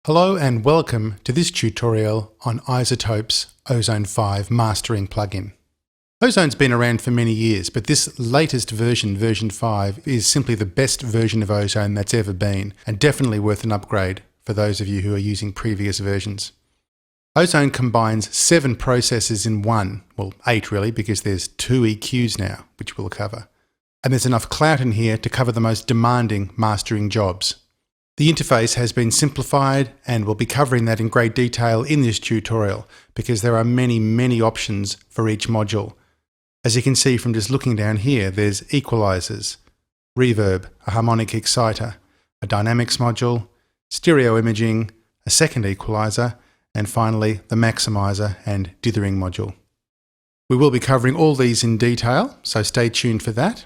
Hello and welcome to this tutorial on iZotope's Ozone 5 mastering plugin. Ozone's been around for many years, but this latest version, version 5, is simply the best version of Ozone that's ever been, and definitely worth an upgrade for those of you who are using previous versions. Ozone combines 7 processes in one, well 8 really, because there's 2 EQs now, which we'll cover. And there's enough clout in here to cover the most demanding mastering jobs. The interface has been simplified, and we'll be covering that in great detail in this tutorial because there are many options for each module. As you can see from just looking down here, there's equalizers, reverb, a harmonic exciter, a dynamics module, stereo imaging, a second equalizer, and finally the maximizer and dithering module. We will be covering all these in detail, so stay tuned for that.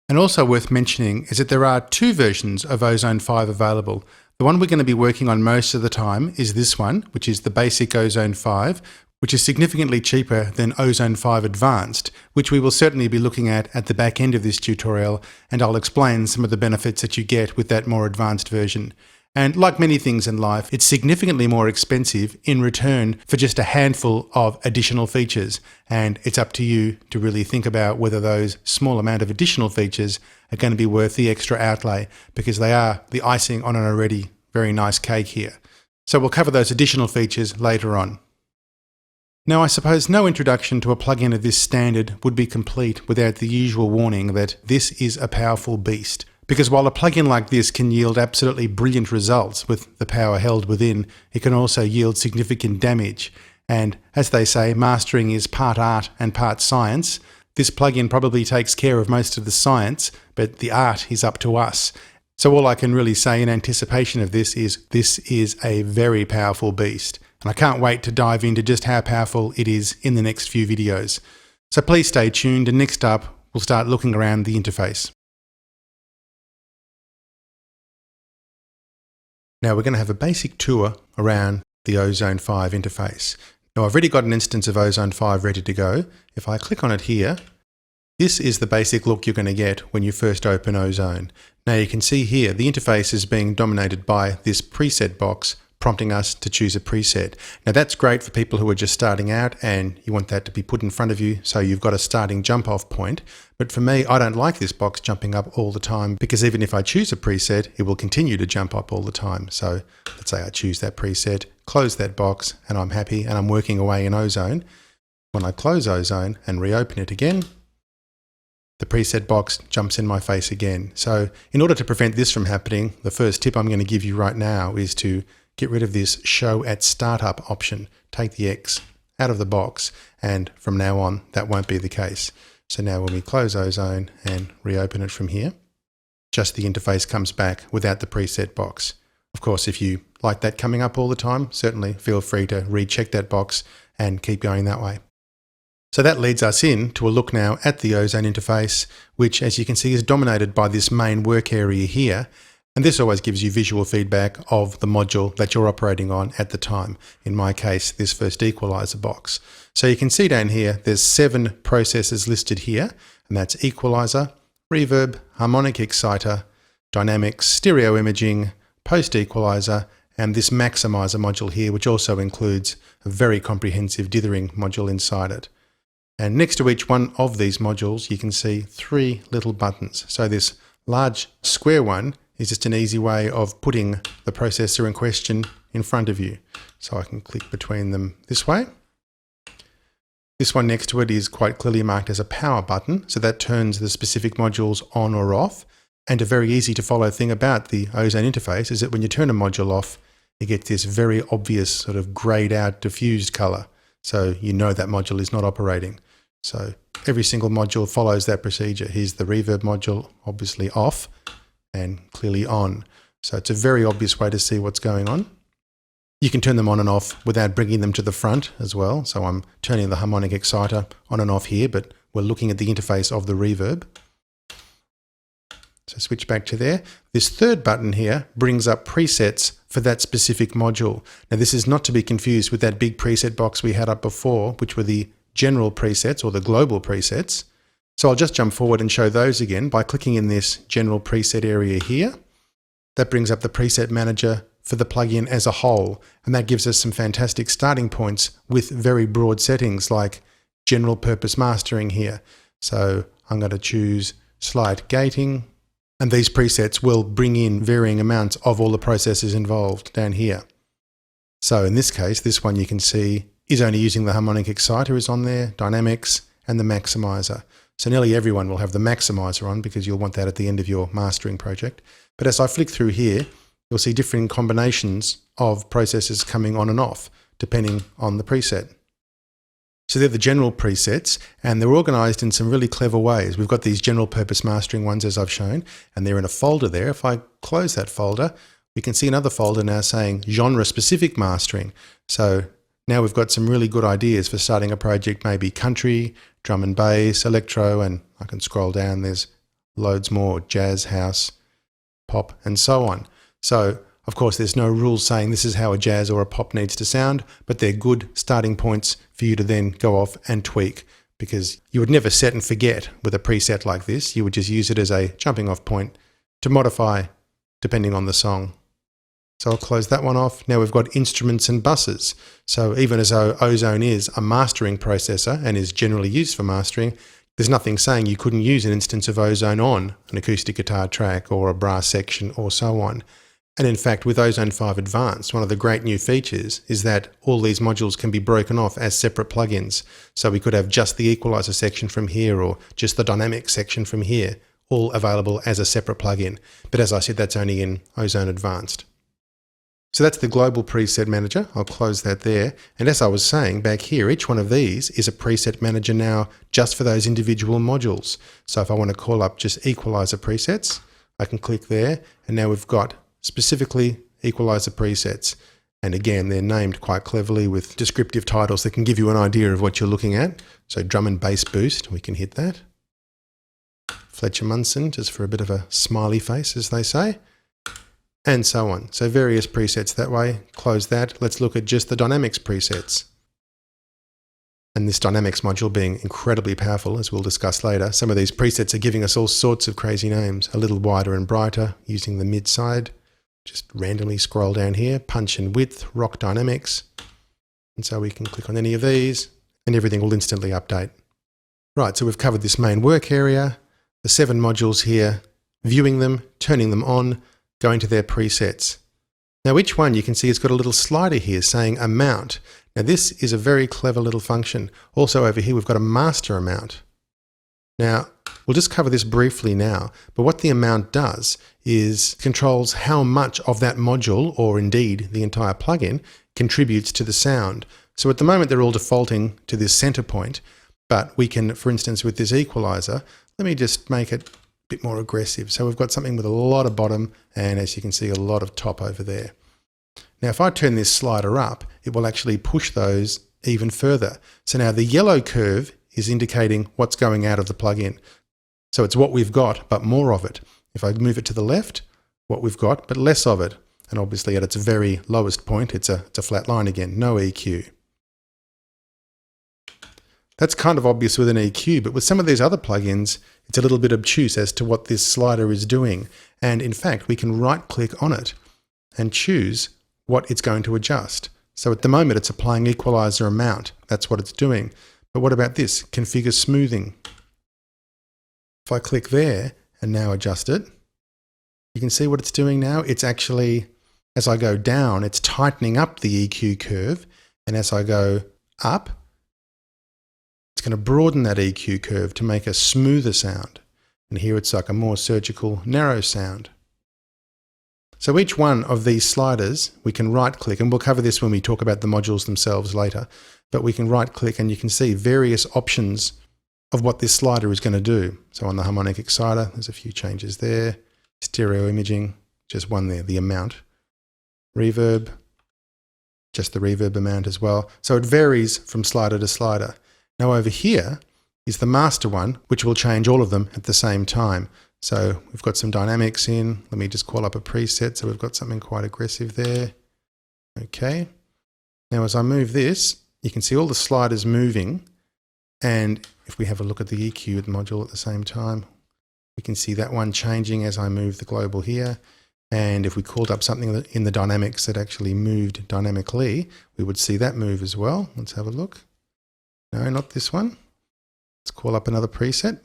And also worth mentioning is that there are 2 versions of Ozone 5 available. The one we're going to be working on most of the time is this one, which is the basic Ozone 5, which is significantly cheaper than Ozone 5 Advanced, which we will certainly be looking at the back end of this tutorial, and I'll explain some of the benefits that you get with that more advanced version. And like many things in life, it's significantly more expensive in return for just a handful of additional features. And it's up to you to really think about whether those small amount of additional features are going to be worth the extra outlay, because they are the icing on an already very nice cake here. So we'll cover those additional features later on. Now, I suppose no introduction to a plugin of this standard would be complete without the usual warning that this is a powerful beast. Because while a plugin like this can yield absolutely brilliant results with the power held within, it can also yield significant damage. And as they say, mastering is part art and part science. This plugin probably takes care of most of the science, but the art is up to us. So all I can really say in anticipation of this is a very powerful beast. And I can't wait to dive into just how powerful it is in the next few videos. So please stay tuned, and next up, we'll start looking around the interface. Now we're going to have a basic tour around the Ozone 5 interface. Now I've already got an instance of Ozone 5 ready to go. If I click on it here, this is the basic look you're going to get when you first open Ozone. Now you can see here the interface is being dominated by this preset box, prompting us to choose a preset. Now that's great for people who are just starting out and you want that to be put in front of you so you've got a starting jump off point. But for me, I don't like this box jumping up all the time, because even if I choose a preset, it will continue to jump up all the time. So let's say I choose that preset, close that box, and I'm happy and I'm working away in Ozone. When I close Ozone and reopen it again, the preset box jumps in my face again. So in order to prevent this from happening, the first tip I'm going to give you right now is to get rid of this Show at Startup option. Take the X out of the box, and from now on that won't be the case. So now when we close Ozone and reopen it from here, just the interface comes back without the preset box. Of course, if you like that coming up all the time, certainly feel free to recheck that box and keep going that way. So that leads us in to a look now at the Ozone interface, which, as you can see, is dominated by this main work area here. And this always gives you visual feedback of the module that you're operating on at the time. In my case, this first equalizer box. So you can see down here, there's 7 processes listed here, and that's equalizer, reverb, harmonic exciter, dynamics, stereo imaging, post equalizer, and this maximizer module here, which also includes a very comprehensive dithering module inside it. And next to each one of these modules, you can see 3 little buttons. So this large square one is just an easy way of putting the processor in question in front of you. So I can click between them this way. This one next to it is quite clearly marked as a power button, so that turns the specific modules on or off. And a very easy to follow thing about the Ozone interface is that when you turn a module off, you get this very obvious sort of grayed out diffused color. So you know that module is not operating. So every single module follows that procedure. Here's the reverb module, obviously off, and clearly on. So it's a very obvious way to see what's going on. You can turn them on and off without bringing them to the front as well. So I'm turning the harmonic exciter on and off here, but we're looking at the interface of the reverb. So switch back to there. This third button here brings up presets for that specific module. Now this is not to be confused with that big preset box we had up before, which were the general presets or the global presets. So I'll just jump forward and show those again by clicking in this general preset area here. That brings up the preset manager for the plugin as a whole, and that gives us some fantastic starting points with very broad settings like general purpose mastering here. So I'm going to choose slide gating, and these presets will bring in varying amounts of all the processes involved down here. So in this case, this one you can see is only using the harmonic exciter is on there, dynamics, and the maximizer. So nearly everyone will have the maximizer on because you'll want that at the end of your mastering project. But as I flick through here, you'll see different combinations of processes coming on and off, depending on the preset. So they're the general presets, and they're organized in some really clever ways. We've got these general purpose mastering ones, as I've shown, and they're in a folder there. If I close that folder, we can see another folder now saying genre-specific mastering. So now we've got some really good ideas for starting a project, maybe country, drum and bass, electro, and I can scroll down, there's loads more, jazz, house, pop, and so on. So, of course, there's no rules saying this is how a jazz or a pop needs to sound, but they're good starting points for you to then go off and tweak, because you would never set and forget with a preset like this. You would just use it as a jumping off point to modify depending on the song. So I'll close that one off. Now we've got instruments and buses. So even as though Ozone is a mastering processor and is generally used for mastering, there's nothing saying you couldn't use an instance of Ozone on an acoustic guitar track or a brass section or so on. And in fact, with Ozone 5 Advanced, one of the great new features is that all these modules can be broken off as separate plugins. So we could have just the equalizer section from here or just the dynamic section from here, all available as a separate plugin. But as I said, that's only in Ozone Advanced. So that's the global preset manager. I'll close that there. And as I was saying back here, each one of these is a preset manager now just for those individual modules. So if I want to call up just equalizer presets, I can click there, and now we've got specifically equalizer presets. And again, they're named quite cleverly with descriptive titles that can give you an idea of what you're looking at. So drum and bass boost, we can hit that. Fletcher Munson, just for a bit of a smiley face, as they say. And so on. So various presets that way. Close that. Let's look at just the dynamics presets. And this dynamics module being incredibly powerful, as we'll discuss later. Some of these presets are giving us all sorts of crazy names. A little wider and brighter, using the mid side. Just randomly scroll down here. Punch and width, rock dynamics. And so we can click on any of these and everything will instantly update. Right, so we've covered this main work area. The 7 modules here, viewing them, turning them on, going to their presets. Now each one you can see it's got a little slider here saying amount. Now this is a very clever little function. Also over here we've got a master amount. Now we'll just cover this briefly now, but what the amount does is controls how much of that module, or indeed the entire plugin, contributes to the sound. So at the moment they're all defaulting to this center point, but we can, for instance with this equalizer, let me just make it bit more aggressive. So we've got something with a lot of bottom and, as you can see, a lot of top over there. Now if I turn this slider up, it will actually push those even further. So now the yellow curve is indicating what's going out of the plugin. So it's what we've got, but more of it. If I move it to the left, what we've got, but less of it. And obviously at its very lowest point, it's a flat line again, no EQ. That's kind of obvious with an EQ, but with some of these other plugins, it's a little bit obtuse as to what this slider is doing. And in fact, we can right click on it and choose what it's going to adjust. So at the moment, it's applying equalizer amount. That's what it's doing. But what about this? Configure smoothing. If I click there and now adjust it, you can see what it's doing now. It's actually, as I go down, it's tightening up the EQ curve. And as I go up, it's going to broaden that EQ curve to make a smoother sound. And here it's like a more surgical, narrow sound. So each one of these sliders, we can right click, and we'll cover this when we talk about the modules themselves later, but we can right click and you can see various options of what this slider is going to do. So on the harmonic exciter, there's a few changes there. Stereo imaging, just one there, the amount. Reverb, just the reverb amount as well. So it varies from slider to slider. Now over here is the master one, which will change all of them at the same time. So we've got some dynamics in. Let me just call up a preset. So we've got something quite aggressive there. Okay. Now as I move this, you can see all the sliders moving. And if we have a look at the EQ module at the same time, we can see that one changing as I move the global here. And if we called up something in the dynamics that actually moved dynamically, we would see that move as well. Let's have a look. No, not this one. Let's call up another preset.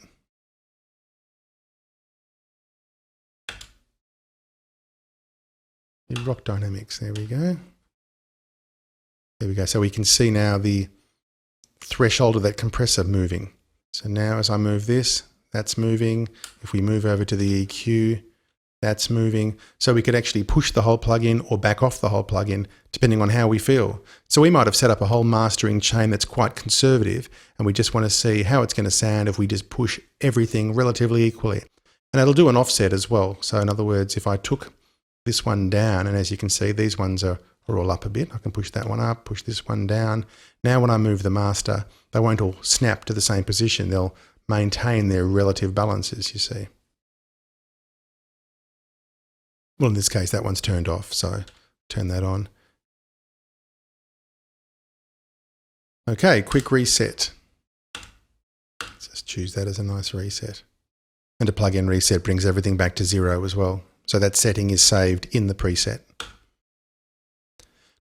Rock dynamics, there we go. There we go. So we can see now the threshold of that compressor moving. So now as I move this, that's moving. If we move over to the EQ, that's moving. So we could actually push the whole plugin or back off the whole plugin depending on how we feel. So we might have set up a whole mastering chain that's quite conservative, and we just want to see how it's going to sound if we just push everything relatively equally. And it'll do an offset as well. So in other words, if I took this one down, and as you can see, these ones are all up a bit. I can push that one up, push this one down. Now when I move the master, they won't all snap to the same position. They'll maintain their relative balances, you see. Well, in this case, that one's turned off, so turn that on. Okay, quick reset. Let's just choose that as a nice reset. And a plugin reset brings everything back to 0 as well. So that setting is saved in the preset.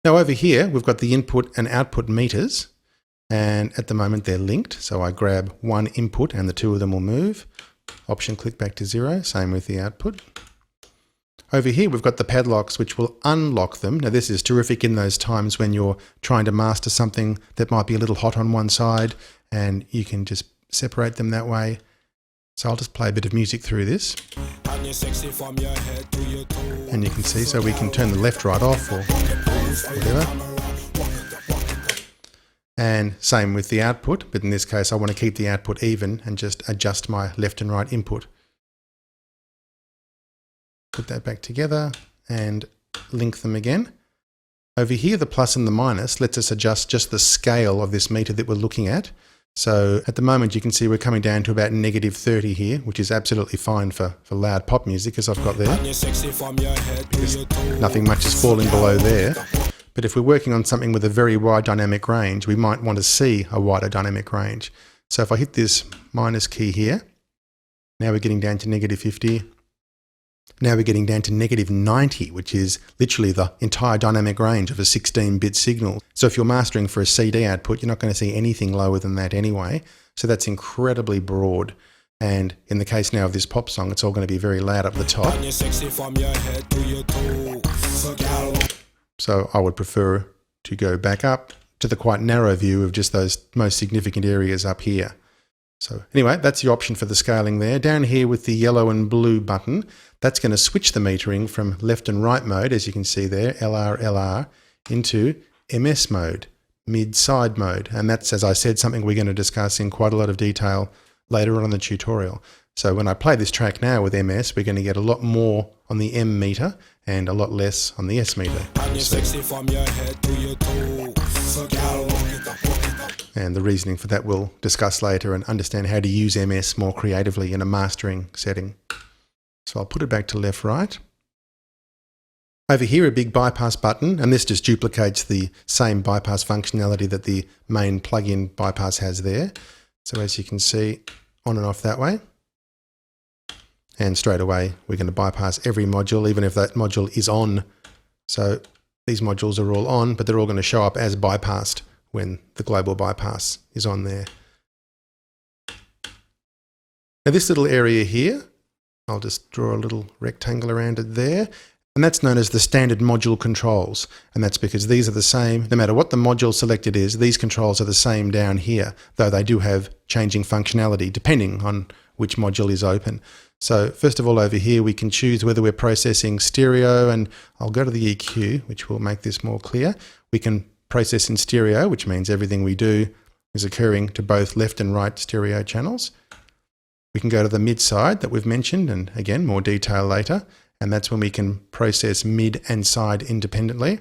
Now over here, we've got the input and output meters, and at the moment they're linked. So I grab one input and the two of them will move. Option click back to 0, same with the output. Over here, we've got the padlocks, which will unlock them. Now this is terrific in those times when you're trying to master something that might be a little hot on one side, and you can just separate them that way. So I'll just play a bit of music through this. And you can see, so we can turn the left, right off or whatever. And same with the output, but in this case I want to keep the output even and just adjust my left and right input. Put that back together and link them again. Over here, the plus and the minus lets us adjust just the scale of this meter that we're looking at. So at the moment you can see we're coming down to about -30 here, which is absolutely fine for loud pop music as I've got there, because nothing much is falling below there. But if we're working on something with a very wide dynamic range, we might want to see a wider dynamic range. So if I hit this minus key here, now we're getting down to -50. Now we're getting down to -90, which is literally the entire dynamic range of a 16-bit signal. So if you're mastering for a CD output, you're not going to see anything lower than that anyway. So that's incredibly broad. And in the case now of this pop song, it's all going to be very loud up the top. So I would prefer to go back up to the quite narrow view of just those most significant areas up here. So anyway, that's the option for the scaling there. Down here with the yellow and blue button, that's going to switch the metering from left and right mode, as you can see there, LR, LR, into MS mode, mid-side mode. And that's, as I said, something we're going to discuss in quite a lot of detail later on in the tutorial. So when I play this track now with MS, we're going to get a lot more on the M meter and a lot less on the S meter. And the reasoning for that we'll discuss later and understand how to use MS more creatively in a mastering setting. So I'll put it back to left, right. Over here, a big bypass button, and this just duplicates the same bypass functionality that the main plugin bypass has there. So as you can see, on and off that way. And straight away, we're going to bypass every module, even if that module is on. So these modules are all on, but they're all going to show up as bypassed when the global bypass is on there. Now this little area here, I'll just draw a little rectangle around it there, and that's known as the standard module controls. And that's because these are the same, no matter what the module selected is, these controls are the same down here, though they do have changing functionality depending on which module is open. So first of all, over here, we can choose whether we're processing stereo, and I'll go to the EQ, which will make this more clear. We can process in stereo, which means everything we do is occurring to both left and right stereo channels. We can go to the mid side that we've mentioned, and again, more detail later, and that's when we can process mid and side independently.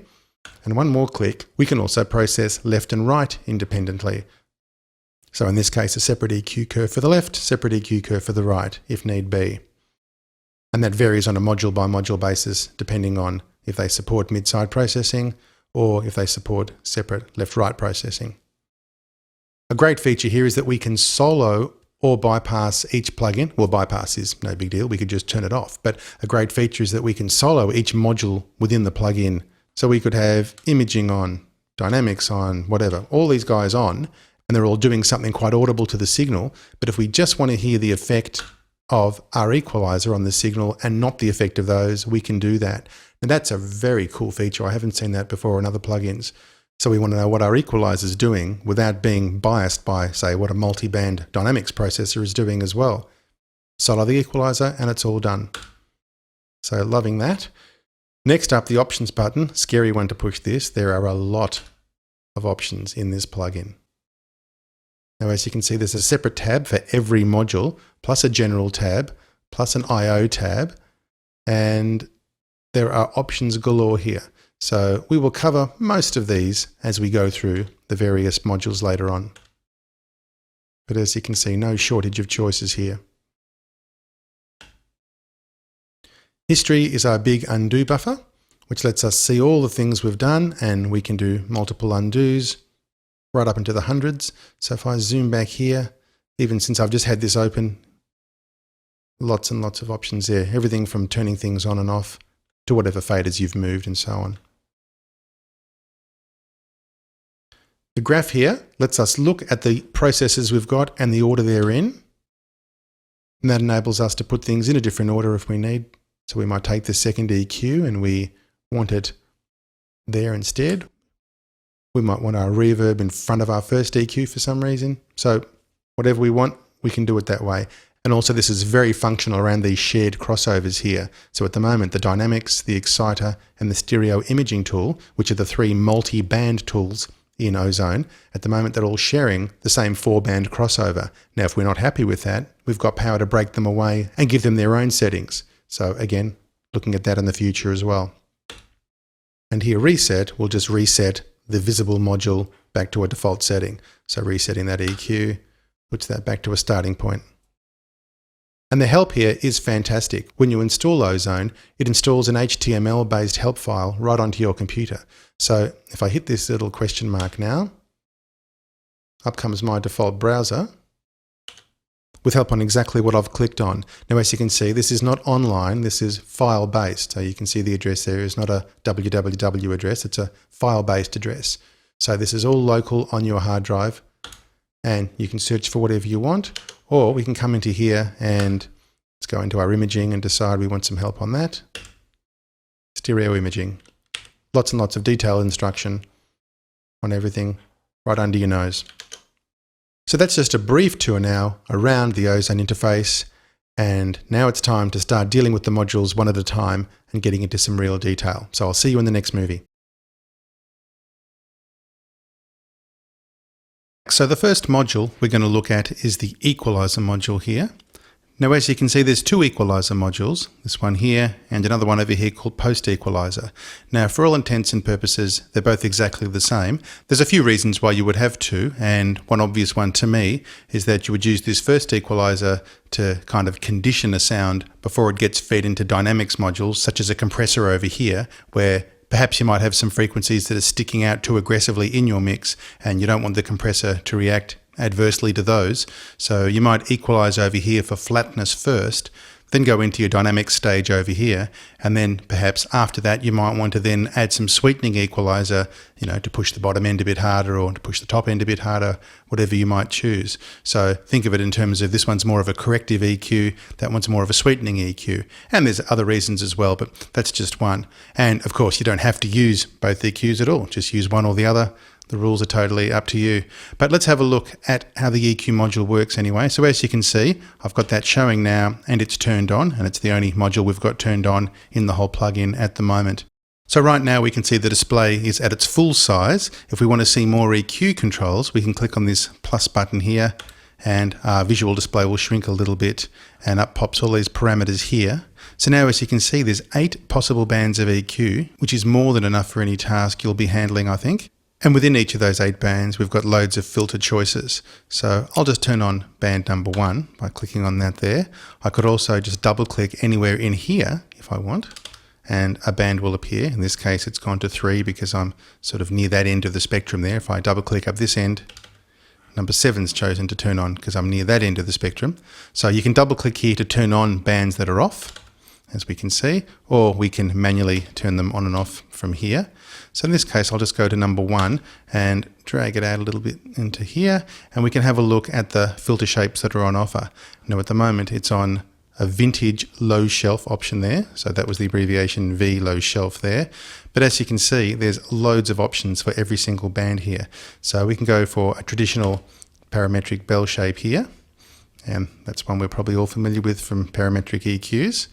And one more click, we can also process left and right independently. So in this case, a separate EQ curve for the left, separate EQ curve for the right, if need be. And that varies on a module by module basis, depending on if they support mid-side processing or if they support separate left-right processing. A great feature here is that we can solo or bypass each plugin. Well, bypass is no big deal. We could just turn it off. But a great feature is that we can solo each module within the plugin. So we could have imaging on, dynamics on, whatever, all these guys on, and they're all doing something quite audible to the signal. But if we just want to hear the effect of our equalizer on the signal and not the effect of those, we can do that. And that's a very cool feature. I haven't seen that before in other plugins. So we want to know what our equalizer is doing without being biased by, say, what a multi-band dynamics processor is doing as well. Solo the equalizer and it's all done. So loving that. Next up, the options button. Scary one to push this. There are a lot of options in this plugin. Now, as you can see, there's a separate tab for every module, plus a general tab, plus an I/O tab, and there are options galore here. So we will cover most of these as we go through the various modules later on. But as you can see, no shortage of choices here. History is our big undo buffer, which lets us see all the things we've done, and we can do multiple undos right up into the hundreds. So if I zoom back here, even since I've just had this open, lots and lots of options there. Everything from turning things on and off to whatever faders you've moved and so on. The graph here lets us look at the processes we've got and the order they're in. And that enables us to put things in a different order if we need. So we might take the second EQ and we want it there instead. We might want our reverb in front of our first EQ for some reason. So whatever we want, we can do it that way. And also this is very functional around these shared crossovers here. So at the moment, the dynamics, the exciter, and the stereo imaging tool, which are the three multi-band tools in Ozone, at the moment they're all sharing the same 4-band crossover. Now, if we're not happy with that, we've got power to break them away and give them their own settings. So again, looking at that in the future as well. And here reset will just reset the visible module back to a default setting. So resetting that EQ puts that back to a starting point. And the help here is fantastic. When you install Ozone, it installs an HTML-based help file right onto your computer. So if I hit this little question mark now, up comes my default browser with help on exactly what I've clicked on. Now, as you can see, this is not online, this is file-based. So you can see the address there is not a www address, it's a file-based address. So this is all local on your hard drive, and you can search for whatever you want, or we can come into here and let's go into our imaging and decide we want some help on that. Stereo imaging. Lots and lots of detailed instruction on everything right under your nose. So that's just a brief tour now around the Ozone interface, and now it's time to start dealing with the modules one at a time and getting into some real detail. So I'll see you in the next movie. So the first module we're going to look at is the equalizer module here. Now, as you can see, there's two equalizer modules, this one here and another one over here called post equalizer. Now, for all intents and purposes, they're both exactly the same. There's a few reasons why you would have two, and one obvious one to me is that you would use this first equalizer to kind of condition a sound before it gets fed into dynamics modules, such as a compressor over here, where perhaps you might have some frequencies that are sticking out too aggressively in your mix, and you don't want the compressor to react adversely to those. So you might equalize over here for flatness first, then go into your dynamic stage over here, and then perhaps after that you might want to then add some sweetening equalizer, to push the bottom end a bit harder or to push the top end a bit harder, whatever you might choose. So think of it in terms of this one's more of a corrective EQ, that one's more of a sweetening EQ. And there's other reasons as well, but that's just one. And of course you don't have to use both EQs at all, just use one or the other. The rules are totally up to you. But let's have a look at how the EQ module works anyway. So as you can see, I've got that showing now and it's turned on, and it's the only module we've got turned on in the whole plugin at the moment. So right now we can see the display is at its full size. If we want to see more EQ controls, we can click on this plus button here and our visual display will shrink a little bit, and up pops all these parameters here. So now as you can see, there's 8 possible bands of EQ, which is more than enough for any task you'll be handling, I think. And within each of those 8 bands, we've got loads of filter choices. So I'll just turn on band number 1 by clicking on that there. I could also just double click anywhere in here if I want, and a band will appear. In this case, it's gone to 3 because I'm sort of near that end of the spectrum there. If I double click up this end, number 7's chosen to turn on because I'm near that end of the spectrum. So you can double click here to turn on bands that are off, as we can see, or we can manually turn them on and off from here. So in this case, I'll just go to number 1 and drag it out a little bit into here, and we can have a look at the filter shapes that are on offer. Now at the moment it's on a vintage low shelf option there, so that was the abbreviation V, low shelf there. But as you can see, there's loads of options for every single band here. So we can go for a traditional parametric bell shape here, and that's one we're probably all familiar with from parametric EQs.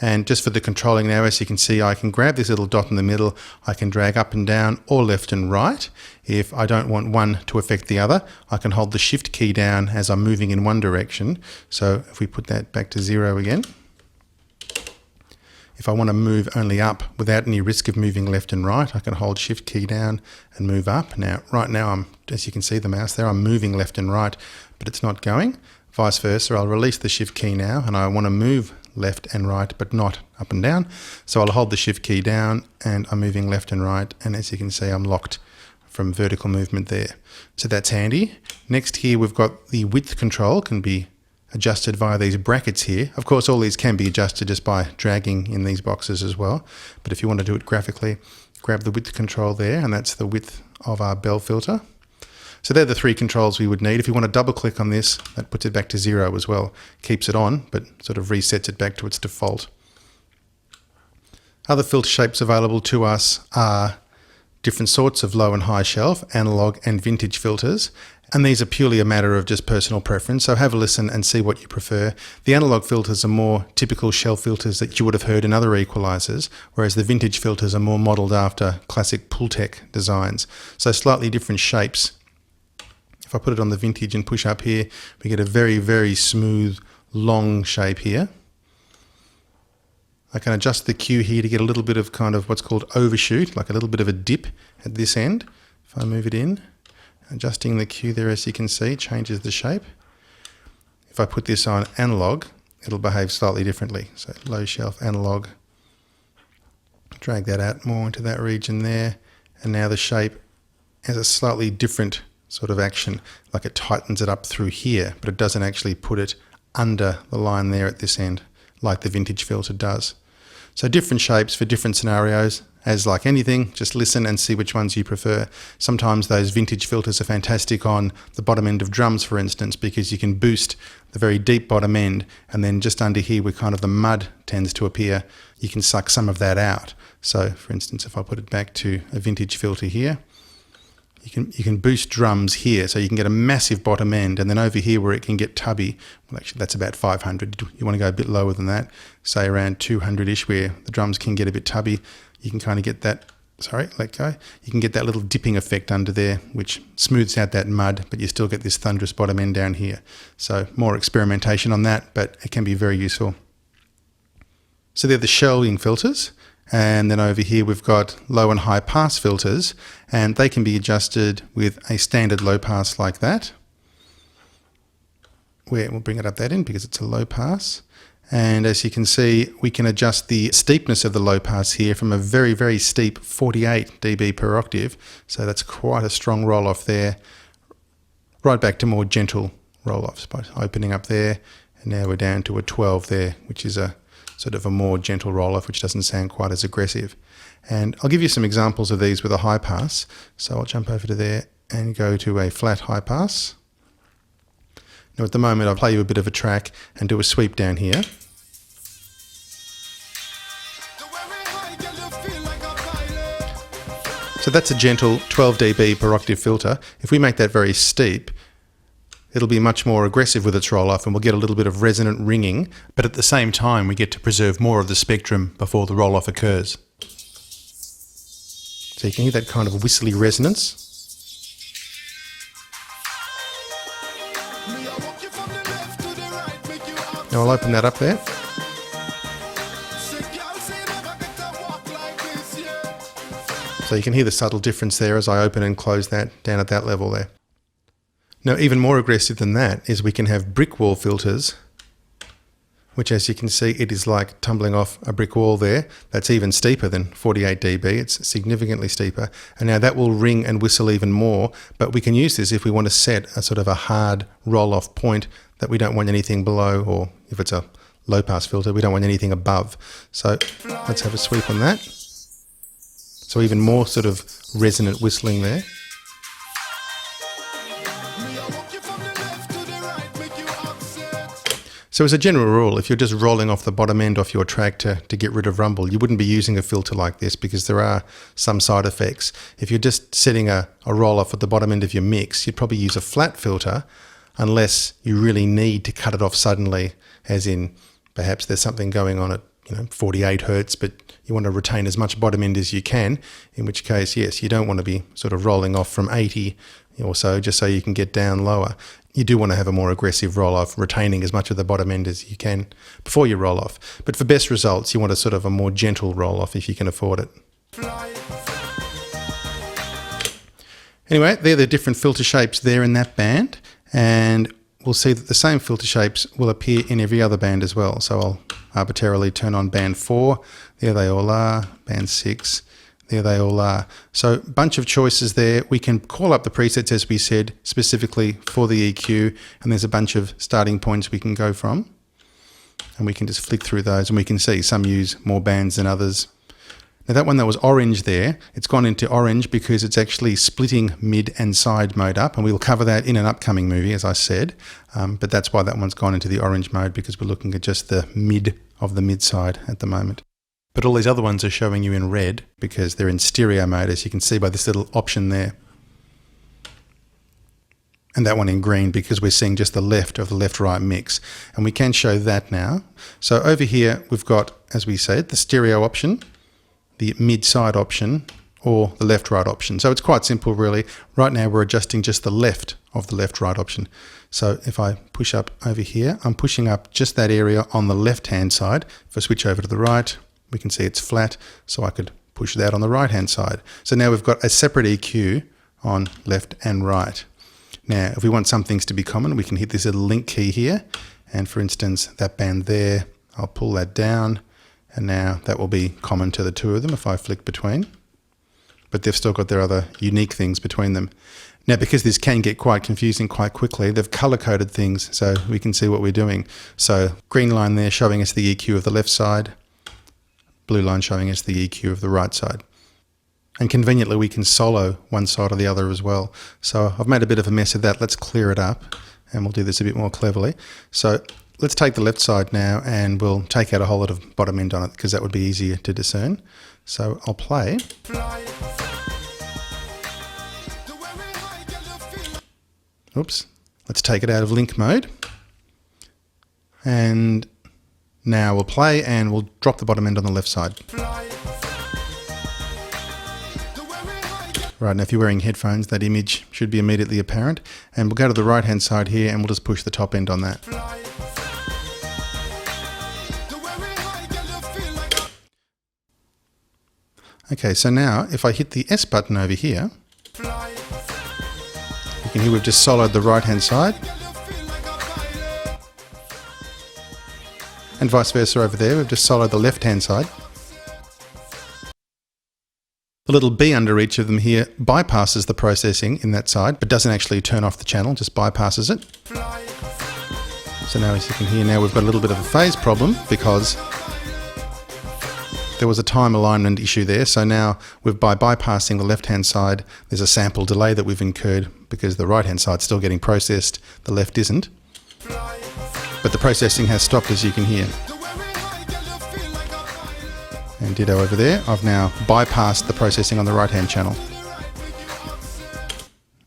And just for the controlling now, as you can see, I can grab this little dot in the middle, I can drag up and down or left and right. If I don't want one to affect the other, I can hold the shift key down as I'm moving in one direction. So if we put that back to 0 again, if I want to move only up without any risk of moving left and right, I can hold shift key down and move up. Now, right now, as you can see the mouse there, I'm moving left and right, but it's not going. Vice versa, I'll release the shift key now and I want to move left and right, but not up and down. So I'll hold the shift key down and I'm moving left and right. And as you can see, I'm locked from vertical movement there. So that's handy. Next here, we've got the width control can be adjusted via these brackets here. Of course, all these can be adjusted just by dragging in these boxes as well. But if you want to do it graphically, grab the width control there, and that's the width of our bell filter. So they're the 3 controls we would need. If you want to double click on this, that puts it back to 0 as well. Keeps it on, but sort of resets it back to its default. Other filter shapes available to us are different sorts of low and high shelf, analog and vintage filters. And these are purely a matter of just personal preference. So have a listen and see what you prefer. The analog filters are more typical shelf filters that you would have heard in other equalizers, whereas the vintage filters are more modeled after classic Pultec designs. So slightly different shapes. If I put it on the vintage and push up here, we get a very, very smooth, long shape here. I can adjust the Q here to get a little bit of kind of what's called overshoot, like a little bit of a dip at this end. If I move it in, adjusting the Q there, as you can see, changes the shape. If I put this on analog, it'll behave slightly differently. So low shelf analog, drag that out more into that region there. And now the shape has a slightly different sort of action, like it tightens it up through here, but it doesn't actually put it under the line there at this end, like the vintage filter does. So different shapes for different scenarios. As like anything, just listen and see which ones you prefer. Sometimes those vintage filters are fantastic on the bottom end of drums, for instance, because you can boost the very deep bottom end, and then just under here where kind of the mud tends to appear, you can suck some of that out. So for instance, if I put it back to a vintage filter here, you can boost drums here, so you can get a massive bottom end, and then over here where it can get tubby, well actually that's about 500. You want to go a bit lower than that, say around 200-ish, where the drums can get a bit tubby. You can kind of get that, let go. You can get that little dipping effect under there, which smooths out that mud, but you still get this thunderous bottom end down here. So more experimentation on that, but it can be very useful. So they're the shelving filters. And then over here we've got low and high pass filters, and they can be adjusted with a standard low pass like that. We'll bring it up that end because it's a low pass. And as you can see, we can adjust the steepness of the low pass here from a very, very steep 48 dB per octave. So that's quite a strong roll off there, right back to more gentle roll offs by opening up there. And now we're down to a 12 there, which is a sort of a more gentle roll-off, which doesn't sound quite as aggressive. And I'll give you some examples of these with a high pass. So I'll jump over to there and go to a flat high pass. Now at the moment I'll play you a bit of a track and do a sweep down here. So that's a gentle 12 dB per octave filter. If we make that very steep, it'll be much more aggressive with its roll-off, and we'll get a little bit of resonant ringing, but at the same time we get to preserve more of the spectrum before the roll-off occurs. So you can hear that kind of whistly resonance. Now I'll open that up there. So you can hear the subtle difference there as I open and close that down at that level there. Now, even more aggressive than that is we can have brick wall filters which, as you can see, it is like tumbling off a brick wall there. That's even steeper than 48 dB. It's significantly steeper. And now that will ring and whistle even more, but we can use this if we want to set a sort of a hard roll-off point that we don't want anything below, or if it's a low-pass filter, we don't want anything above. So let's have a sweep on that. So even more sort of resonant whistling there. So as a general rule, if you're just rolling off the bottom end off your track to get rid of rumble, you wouldn't be using a filter like this because there are some side effects. If you're just setting a roll off at the bottom end of your mix, you'd probably use a flat filter unless you really need to cut it off suddenly, as in perhaps there's something going on at 48 hertz, but you want to retain as much bottom end as you can, in which case, yes, you don't want to be sort of rolling off from 80 or so just so you can get down lower. You do want to have a more aggressive roll off, retaining as much of the bottom end as you can before you roll off. But for best results, you want a sort of a more gentle roll off if you can afford it. Anyway, they're the different filter shapes there in that band, and we'll see that the same filter shapes will appear in every other band as well. So I'll arbitrarily turn on band 4, there they all are, band 6, there they all are. So a bunch of choices there. We can call up the presets, as we said, specifically for the EQ, and there's a bunch of starting points we can go from. And we can just flick through those, and we can see some use more bands than others. Now that one that was orange there, it's gone into orange because it's actually splitting mid and side mode up, and we'll cover that in an upcoming movie, as I said. But that's why that one's gone into the orange mode, because we're looking at just the mid of the mid side at the moment. But all these other ones are showing you in red because they're in stereo mode, as you can see by this little option there. And that one in green because we're seeing just the left of the left-right mix. And we can show that now. So over here we've got, as we said, the stereo option, the mid-side option, or the left-right option. So it's quite simple really. Right now we're adjusting just the left of the left-right option. So if I push up over here, I'm pushing up just that area on the left-hand side. If I switch over to the right, we can see it's flat, so I could push that on the right-hand side. So now we've got a separate EQ on left and right. Now, if we want some things to be common, we can hit this little link key here. And for instance, that band there, I'll pull that down, and now that will be common to the two of them if I flick between. But they've still got their other unique things between them. Now, because this can get quite confusing quite quickly, they've color-coded things so we can see what we're doing. So green line there showing us the EQ of the left side, blue line showing us the EQ of the right side. And conveniently we can solo one side or the other as well. So I've made a bit of a mess of that. Let's clear it up and we'll do this a bit more cleverly. So let's take the left side now and we'll take out a whole lot of bottom end on it because that would be easier to discern. So I'll play. Oops. Let's take it out of link mode. And now we'll play and we'll drop the bottom end on the left side. Right, now if you're wearing headphones, that image should be immediately apparent. And we'll go to the right hand side here and we'll just push the top end on that. Okay, so now if I hit the S button over here, you can hear we've just soloed the right hand side. And vice versa over there, we've just soloed the left-hand side. The little B under each of them here bypasses the processing in that side, but doesn't actually turn off the channel, just bypasses it. So now as you can hear, now we've got a little bit of a phase problem because there was a time alignment issue there. So now by bypassing the left-hand side, there's a sample delay that we've incurred because the right-hand side's still getting processed, the left isn't. But the processing has stopped, as you can hear. And ditto over there, I've now bypassed the processing on the right-hand channel.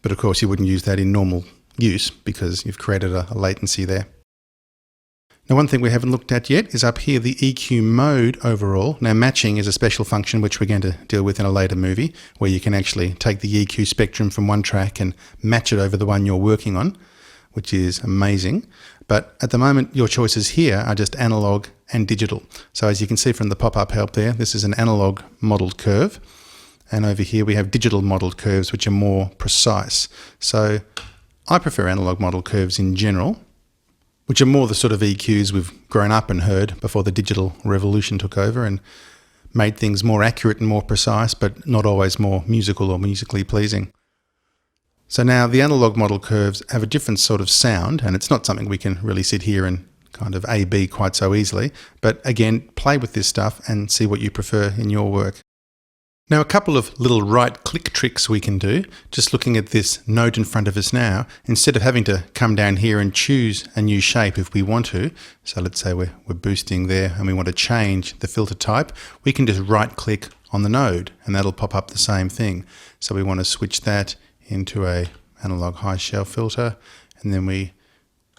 But of course you wouldn't use that in normal use because you've created a latency there. Now one thing we haven't looked at yet is up here the EQ mode overall. Now matching is a special function which we're going to deal with in a later movie where you can actually take the EQ spectrum from one track and match it over the one you're working on, which is amazing. But at the moment, your choices here are just analog and digital. So as you can see from the pop-up help there, this is an analog modeled curve. And over here we have digital modeled curves, which are more precise. So I prefer analog model curves in general, which are more the sort of EQs we've grown up and heard before the digital revolution took over and made things more accurate and more precise, but not always more musical or musically pleasing. So now the analog model curves have a different sort of sound, and it's not something we can really sit here and kind of A-B quite so easily. But again, play with this stuff and see what you prefer in your work. Now, a couple of little right-click tricks we can do, just looking at this note in front of us now, instead of having to come down here and choose a new shape if we want to. So let's say we're boosting there and we want to change the filter type. We can just right-click on the node and that'll pop up the same thing. So we want to switch that into a analog high shelf filter, and then we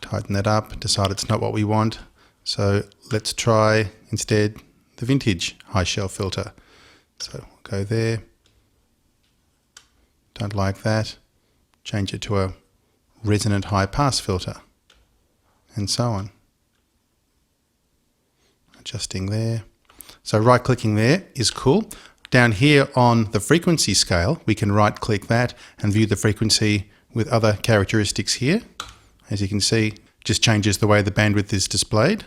tighten that up, decide it's not what we want. So let's try instead the vintage high shelf filter. So go there, don't like that, change it to a resonant high pass filter, and so on. Adjusting there. So right clicking there is cool. Down here on the frequency scale, we can right click that and view the frequency with other characteristics here. As you can see, just changes the way the bandwidth is displayed.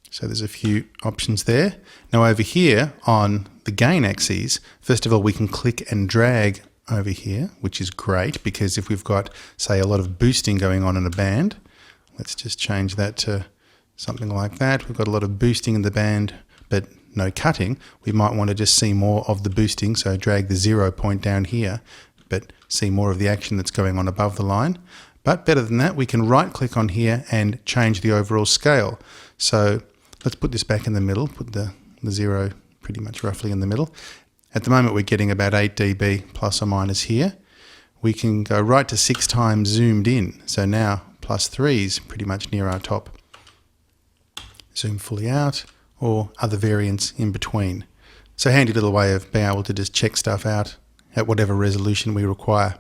So there's a few options there. Now over here on the gain axis, first of all, we can click and drag over here, which is great because if we've got, say, a lot of boosting going on in a band, let's just change that to something like that. We've got a lot of boosting in the band, but no cutting. We might want to just see more of the boosting, so drag the 0 point down here, but see more of the action that's going on above the line. But better than that, we can right click on here and change the overall scale. So let's put this back in the middle, put the 0 pretty much roughly in the middle. At the moment we're getting about 8 dB plus or minus here. We can go right to 6 times zoomed in. So now +3 is pretty much near our top. Zoom fully out, or other variants in between. So handy little way of being able to just check stuff out at whatever resolution we require.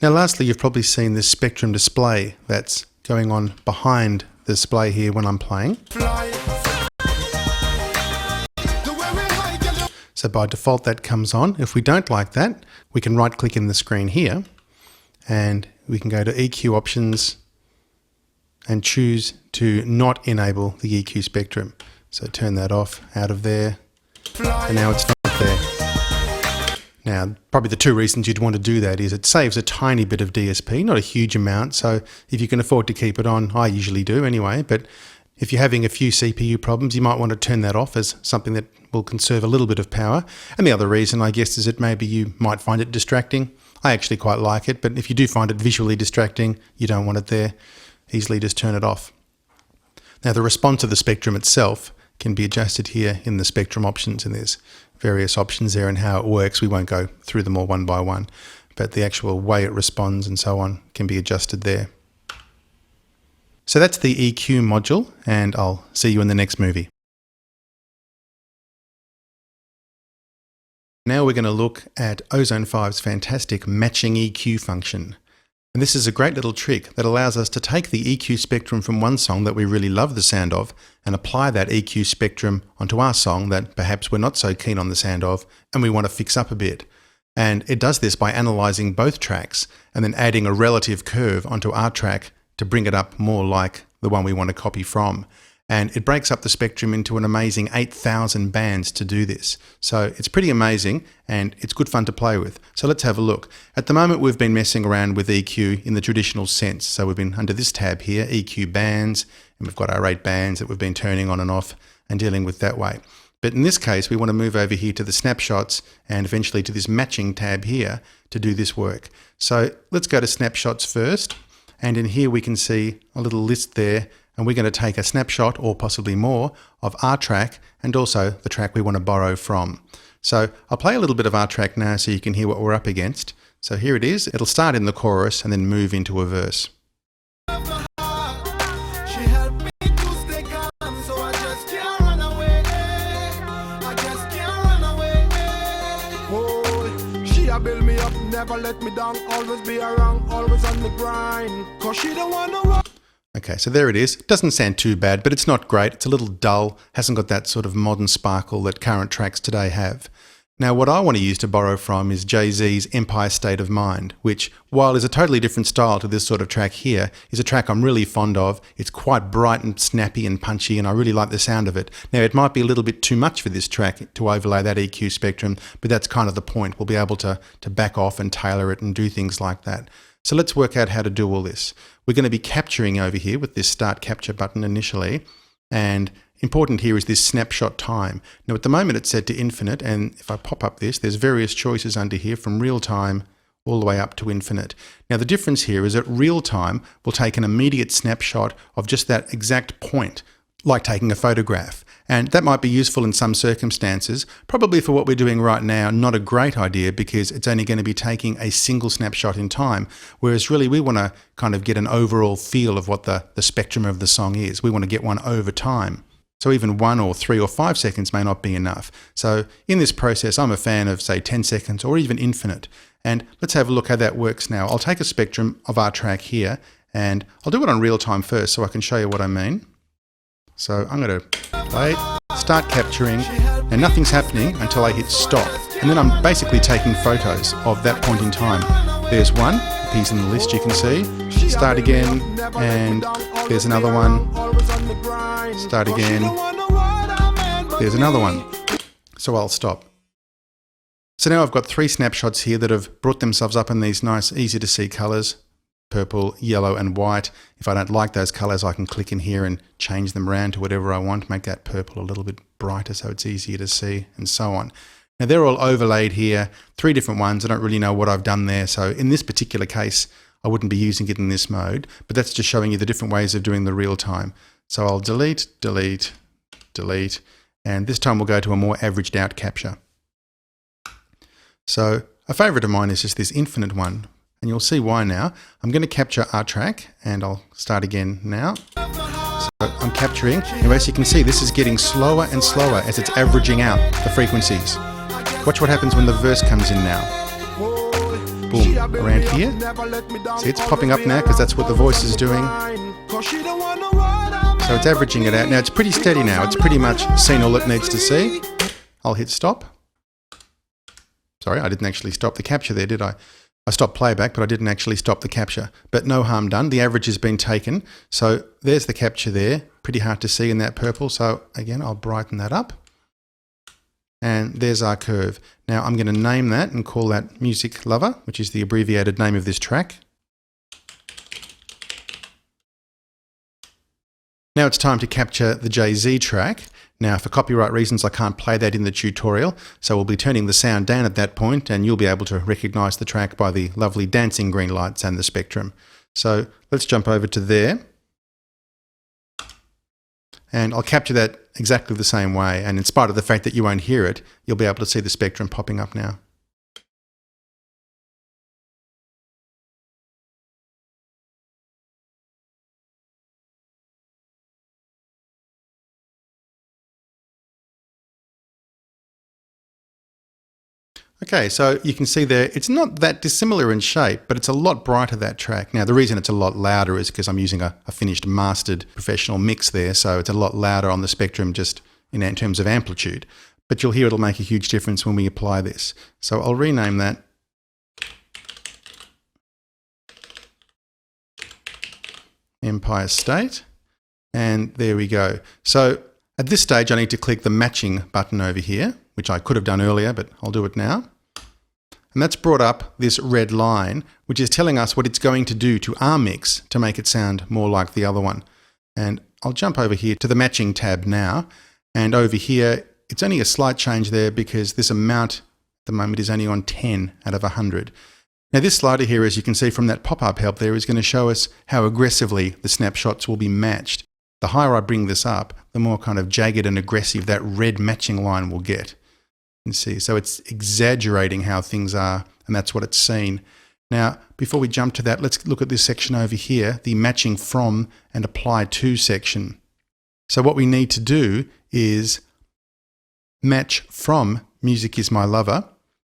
Now lastly, you've probably seen this spectrum display that's going on behind the display here when I'm playing. So by default that comes on. If we don't like that, we can right click in the screen here and we can go to EQ options and choose to not enable the EQ spectrum. So turn that off out of there, and now it's not there. Now, probably the two reasons you'd want to do that is it saves a tiny bit of DSP, not a huge amount. So if you can afford to keep it on, I usually do anyway, but if you're having a few CPU problems, you might want to turn that off as something that will conserve a little bit of power. And the other reason, I guess, is that maybe you might find it distracting. I actually quite like it, but if you do find it visually distracting, you don't want it there. Easily just turn it off. Now the response of the spectrum itself can be adjusted here in the spectrum options, and there's various options there and how it works. We won't go through them all one by one, but the actual way it responds and so on can be adjusted there. So that's the EQ module, and I'll see you in the next movie. Now we're going to look at Ozone 5's fantastic matching EQ function. And this is a great little trick that allows us to take the EQ spectrum from one song that we really love the sound of and apply that EQ spectrum onto our song that perhaps we're not so keen on the sound of and we want to fix up a bit. And it does this by analysing both tracks and then adding a relative curve onto our track to bring it up more like the one we want to copy from. And it breaks up the spectrum into an amazing 8,000 bands to do this. So it's pretty amazing and it's good fun to play with. So let's have a look. At the moment we've been messing around with EQ in the traditional sense. So we've been under this tab here, EQ bands, and we've got our 8 bands that we've been turning on and off and dealing with that way. But in this case, we want to move over here to the snapshots and eventually to this matching tab here to do this work. So let's go to snapshots first. And in here we can see a little list there, and we're going to take a snapshot or possibly more of our track and also the track we want to borrow from. So I'll play a little bit of our track now so you can hear what we're up against. So here it is. It'll start in the chorus and then move into a verse. Build me up, never let me down, always be around, always on the grind, 'cause she don't wanna rock. Okay, so there it is. It doesn't sound too bad, but it's not great. It's a little dull, hasn't got that sort of modern sparkle that current tracks today have. Now, what I want to use to borrow from is Jay-Z's Empire State of Mind, which, while is a totally different style to this sort of track here, is a track I'm really fond of. It's quite bright and snappy and punchy, and I really like the sound of it. Now, it might be a little bit too much for this track to overlay that EQ spectrum, but that's kind of the point. We'll be able to back off and tailor it and do things like that. So let's work out how to do all this. We're going to be capturing over here with this Start Capture button initially, and important here is this snapshot time. Now at the moment it's set to infinite, and if I pop up this, there's various choices under here from real time all the way up to infinite. Now the difference here is that real time will take an immediate snapshot of just that exact point, like taking a photograph. And that might be useful in some circumstances. Probably for what we're doing right now, not a great idea because it's only going to be taking a single snapshot in time. Whereas really we want to kind of get an overall feel of what the spectrum of the song is. We want to get one over time. So even 1 or 3 or 5 seconds may not be enough. So in this process, I'm a fan of say 10 seconds or even infinite. And let's have a look how that works now. I'll take a spectrum of our track here and I'll do it on real time first so I can show you what I mean. So I'm going to play it, start capturing, and nothing's happening until I hit stop. And then I'm basically taking photos of that point in time. There's one, piece in the list you can see. Start again, and there's another one. Start again. There's another one. So I'll stop. So now I've got 3 snapshots here that have brought themselves up in these nice, easy to see colors. Purple, yellow and white. If I don't like those colors, I can click in here and change them around to whatever I want, make that purple a little bit brighter so it's easier to see, and so on. Now they're all overlaid here, 3 different ones. I don't really know what I've done there. So in this particular case, I wouldn't be using it in this mode, but that's just showing you the different ways of doing the real time. So I'll delete, delete, delete, and this time we'll go to a more averaged out capture. So a favorite of mine is just this infinite one. And you'll see why now. I'm going to capture our track and I'll start again now. So I'm capturing, and as you can see, this is getting slower and slower as it's averaging out the frequencies. Watch what happens when the verse comes in now. Boom, around here. See, it's popping up now because that's what the voice is doing. So it's averaging it out. Now it's pretty steady now. It's pretty much seen all it needs to see. I'll hit stop. Sorry, I didn't actually stop the capture there, did I? I stopped playback, but I didn't actually stop the capture. But no harm done. The average has been taken. So there's the capture there. Pretty hard to see in that purple. So again, I'll brighten that up. And there's our curve. Now I'm going to name that and call that Music Lover, which is the abbreviated name of this track. Now it's time to capture the Jay-Z track. Now, for copyright reasons, I can't play that in the tutorial, so we'll be turning the sound down at that point, and you'll be able to recognize the track by the lovely dancing green lights and the spectrum. So let's jump over to there. And I'll capture that exactly the same way, and in spite of the fact that you won't hear it, you'll be able to see the spectrum popping up now. Okay, so you can see there, it's not that dissimilar in shape, but it's a lot brighter, that track. Now, the reason it's a lot louder is because I'm using a finished mastered professional mix there, so it's a lot louder on the spectrum just in terms of amplitude. But you'll hear it'll make a huge difference when we apply this. So I'll rename that Empire State, and there we go. So at this stage, I need to click the matching button over here, which I could have done earlier, but I'll do it now. And that's brought up this red line, which is telling us what it's going to do to our mix to make it sound more like the other one. And I'll jump over here to the matching tab now. And over here, it's only a slight change there because this amount at the moment is only on 10 out of 100. Now this slider here, as you can see from that pop-up help there, is going to show us how aggressively the snapshots will be matched. The higher I bring this up, the more kind of jagged and aggressive that red matching line will get. You can see, so it's exaggerating how things are, and that's what it's seen. Now, before we jump to that, let's look at this section over here, the matching from and apply to section. So what we need to do is match from Music Is My Lover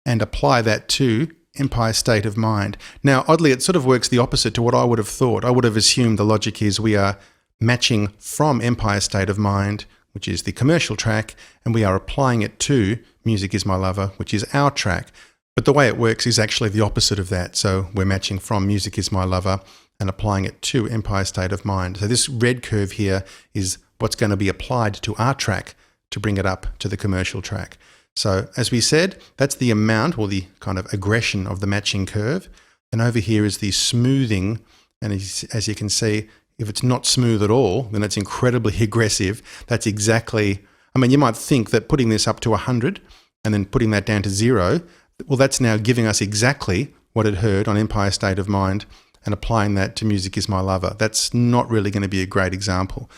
and apply that to Empire State of Mind. Now, oddly, it sort of works the opposite to what I would have thought. I would have assumed the logic is we are matching from Empire State of Mind, which is the commercial track, and we are applying it to Music Is My Lover, which is our track. But the way it works is actually the opposite of that. So we're matching from Music Is My Lover and applying it to Empire State of Mind. So this red curve here is what's going to be applied to our track to bring it up to the commercial track. So as we said, that's the amount or the kind of aggression of the matching curve. And over here is the smoothing. And as you can see, if it's not smooth at all, then it's incredibly aggressive. That's exactly, I mean, you might think that putting this up to 100 and then putting that down to 0, well, that's now giving us exactly what it heard on Empire State of Mind and applying that to Music Is My Lover. That's not really going to be a great example.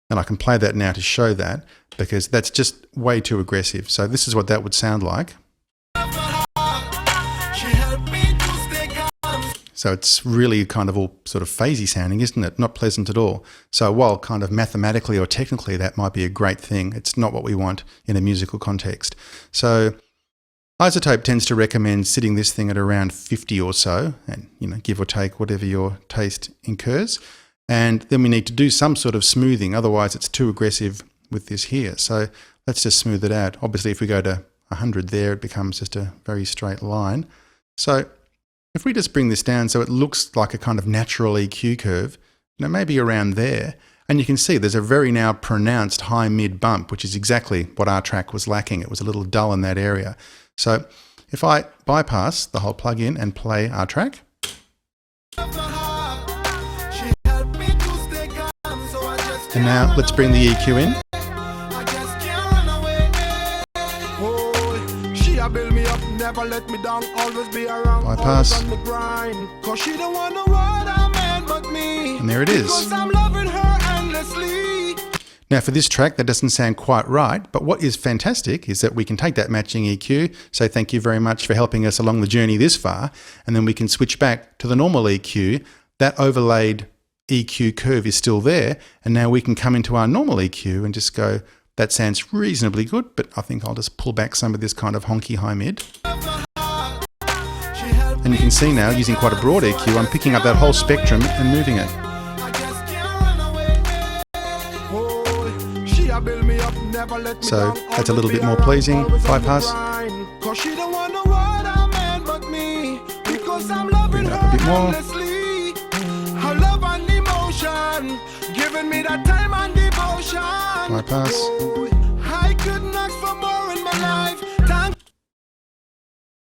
And I can play that now to show that, because that's just way too aggressive. So this is what that would sound like. So it's really kind of all sort of phasey sounding, isn't it? Not pleasant at all. So while kind of mathematically or technically that might be a great thing, it's not what we want in a musical context. So iZotope tends to recommend sitting this thing at around 50 or so, and give or take whatever your taste incurs. And then we need to do some sort of smoothing, otherwise it's too aggressive with this here. So let's just smooth it out. Obviously, if we go to 100 there, it becomes just a very straight line. So if we just bring this down so it looks like a kind of natural EQ curve, maybe around there, and you can see there's a very now pronounced high-mid bump, which is exactly what our track was lacking. It was a little dull in that area. So if I bypass the whole plugin and play our track, and now let's bring the EQ in. Bypass. And there it is. Now for this track, that doesn't sound quite right, but what is fantastic is that we can take that matching EQ, say thank you very much for helping us along the journey this far, and then we can switch back to the normal EQ. That overlaid EQ curve is still there, and now we can come into our normal EQ and just go, that sounds reasonably good, but I think I'll just pull back some of this kind of honky high mid. And you can see now, using quite a broad EQ, I'm picking up that whole spectrum and moving it. So that's a little bit more pleasing. Bypass. Bring it up a bit more. Bypass.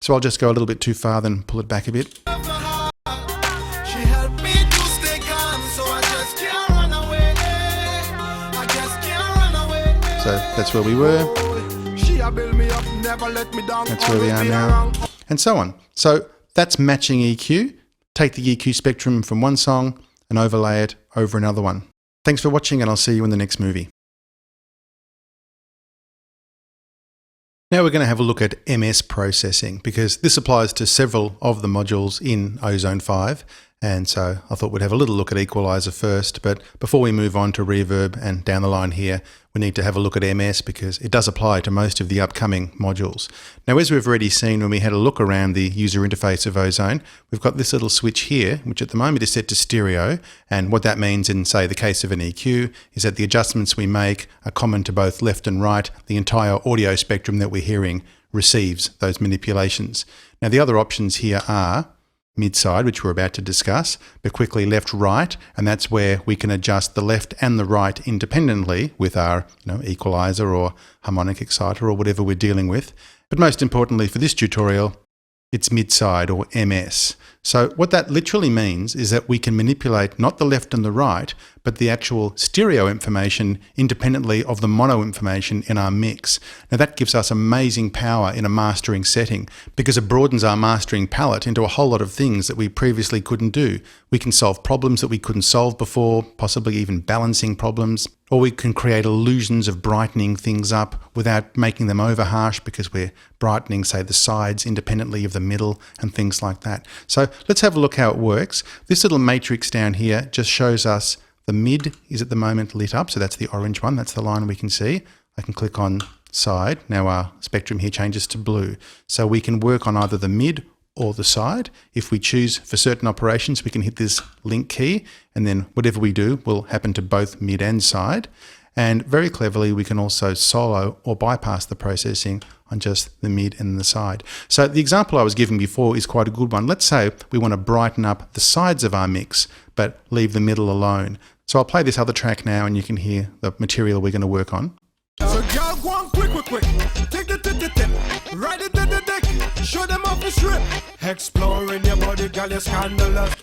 So I'll just go a little bit too far, then pull it back a bit. So that's where we were. That's where we are now. And so on. So that's matching EQ. Take the EQ spectrum from one song and overlay it over another one. Thanks for watching, and I'll see you in the next movie. Now we're going to have a look at MS processing, because this applies to several of the modules in Ozone 5. And so I thought we'd have a little look at equalizer first, but before we move on to reverb and down the line here, we need to have a look at MS because it does apply to most of the upcoming modules. Now, as we've already seen when we had a look around the user interface of Ozone, we've got this little switch here, which at the moment is set to stereo. And what that means in, say, the case of an EQ is that the adjustments we make are common to both left and right. The entire audio spectrum that we're hearing receives those manipulations. Now, the other options here are mid-side, which we're about to discuss, but quickly left-right, and that's where we can adjust the left and the right independently with our equalizer or harmonic exciter or whatever we're dealing with. But most importantly for this tutorial, it's mid-side or MS. So what that literally means is that we can manipulate not the left and the right, but the actual stereo information independently of the mono information in our mix. Now that gives us amazing power in a mastering setting because it broadens our mastering palette into a whole lot of things that we previously couldn't do. We can solve problems that we couldn't solve before, possibly even balancing problems, or we can create illusions of brightening things up without making them over harsh because we're brightening, say, the sides independently of the middle and things like that. So let's have a look how it works. This little matrix down here just shows us the mid is at the moment lit up. So that's the orange one. That's the line we can see. I can click on side. Now our spectrum here changes to blue. So we can work on either the mid or the side. If we choose for certain operations, we can hit this link key, and then whatever we do will happen to both mid and side. And very cleverly, we can also solo or bypass the processing on just the mid and the side. So the example I was giving before is quite a good one. Let's say we want to brighten up the sides of our mix, but leave the middle alone. So I'll play this other track now and you can hear the material we're going to work on. So girl, go on quick. Take the tip, ride it to the deck, show them off the strip. Exploring your body, girl, you're scandalous.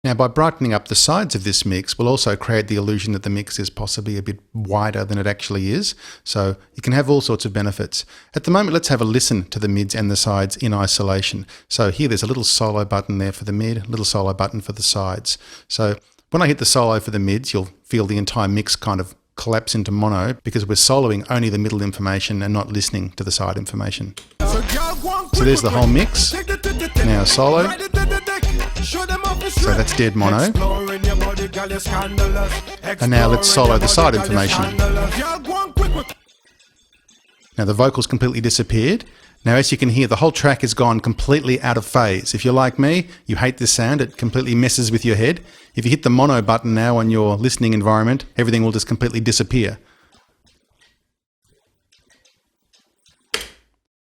Now, by brightening up the sides of this mix, we'll also create the illusion that the mix is possibly a bit wider than it actually is. So you can have all sorts of benefits. At the moment, let's have a listen to the mids and the sides in isolation. So here there's a little solo button there for the mid, a little solo button for the sides. So when I hit the solo for the mids, you'll feel the entire mix kind of collapse into mono because we're soloing only the middle information and not listening to the side information. So there's the whole mix. Now solo. So that's dead mono. And now let's solo the side information. Now the vocals completely disappeared. Now as you can hear, the whole track has gone completely out of phase. If you're like me, you hate this sound, it completely messes with your head. If you hit the mono button now on your listening environment, everything will just completely disappear.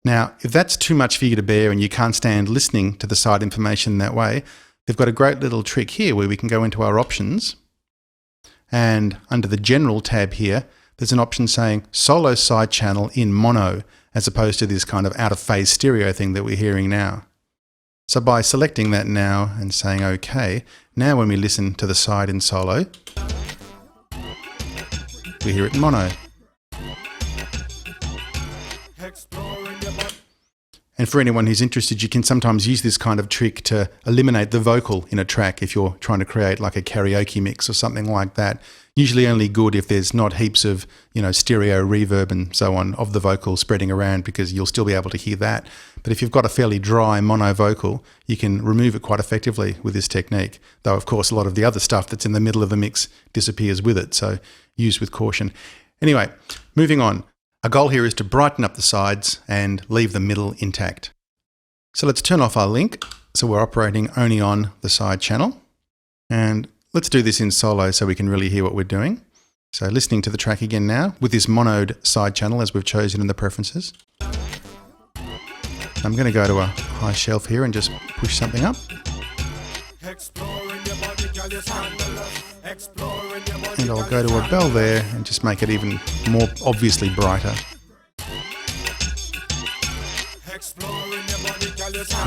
Now, if that's too much for you to bear and you can't stand listening to the side information that way, they've got a great little trick here where we can go into our options, and under the general tab here, there's an option saying solo side channel in mono, as opposed to this kind of out of phase stereo thing that we're hearing now. So by selecting that now and saying OK, now when we listen to the side in solo, we hear it in mono. And for anyone who's interested, you can sometimes use this kind of trick to eliminate the vocal in a track if you're trying to create like a karaoke mix or something like that. Usually only good if there's not heaps of, stereo reverb and so on of the vocal spreading around, because you'll still be able to hear that. But if you've got a fairly dry mono vocal, you can remove it quite effectively with this technique. Though, of course, a lot of the other stuff that's in the middle of the mix disappears with it, so use with caution. Anyway, moving on. Our goal here is to brighten up the sides and leave the middle intact. So let's turn off our link. So we're operating only on the side channel. And let's do this in solo so we can really hear what we're doing. So listening to the track again now with this monoed side channel as we've chosen in the preferences. I'm going to go to a high shelf here and just push something up. And I'll go to a bell there and just make it even more obviously brighter.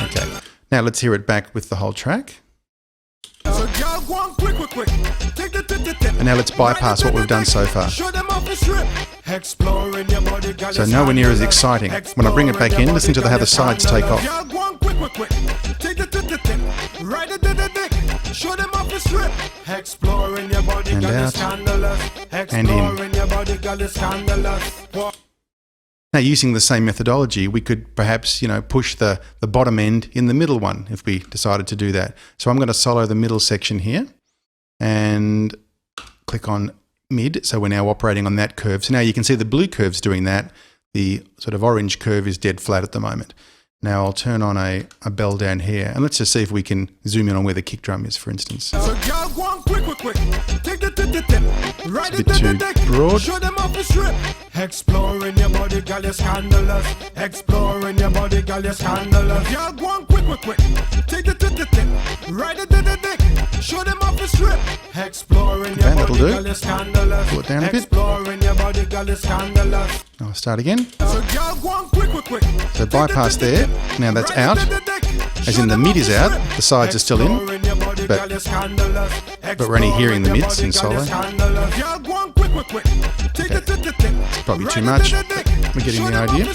Okay, now let's hear it back with the whole track. And now let's bypass what we've done so far. So nowhere near as exciting. When I bring it back in, listen to how the sides take off. And out. And in. Now, using the same methodology, we could perhaps, push the bottom end in the middle one if we decided to do that. So I'm going to solo the middle section here and click on mid. So we're now operating on that curve. So now you can see the blue curve's doing that. The sort of orange curve is dead flat at the moment. Now I'll turn on a bell down here, and let's just see if we can zoom in on where the kick drum is, for instance. It's a bit too broad. Exploring your body, girl, you're scandalous. Exploring your body, girl, you're scandalous. Girl, go on quick. Take it to the tip, ride it to the deck, show them off the strip. Exploring your body, girl, you're scandalous. Pull it down a bit. Exploring your body, girl, you're scandalous. I'll start again. So girl, go on quick. So bypass there. Now that's out. As in the mid is out, the sides are still in, but we're only hearing the mids in solo. Okay. It's probably too much, but we're getting the idea.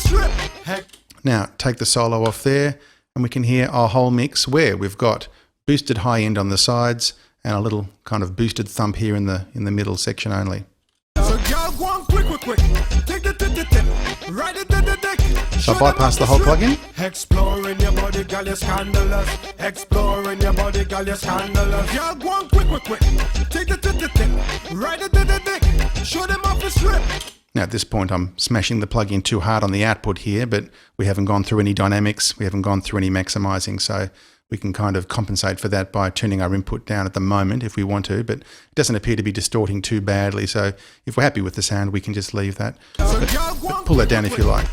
Now take the solo off there, and we can hear our whole mix where we've got boosted high end on the sides and a little kind of boosted thump here in the middle section only. So I bypass the whole plugin. Exploring your body, girl, you're scandalous. Exploring your body, girl, you're scandalous. Girl, go on quick. Take it to the tip, ride it to the deck, show them off the strip. Now at this point I'm smashing the plugin too hard on the output here, but we haven't gone through any dynamics, we haven't gone through any maximizing, so We can kind of compensate for that by turning our input down at the moment if we want to, but it doesn't appear to be distorting too badly. So if we're happy with the sound, we can just leave that. But pull that down if you like.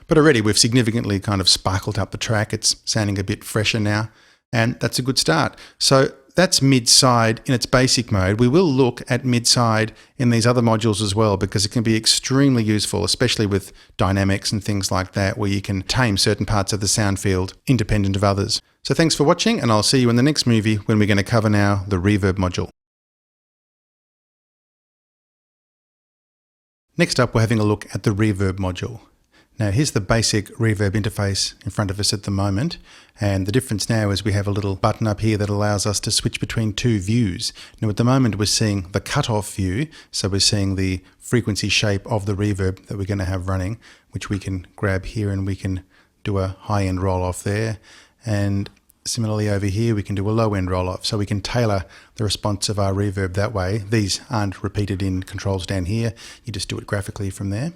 But already we've significantly kind of sparkled up the track. It's sounding a bit fresher now, and that's a good start. So that's mid-side in its basic mode. We will look at mid-side in these other modules as well, because it can be extremely useful, especially with dynamics and things like that, where you can tame certain parts of the sound field independent of others. So thanks for watching, and I'll see you in the next movie when we're going to cover now the reverb module. Next up, we're having a look at the reverb module. Now here's the basic reverb interface in front of us at the moment, and the difference now is we have a little button up here that allows us to switch between two views. Now at the moment we're seeing the cutoff view, so we're seeing the frequency shape of the reverb that we're going to have running, which we can grab here and we can do a high-end roll-off there, and similarly over here we can do a low-end roll-off, so we can tailor the response of our reverb that way. These aren't repeated in controls down here, you just do it graphically from there.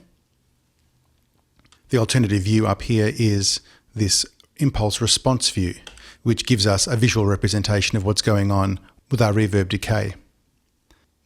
The alternative view up here is this impulse response view, which gives us a visual representation of what's going on with our reverb decay.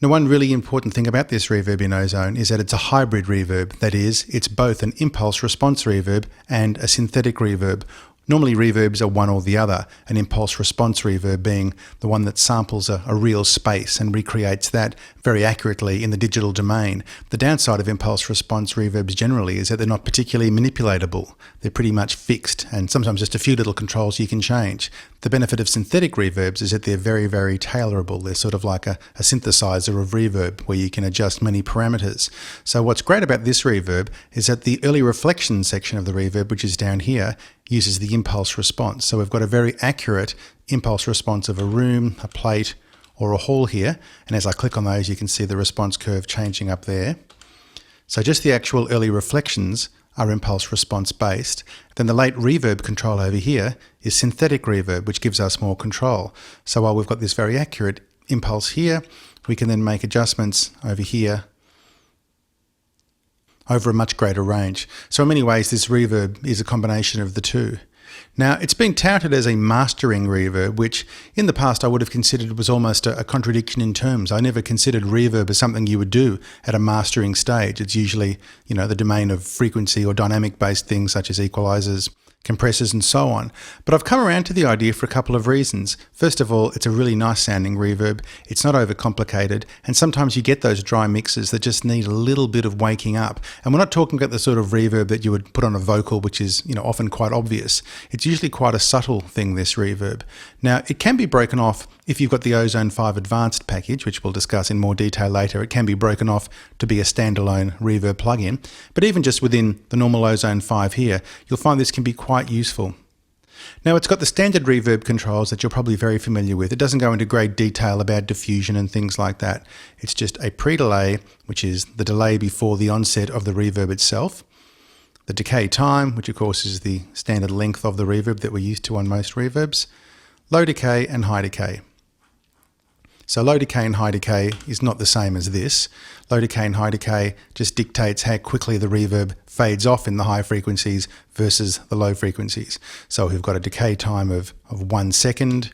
Now, one really important thing about this reverb in Ozone is that it's a hybrid reverb. That is, it's both an impulse response reverb and a synthetic reverb. Normally reverbs are one or the other, an impulse response reverb being the one that samples a real space and recreates that very accurately in the digital domain. The downside of impulse response reverbs generally is that they're not particularly manipulatable. They're pretty much fixed, and sometimes just a few little controls you can change. The benefit of synthetic reverbs is that they're very, very tailorable. They're sort of like a synthesizer of reverb where you can adjust many parameters. So what's great about this reverb is that the early reflection section of the reverb, which is down here, uses the impulse response. So we've got a very accurate impulse response of a room, a plate, or a hall here. And as I click on those, you can see the response curve changing up there. So just the actual early reflections are impulse response based. Then the late reverb control over here is synthetic reverb, which gives us more control. So while we've got this very accurate impulse here, we can then make adjustments over here over a much greater range. So in many ways, this reverb is a combination of the two. Now, it's been touted as a mastering reverb, which in the past I would have considered was almost a contradiction in terms. I never considered reverb as something you would do at a mastering stage. It's usually, the domain of frequency or dynamic-based things such as equalizers, compressors and so on. But I've come around to the idea for a couple of reasons. First of all, it's a really nice sounding reverb. It's not overcomplicated, and sometimes you get those dry mixes that just need a little bit of waking up. And we're not talking about the sort of reverb that you would put on a vocal, which is often quite obvious. It's usually quite a subtle thing, this reverb. Now, it can be broken off if you've got the Ozone 5 Advanced package, which we'll discuss in more detail later. It can be broken off to be a standalone reverb plugin. But even just within the normal Ozone 5 here, you'll find this can be quite useful. Now, it's got the standard reverb controls that you're probably very familiar with. It doesn't go into great detail about diffusion and things like that. It's just a pre-delay, which is the delay before the onset of the reverb itself. The decay time, which of course is the standard length of the reverb that we're used to on most reverbs. Low decay and high decay. So low decay and high decay is not the same as this. Low decay and high decay just dictates how quickly the reverb fades off in the high frequencies versus the low frequencies. So we've got a decay time of 1 second,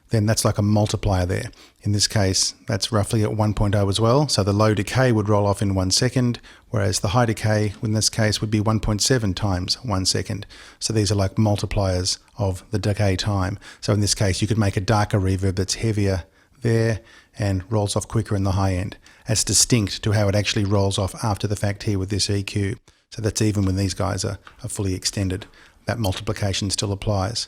then that's like a multiplier there. In this case, that's roughly at 1.0 as well. So the low decay would roll off in 1 second, whereas the high decay in this case would be 1.7 times 1 second. So these are like multipliers of the decay time. So in this case, you could make a darker reverb that's heavier there and rolls off quicker in the high end. That's distinct to how it actually rolls off after the fact here with this EQ. So that's even when these guys are fully extended. That multiplication still applies.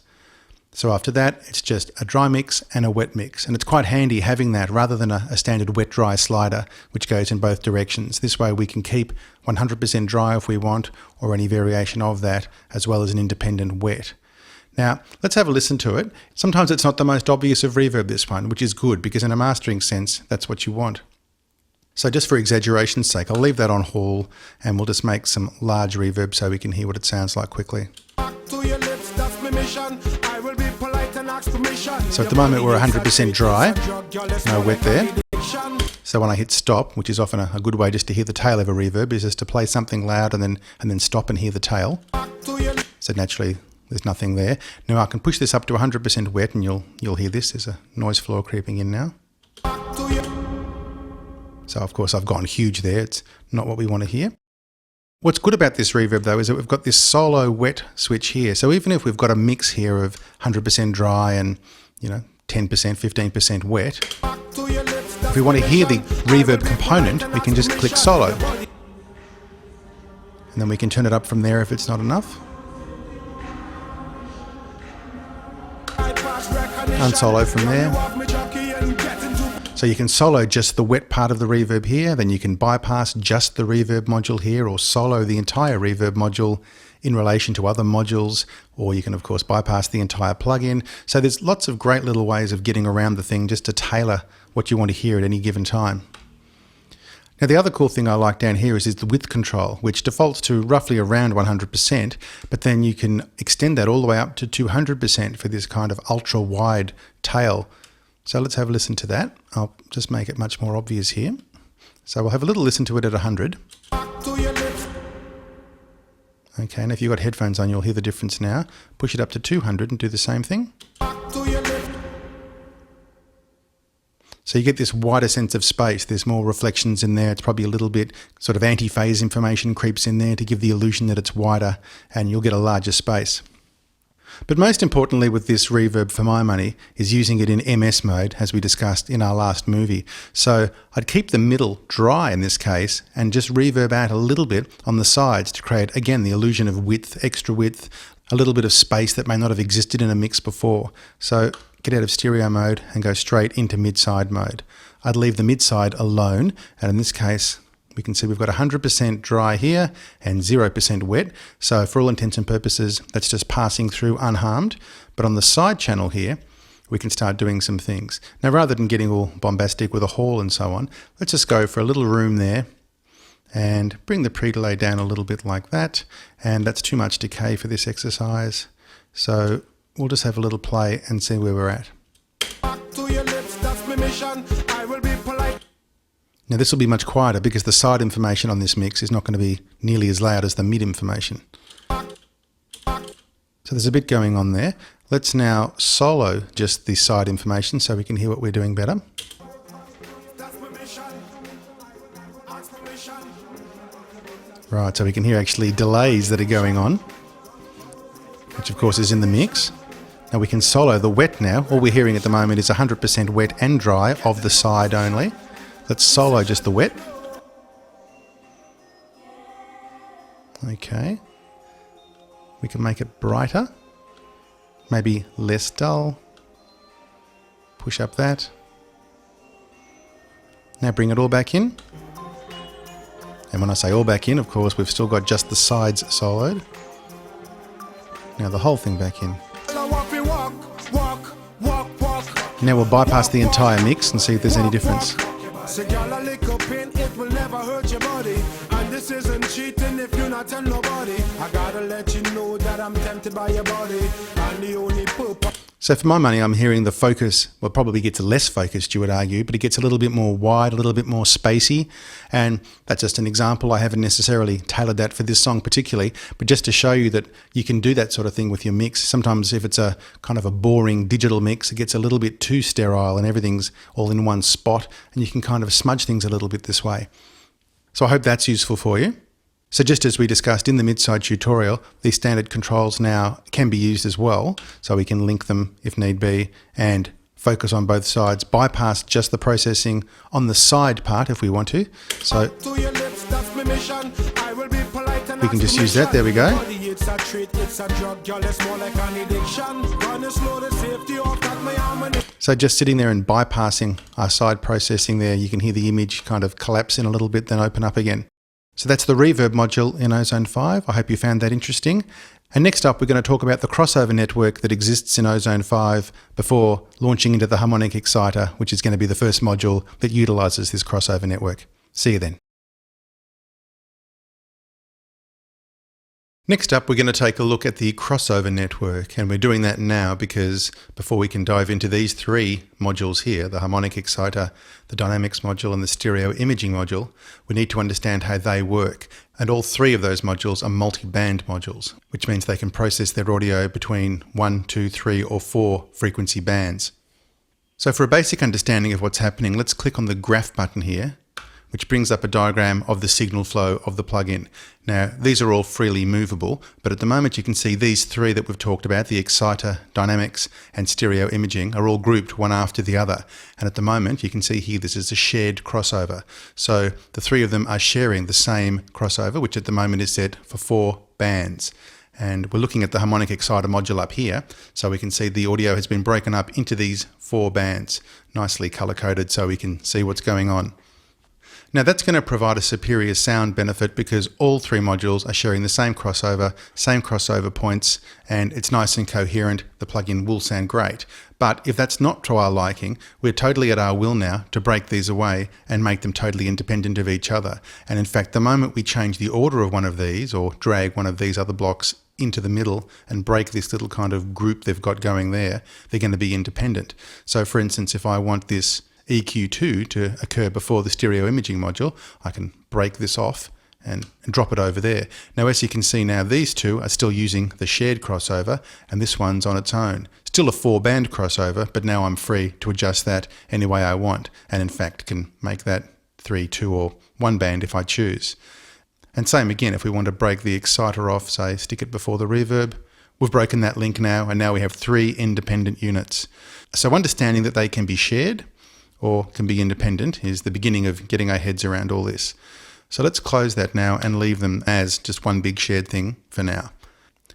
So after that, it's just a dry mix and a wet mix. And it's quite handy having that rather than a standard wet-dry slider, which goes in both directions. This way we can keep 100% dry if we want, or any variation of that, as well as an independent wet. Now, let's have a listen to it. Sometimes it's not the most obvious of reverb, this one, which is good, because in a mastering sense, that's what you want. So just for exaggeration's sake, I'll leave that on Hall, and we'll just make some large reverb so we can hear what it sounds like quickly. Back to your lips, that's my mission. I will be So at the moment we're 100% dry, no wet there. So when I hit stop, which is often a good way just to hear the tail of a reverb, is just to play something loud and then stop and hear the tail. So naturally there's nothing there. Now I can push this up to 100% wet and you'll hear this. There's a noise floor creeping in now. So of course I've gone huge there. It's not what we want to hear. What's good about this reverb though is that we've got this solo wet switch here. So even if we've got a mix here of 100% dry and 10%, 15% wet, if we want to hear the reverb component, we can just click solo. And then we can turn it up from there if it's not enough. Unsolo from there. So you can solo just the wet part of the reverb here, then you can bypass just the reverb module here, or solo the entire reverb module in relation to other modules, or you can of course bypass the entire plugin. So there's lots of great little ways of getting around the thing just to tailor what you want to hear at any given time. Now the other cool thing I like down here is the width control, which defaults to roughly around 100%, but then you can extend that all the way up to 200% for this kind of ultra wide tail. So let's have a listen to that. I'll just make it much more obvious here. So we'll have a little listen to it at 100. Okay, and if you've got headphones on, you'll hear the difference now. Push it up to 200 and do the same thing. So you get this wider sense of space. There's more reflections in there. It's probably a little bit sort of anti-phase information creeps in there to give the illusion that it's wider, and you'll get a larger space. But most importantly with this reverb for my money is using it in MS mode, as we discussed in our last movie. So I'd keep the middle dry in this case and just reverb out a little bit on the sides to create, again, the illusion of width, extra width, a little bit of space that may not have existed in a mix before. So get out of stereo mode and go straight into mid-side mode. I'd leave the mid-side alone, and in this case we can see we've got 100% dry here and 0% wet. So for all intents and purposes, that's just passing through unharmed. But on the side channel here, we can start doing some things. Now, rather than getting all bombastic with a hall and so on, let's just go for a little room there and bring the pre-delay down a little bit like that. And that's too much decay for this exercise. So we'll just have a little play and see where we're at. Now this will be much quieter because the side information on this mix is not going to be nearly as loud as the mid information. So there's a bit going on there. Let's now solo just the side information so we can hear what we're doing better. Right, so we can hear actually delays that are going on, which of course is in the mix. Now we can solo the wet now. All we're hearing at the moment is 100% wet and dry of the side only. Let's solo just the wet. Okay. We can make it brighter. Maybe less dull. Push up that. Now bring it all back in. And when I say all back in, of course, we've still got just the sides soloed. Now the whole thing back in. Now we'll bypass the entire mix and see if there's any difference. So girl, a little pain, it will never hurt your body. And this isn't cheating if you not tell nobody. I gotta let you know that I'm tempted by your body. And the only purpose. So for my money, I'm hearing the focus, well, probably gets less focused, you would argue, but it gets a little bit more wide, a little bit more spacey. And that's just an example. I haven't necessarily tailored that for this song particularly, but just to show you that you can do that sort of thing with your mix. Sometimes if it's a kind of a boring digital mix, it gets a little bit too sterile and everything's all in one spot, and you can kind of smudge things a little bit this way. So I hope that's useful for you. So just as we discussed in the mid-side tutorial, these standard controls now can be used as well, so we can link them if need be and focus on both sides, bypass just the processing on the side part if we want to. So we can just use that, there we go. So just sitting there and bypassing our side processing there, you can hear the image kind of collapse in a little bit, then open up again. So that's the reverb module in Ozone 5. I hope you found that interesting. And next up, we're going to talk about the crossover network that exists in Ozone 5 before launching into the harmonic exciter, which is going to be the first module that utilizes this crossover network. See you then. Next up, we're going to take a look at the crossover network, and we're doing that now because before we can dive into these three modules here, the harmonic exciter, the dynamics module, and the stereo imaging module, we need to understand how they work. And all three of those modules are multi-band modules, which means they can process their audio between 1, 2, 3, or 4 frequency bands. So for a basic understanding of what's happening, let's click on the graph button here, which brings up a diagram of the signal flow of the plugin. Now, these are all freely movable, but at the moment you can see these three that we've talked about, the exciter, dynamics, and stereo imaging, are all grouped one after the other. And at the moment you can see here this is a shared crossover. So the three of them are sharing the same crossover, which at the moment is set for 4 bands. And we're looking at the harmonic exciter module up here, so we can see the audio has been broken up into these 4 bands, nicely color-coded so we can see what's going on. Now that's going to provide a superior sound benefit because all 3 modules are sharing the same crossover points, and it's nice and coherent. The plugin will sound great. But if that's not to our liking, we're totally at our will now to break these away and make them totally independent of each other. And in fact, the moment we change the order of one of these or drag one of these other blocks into the middle and break this little kind of group they've got going there, they're going to be independent. So for instance, if I want this EQ2 to occur before the stereo imaging module, I can break this off and drop it over there. Now, as you can see now, these two are still using the shared crossover, and this one's on its own. Still a 4-band crossover, but now I'm free to adjust that any way I want, and in fact can make that 3, 2, or 1 band if I choose. And same again, if we want to break the exciter off, say stick it before the reverb, we've broken that link now, and now we have 3 independent units. So understanding that they can be shared or can be independent is the beginning of getting our heads around all this. So let's close that now and leave them as just one big shared thing for now.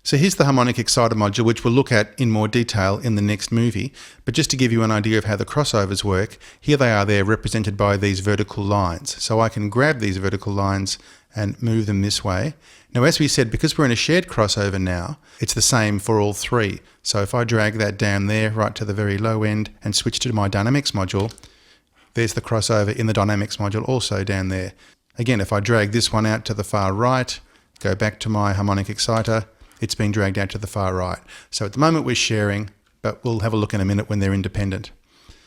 So here's the harmonic exciter module, which we'll look at in more detail in the next movie. But just to give you an idea of how the crossovers work, here they are there represented by these vertical lines. So I can grab these vertical lines and move them this way. Now, as we said, because we're in a shared crossover now, it's the same for all 3. So if I drag that down there right to the very low end and switch to my dynamics module, there's the crossover in the dynamics module also down there. Again, if I drag this one out to the far right, go back to my harmonic exciter, it's been dragged out to the far right. So at the moment we're sharing, but we'll have a look in a minute when they're independent.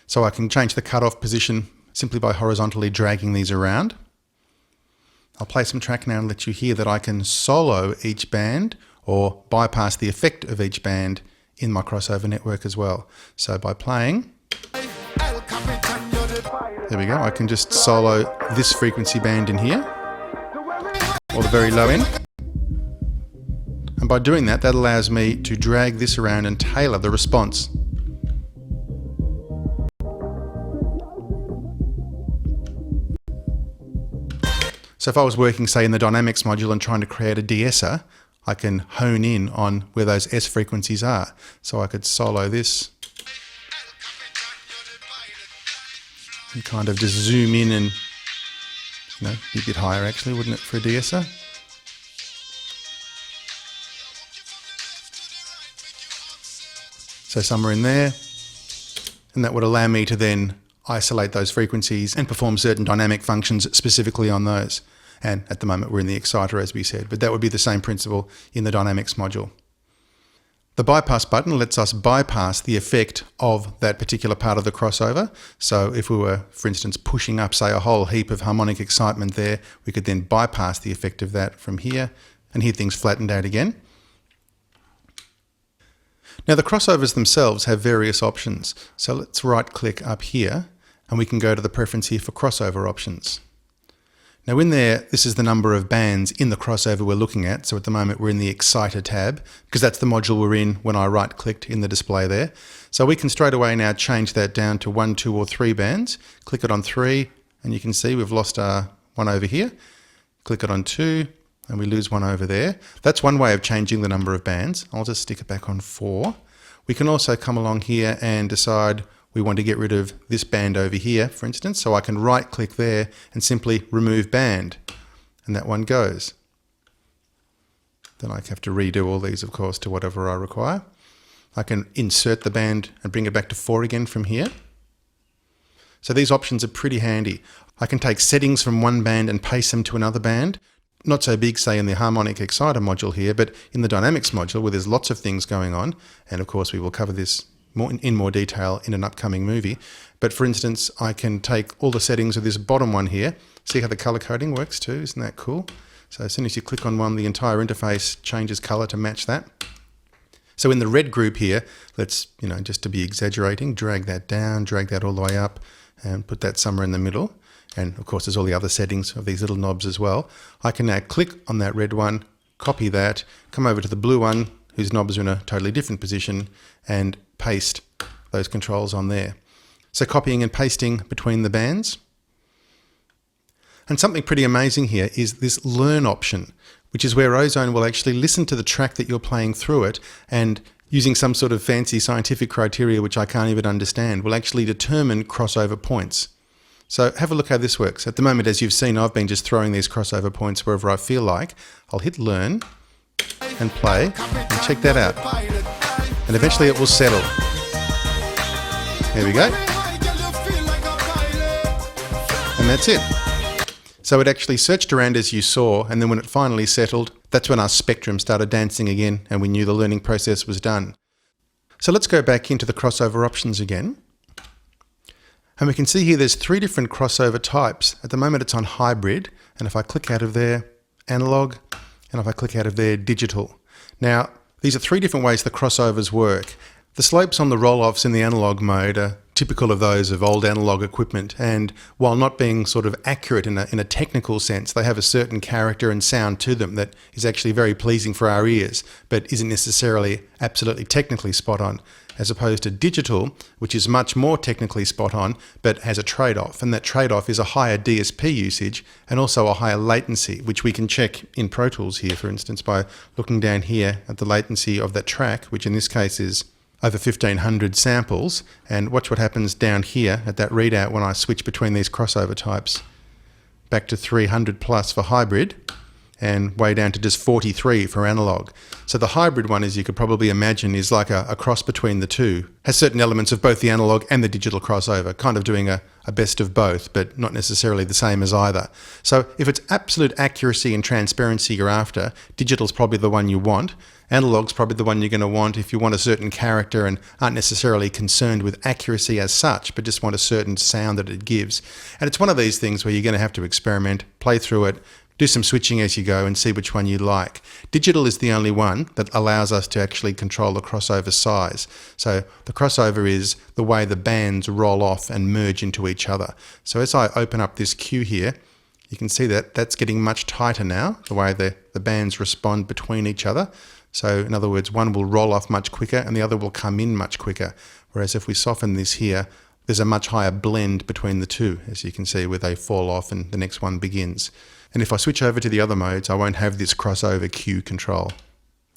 So I can change the cutoff position simply by horizontally dragging these around. I'll play some track now and let you hear that I can solo each band or bypass the effect of each band in my crossover network as well. So by playing, there we go, I can just solo this frequency band in here, or the very low end. And by doing that, that allows me to drag this around and tailor the response. So if I was working, say, in the dynamics module and trying to create a de-esser, I can hone in on where those S frequencies are. So I could solo this and kind of just zoom in and, be a bit higher actually, wouldn't it, for a de-esser? So somewhere in there, and that would allow me to then isolate those frequencies and perform certain dynamic functions specifically on those. And at the moment we're in the exciter, as we said, but that would be the same principle in the dynamics module. The bypass button lets us bypass the effect of that particular part of the crossover. So if we were, for instance, pushing up, say, a whole heap of harmonic excitement there, we could then bypass the effect of that from here and hear things flattened out again. Now the crossovers themselves have various options. So let's right click up here and we can go to the preference here for crossover options. Now in there, this is the number of bands in the crossover we're looking at. So at the moment we're in the Exciter tab because that's the module we're in when I right clicked in the display there. So we can straight away now change that down to 1, 2 or 3 bands. Click it on 3 and you can see we've lost our one over here. Click it on 2 and we lose one over there. That's one way of changing the number of bands. I'll just stick it back on 4. We can also come along here and decide we want to get rid of this band over here, for instance. So I can right click there and simply remove band, and that one goes. Then I have to redo all these, of course, to whatever I require. I can insert the band and bring it back to 4 again from here. So these options are pretty handy. I can take settings from one band and paste them to another band. not so big, say, in the harmonic exciter module here, but in the dynamics module where there's lots of things going on. And of course, we will cover this in more detail in an upcoming movie. But for instance, I can take all the settings of this bottom one here. See how the color coding works too? Isn't that cool? So as soon as you click on one, the entire interface changes color to match that. So in the red group here, let's, just to be exaggerating, drag that down, drag that all the way up and put that somewhere in the middle. And of course, there's all the other settings of these little knobs as well. I can now click on that red one, copy that, come over to the blue one, whose knobs are in a totally different position, and paste those controls on there. So copying and pasting between the bands. And something pretty amazing here is this learn option, which is where Ozone will actually listen to the track that you're playing through it, and using some sort of fancy scientific criteria, which I can't even understand, will actually determine crossover points. So have a look how this works. At the moment, as you've seen, I've been just throwing these crossover points wherever I feel like. I'll hit learn and play, and check that out. And eventually it will settle. There we go. And that's it. So it actually searched around as you saw, and then when it finally settled, that's when our spectrum started dancing again, and we knew the learning process was done. So let's go back into the crossover options again. And we can see here there's 3 different crossover types. At the moment it's on hybrid, and if I click out of there, analog, and if I click out of there, digital. Now, these are 3 different ways the crossovers work. The slopes on the roll-offs in the analog mode are typical of those of old analog equipment, and while not being sort of accurate in a technical sense, they have a certain character and sound to them that is actually very pleasing for our ears, but isn't necessarily absolutely technically spot on, as opposed to digital, which is much more technically spot on, but has a trade-off, and that trade-off is a higher DSP usage and also a higher latency, which we can check in Pro Tools here, for instance, by looking down here at the latency of that track, which in this case is over 1500 samples, and watch what happens down here at that readout when I switch between these crossover types. Back to 300 plus for hybrid, and way down to just 43 for analog. So the hybrid one, as you could probably imagine, is like a cross between the two. Has certain elements of both the analog and the digital crossover, kind of doing a best of both, but not necessarily the same as either. So if it's absolute accuracy and transparency you're after, digital's probably the one you want. Analog's probably the one you're going to want if you want a certain character and aren't necessarily concerned with accuracy as such, but just want a certain sound that it gives. And it's one of these things where you're going to have to experiment, play through it, do some switching as you go and see which one you like. Digital is the only one that allows us to actually control the crossover size. So the crossover is the way the bands roll off and merge into each other. So as I open up this queue here, you can see that that's getting much tighter now, the way the bands respond between each other. So in other words, one will roll off much quicker and the other will come in much quicker. Whereas if we soften this here, there's a much higher blend between the two, as you can see, where they fall off and the next one begins. And if I switch over to the other modes, I won't have this crossover Q control.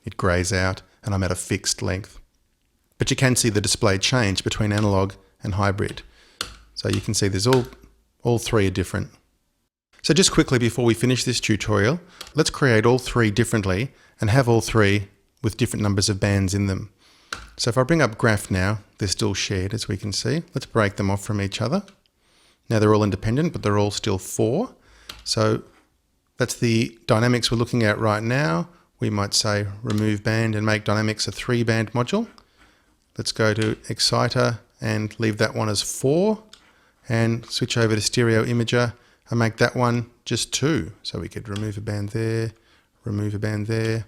It grays out and I'm at a fixed length. But you can see the display change between analog and hybrid. So you can see there's all 3 are different. So just quickly before we finish this tutorial, let's create all 3 differently and have all 3 with different numbers of bands in them. So if I bring up graph now, they're still shared as we can see. Let's break them off from each other. Now they're all independent, but they're all still 4. So that's the dynamics we're looking at right now. We might say remove band and make dynamics a 3-band module. Let's go to exciter and leave that one as 4 and switch over to stereo imager and make that one just 2. So we could remove a band there, remove a band there,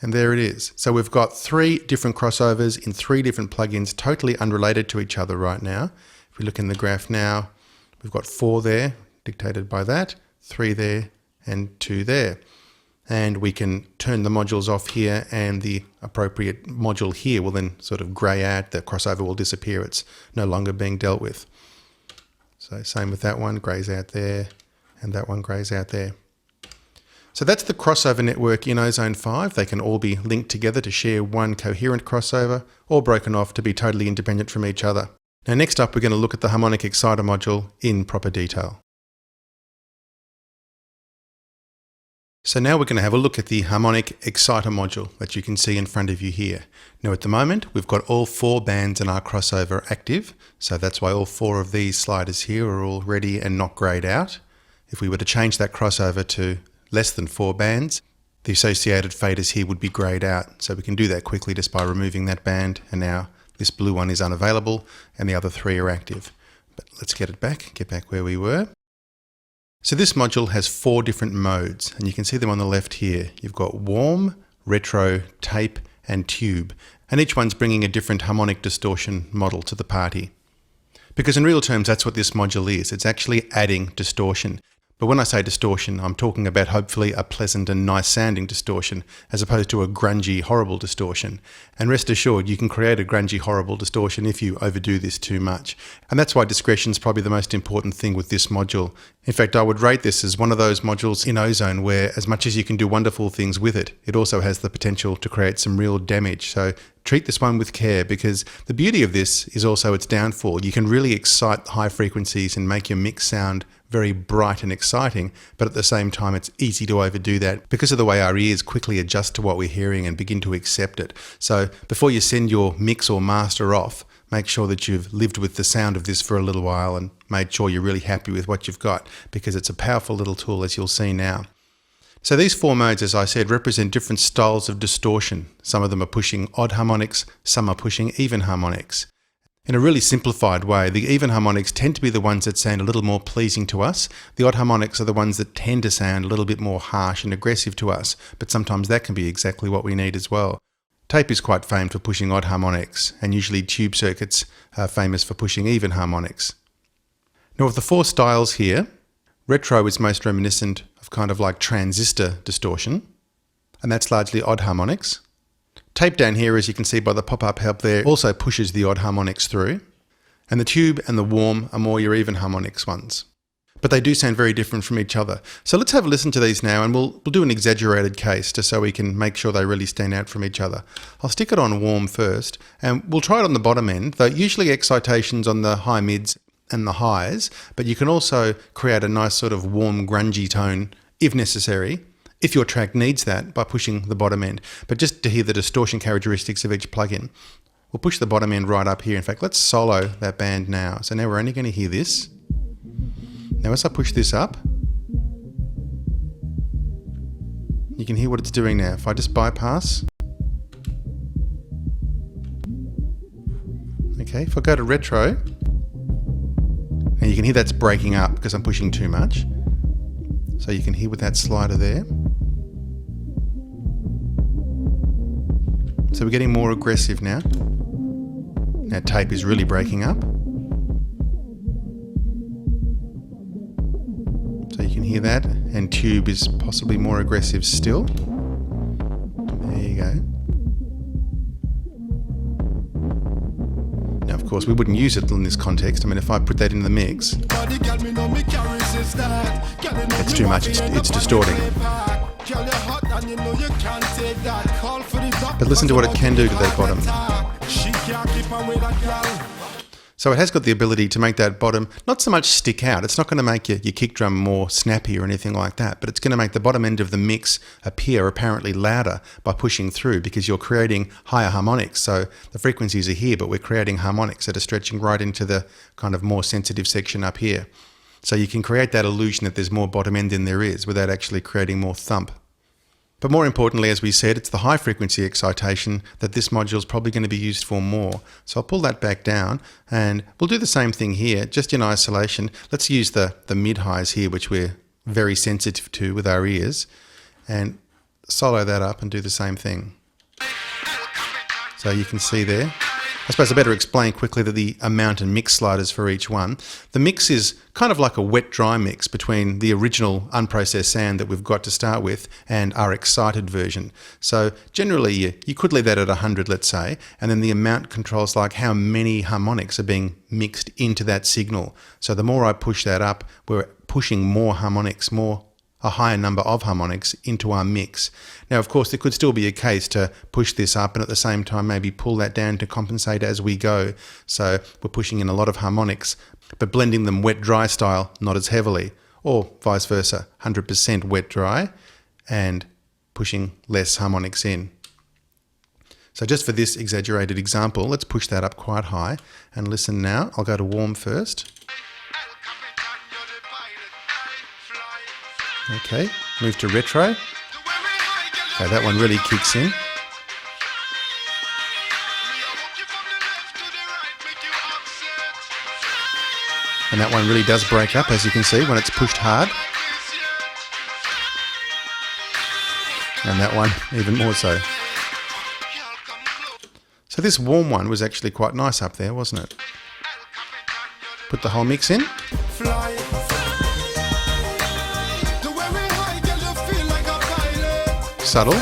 and there it is. So we've got 3 different crossovers in 3 different plugins, totally unrelated to each other right now. If we look in the graph now, we've got 4 there, dictated by that, 3 there, and 2 there. And we can turn the modules off here, and the appropriate module here will then sort of grey out, the crossover will disappear, it's no longer being dealt with. So same with that one, greys out there, and that one greys out there. So that's the crossover network in Ozone 5. They can all be linked together to share one coherent crossover, or broken off to be totally independent from each other. Now next up, we're going to look at the harmonic exciter module in proper detail. So now we're going to have a look at the harmonic exciter module that you can see in front of you here. Now at the moment, we've got all 4 bands in our crossover active. So that's why all 4 of these sliders here are all ready and not grayed out. If we were to change that crossover to less than 4 bands, the associated faders here would be grayed out. So we can do that quickly just by removing that band, and now this blue one is unavailable and the other 3 are active. But let's get back where we were. So this module has 4 different modes, and you can see them on the left here. You've got warm, retro, tape, and tube, and each one's bringing a different harmonic distortion model to the party. Because in real terms, that's what this module is. It's actually adding distortion. But when I say distortion, I'm talking about hopefully a pleasant and nice sounding distortion, as opposed to a grungy, horrible distortion. And rest assured, you can create a grungy, horrible distortion if you overdo this too much. And that's why discretion is probably the most important thing with this module. In fact, I would rate this as one of those modules in Ozone where, as much as you can do wonderful things with it, it also has the potential to create some real damage. So treat this one with care, because the beauty of this is also its downfall. You can really excite high frequencies and make your mix sound very bright and exciting, but at the same time it's easy to overdo that because of the way our ears quickly adjust to what we're hearing and begin to accept it. So before you send your mix or master off, make sure that you've lived with the sound of this for a little while and made sure you're really happy with what you've got, because it's a powerful little tool, as you'll see now. So these 4 modes, as I said, represent different styles of distortion. Some of them are pushing odd harmonics, some are pushing even harmonics. In a really simplified way, the even harmonics tend to be the ones that sound a little more pleasing to us. The odd harmonics are the ones that tend to sound a little bit more harsh and aggressive to us, but sometimes that can be exactly what we need as well. Tape is quite famed for pushing odd harmonics, and usually tube circuits are famous for pushing even harmonics. Now, of the 4 styles here, retro is most reminiscent of kind of like transistor distortion, and that's largely odd harmonics. Tape down here, as you can see by the pop-up help there, also pushes the odd harmonics through. And the tube and the warm are more your even harmonics ones. But they do sound very different from each other. So let's have a listen to these now, and we'll do an exaggerated case just so we can make sure they really stand out from each other. I'll stick it on warm first, and we'll try it on the bottom end, though usually excitation's on the high mids and the highs, but you can also create a nice sort of warm, grungy tone if necessary, if your track needs that, by pushing the bottom end. But just to hear the distortion characteristics of each plugin, we'll push the bottom end right up here. In fact, let's solo that band now. So now we're only going to hear this. Now as I push this up, you can hear what it's doing now. If I just bypass. Okay, if I go to retro, now you can hear that's breaking up because I'm pushing too much. So you can hear with that slider there. So we're getting more aggressive now. Now tape is really breaking up. So you can hear that, and tube is possibly more aggressive still. There you go. Now of course we wouldn't use it in this context. I mean, if I put that in the mix, it's too much, it's distorting. But listen to what it can do to that bottom. So it has got the ability to make that bottom not so much stick out. It's not going to make your kick drum more snappy or anything like that, but it's going to make the bottom end of the mix appear apparently louder by pushing through, because you're creating higher harmonics. So the frequencies are here, but we're creating harmonics that are stretching right into the kind of more sensitive section up here. So you can create that illusion that there's more bottom end than there is without actually creating more thump. But more importantly, as we said, it's the high frequency excitation that this module is probably going to be used for more. So I'll pull that back down, and we'll do the same thing here, just in isolation. Let's use the mid-highs here, which we're very sensitive to with our ears, and solo that up and do the same thing. So you can see there. I suppose I better explain quickly that the amount and mix sliders for each one. The mix is kind of like a wet-dry mix between the original unprocessed sound that we've got to start with and our excited version. So generally you could leave that at 100, let's say, and then the amount controls like how many harmonics are being mixed into that signal. So the more I push that up, we're pushing more harmonics, a higher number of harmonics into our mix. Now, of course, there could still be a case to push this up and at the same time maybe pull that down to compensate as we go. So we're pushing in a lot of harmonics, but blending them wet-dry style, not as heavily, or vice versa, 100% wet-dry and pushing less harmonics in. So just for this exaggerated example, let's push that up quite high and listen now. I'll go to warm first. Okay, move to retro. Okay, that one really kicks in. And that one really does break up, as you can see, when it's pushed hard. And that one even more so. So this warm one was actually quite nice up there, wasn't it? Put the whole mix in. Subtle.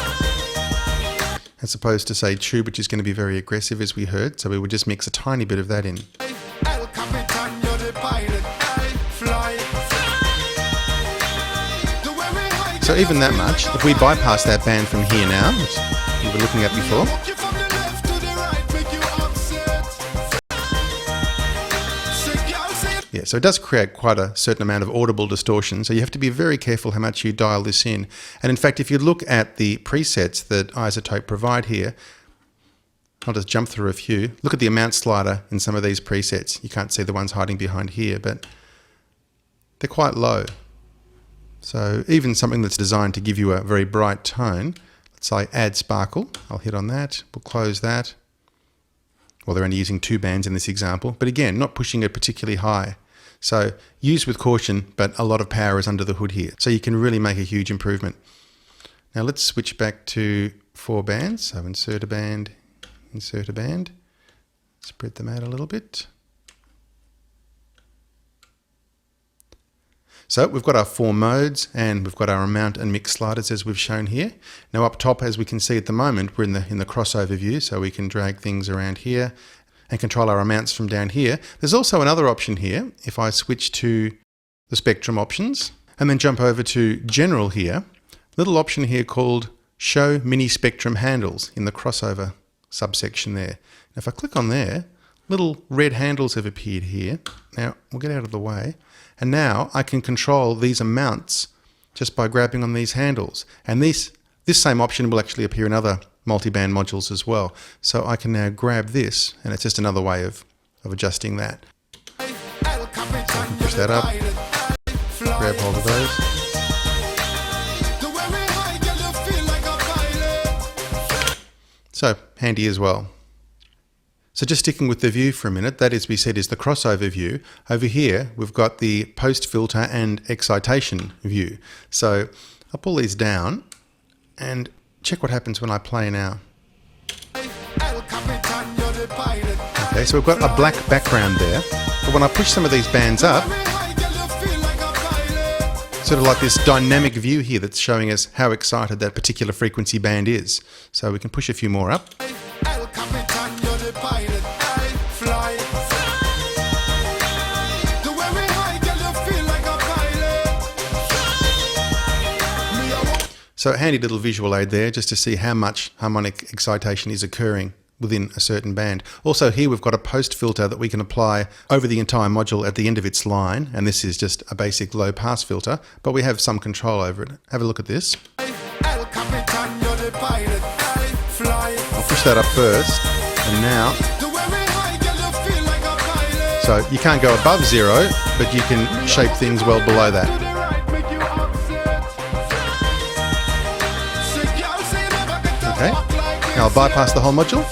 As opposed to, say, tube, which is going to be very aggressive, as we heard. So we would just mix a tiny bit of that in. So even that much, if we bypass that band from here now, which we were looking at before, yeah, so it does create quite a certain amount of audible distortion, so you have to be very careful how much you dial this in. And in fact, if you look at the presets that iZotope provide here, I'll just jump through a few. Look at the amount slider in some of these presets. You can't see the ones hiding behind here, but they're quite low. So even something that's designed to give you a very bright tone, let's say add sparkle, I'll hit on that, we'll close that. Well, they're only using 2 bands in this example, but again, not pushing it particularly high. So use with caution, but a lot of power is under the hood here. So you can really make a huge improvement. Now let's switch back to 4 bands. So insert a band, spread them out a little bit. So we've got our 4 modes and we've got our amount and mix sliders as we've shown here. Now up top, as we can see at the moment, we're in the crossover view, so we can drag things around here and control our amounts from down here. There's also another option here. If I switch to the spectrum options and then jump over to general here, little option here called show mini spectrum handles in the crossover subsection there. Now if I click on there, little red handles have appeared here. Now we'll get out of the way. And now I can control these amounts just by grabbing on these handles. And this same option will actually appear in other multi-band modules as well. So I can now grab this, and it's just another way of adjusting that. So I can push that up, grab hold of those. So handy as well. So just sticking with the view for a minute, that, as we said, is the crossover view. Over here, we've got the post filter and excitation view. So I'll pull these down and check what happens when I play now. Okay, so we've got a black background there, but when I push some of these bands up, sort of like this dynamic view here that's showing us how excited that particular frequency band is. So we can push a few more up. So a handy little visual aid there just to see how much harmonic excitation is occurring within a certain band. Also here we've got a post filter that we can apply over the entire module at the end of its line, and this is just a basic low pass filter, but we have some control over it. Have a look at this. I'll push that up first, and now, so you can't go above 0, but you can shape things well below that. Okay, now I'll bypass the whole module.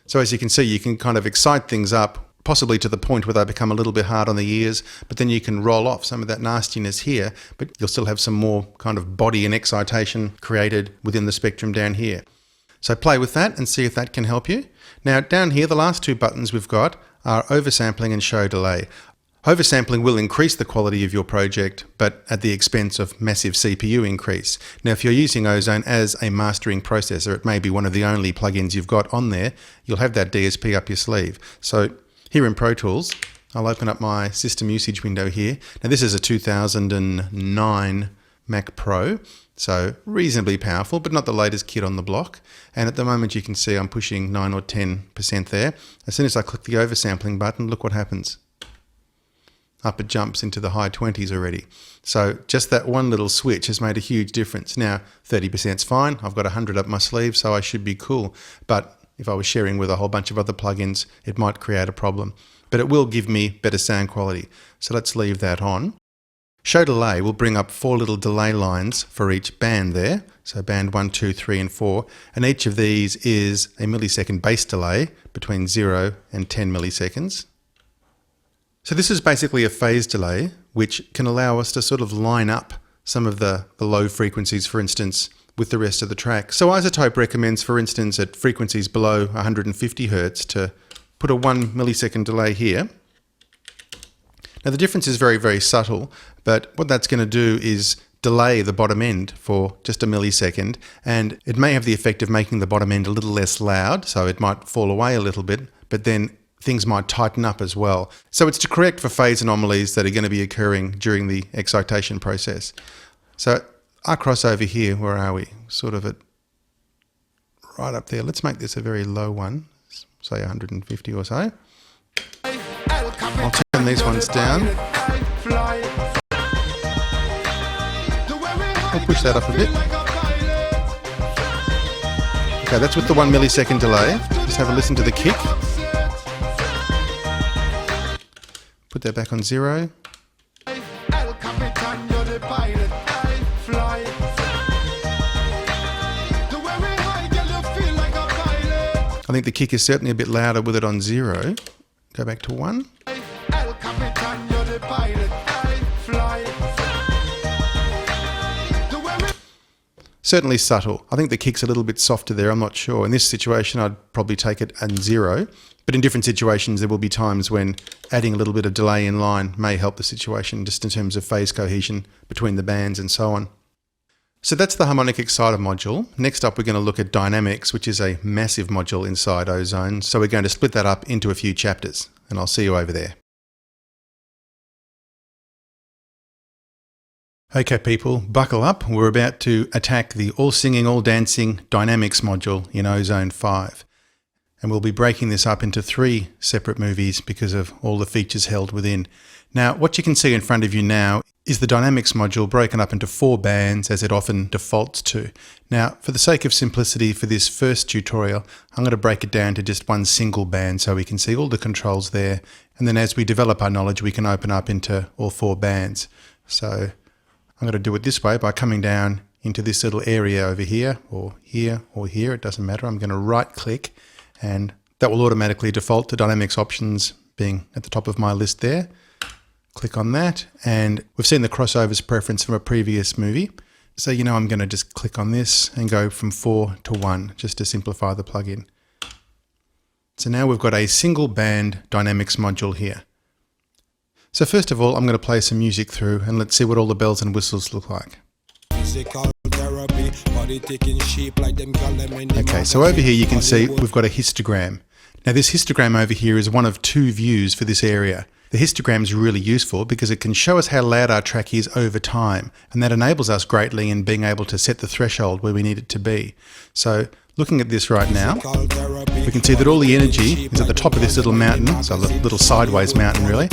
So as you can see, you can kind of excite things up, possibly to the point where they become a little bit hard on the ears, but then you can roll off some of that nastiness here, but you'll still have some more kind of body and excitation created within the spectrum down here. So play with that and see if that can help you. Now down here, the last 2 buttons we've got are oversampling and show delay. Oversampling will increase the quality of your project, but at the expense of massive CPU increase. Now, if you're using Ozone as a mastering processor, it may be one of the only plugins you've got on there, you'll have that DSP up your sleeve. So here in Pro Tools, I'll open up my system usage window here. Now, this is a 2009 Mac Pro, so reasonably powerful, but not the latest kit on the block. And at the moment, you can see I'm pushing 9 or 10% there. As soon as I click the oversampling button, look what happens. Up it jumps into the high 20s already. So just that one little switch has made a huge difference. Now 30% is fine. I've got 100 up my sleeve, so I should be cool. But if I was sharing with a whole bunch of other plugins, it might create a problem. but it will give me better sound quality. So let's leave that on. Show delay will bring up 4 little delay lines for each band there. So band 1, 2, 3 and 4. And each of these is a millisecond base delay between 0 and 10 milliseconds. So this is basically a phase delay, which can allow us to sort of line up some of the low frequencies, for instance, with the rest of the track. So iZotope recommends, for instance, at frequencies below 150 Hz to put a 1 millisecond delay here. Now the difference is very, very subtle, but what that's going to do is delay the bottom end for just a millisecond, and it may have the effect of making the bottom end a little less loud, so it might fall away a little bit, but then things might tighten up as well. So it's to correct for phase anomalies that are going to be occurring during the excitation process. So our crossover here, where are we? Sort of at right up there. Let's make this a very low one, say 150 or so. I'll turn these ones down. I'll push that up a bit. Okay, that's with the 1 millisecond delay. Just have a listen to the kick. Put that back on 0. I think the kick is certainly a bit louder with it on 0. Go back to 1. Certainly subtle. I think the kick's a little bit softer there, I'm not sure. In this situation, I'd probably take it at 0. But in different situations, there will be times when adding a little bit of delay in line may help the situation, just in terms of phase cohesion between the bands and so on. So that's the harmonic exciter module. Next up, we're going to look at dynamics, which is a massive module inside Ozone. So we're going to split that up into a few chapters, and I'll see you over there. Okay people, buckle up. We're about to attack the all singing, all dancing dynamics module in Ozone 5. And we'll be breaking this up into 3 separate movies because of all the features held within. Now, what you can see in front of you now is the dynamics module broken up into 4 bands, as it often defaults to. Now, for the sake of simplicity for this first tutorial, I'm going to break it down to just one single band so we can see all the controls there. And then as we develop our knowledge, we can open up into all 4 bands. So I'm going to do it this way by coming down into this little area over here, or here, or here. It doesn't matter. I'm going to right click, and that will automatically default to dynamics options being at the top of my list there. Click on that, and we've seen the crossovers preference from a previous movie. So I'm going to just click on this and go from 4 to 1 just to simplify the plugin. So now we've got a single band dynamics module here. So first of all, I'm going to play some music through and let's see what all the bells and whistles look like. Okay, so over here you can see we've got a histogram. Now this histogram over here is one of 2 views for this area. The histogram is really useful because it can show us how loud our track is over time, and that enables us greatly in being able to set the threshold where we need it to be. So looking at this right now, we can see that all the energy is at the top of this little mountain, so a little sideways mountain really.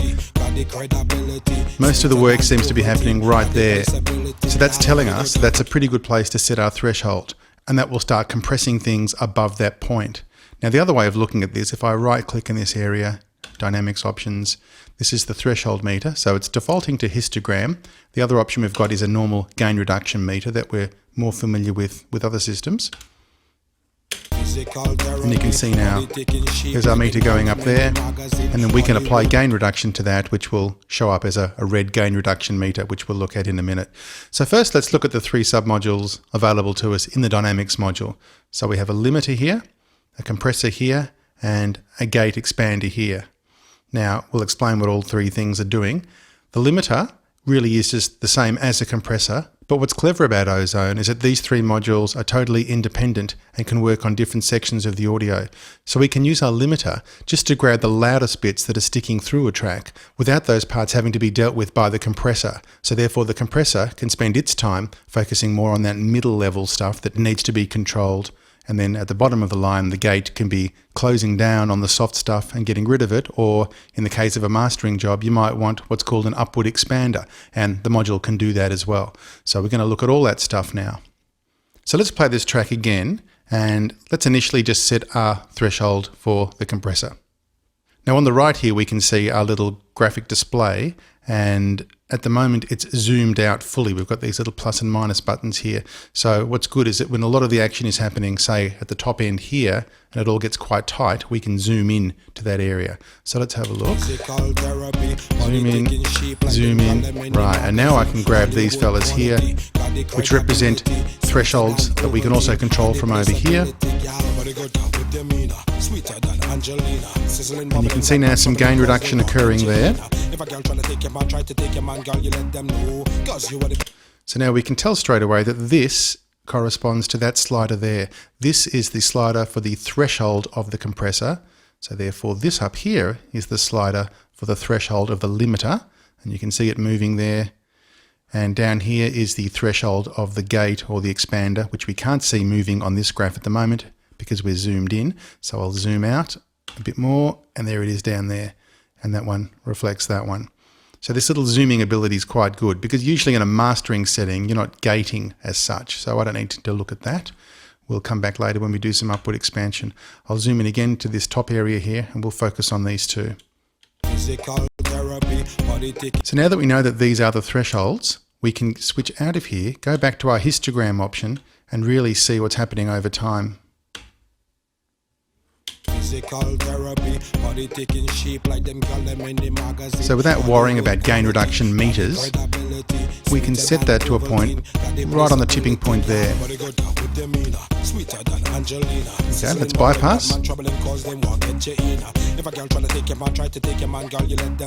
Most of the work seems to be happening right there. So that's telling us that's a pretty good place to set our threshold, and that will start compressing things above that point. Now the other way of looking at this, if I right click in this area, dynamics options, this is the threshold meter, so it's defaulting to histogram. The other option we've got is a normal gain reduction meter that we're more familiar with other systems. And you can see now, there's our meter going up there, and then we can apply gain reduction to that, which will show up as a red gain reduction meter, which we'll look at in a minute. So first, let's look at the 3 submodules available to us in the dynamics module. So we have a limiter here, a compressor here, and a gate expander here. Now, we'll explain what all 3 things are doing. The limiter really is just the same as a compressor, but what's clever about Ozone is that these 3 modules are totally independent and can work on different sections of the audio. So we can use our limiter just to grab the loudest bits that are sticking through a track without those parts having to be dealt with by the compressor. So therefore the compressor can spend its time focusing more on that middle level stuff that needs to be controlled. And then at the bottom of the line, the gate can be closing down on the soft stuff and getting rid of it, or in the case of a mastering job, you might want what's called an upward expander, and the module can do that as well. So we're going to look at all that stuff now. So let's play this track again, and let's initially just set our threshold for the compressor. Now on the right here, we can see our little graphic display, and at the moment it's zoomed out fully. We've got these little plus and minus buttons here. So what's good is that when a lot of the action is happening, say at the top end here, and it all gets quite tight, we can zoom in to that area. So let's have a look. Zoom in, right. And now I can grab these fellas here, which represent thresholds that we can also control from over here. And you can see now some gain reduction occurring there. So now we can tell straight away that this corresponds to that slider there. This is the slider for the threshold of the compressor. So therefore this up here is the slider for the threshold of the limiter. And you can see it moving there. And down here is the threshold of the gate or the expander, which we can't see moving on this graph at the moment because we're zoomed in. So I'll zoom out a bit more, and there it is down there. And that one reflects that one. So this little zooming ability is quite good, because usually in a mastering setting, you're not gating as such. So I don't need to look at that. We'll come back later when we do some upward expansion. I'll zoom in again to this top area here, and we'll focus on these two. So now that we know that these are the thresholds, we can switch out of here, go back to our histogram option, and really see what's happening over time. So without worrying about gain reduction meters, we can set that to a point right on the tipping point there. Okay, let's bypass.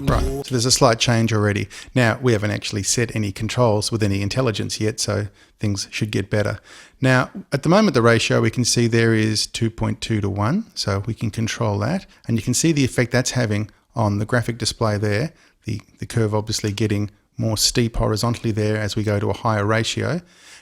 Right, so there's a slight change already. Now, we haven't actually set any controls with any intelligence yet, so things should get better. Now, at the moment, the ratio we can see there is 2.2 to 1, so we can control that. And you can see the effect that's having on the graphic display there. The curve obviously getting more steep horizontally there as we go to a higher ratio.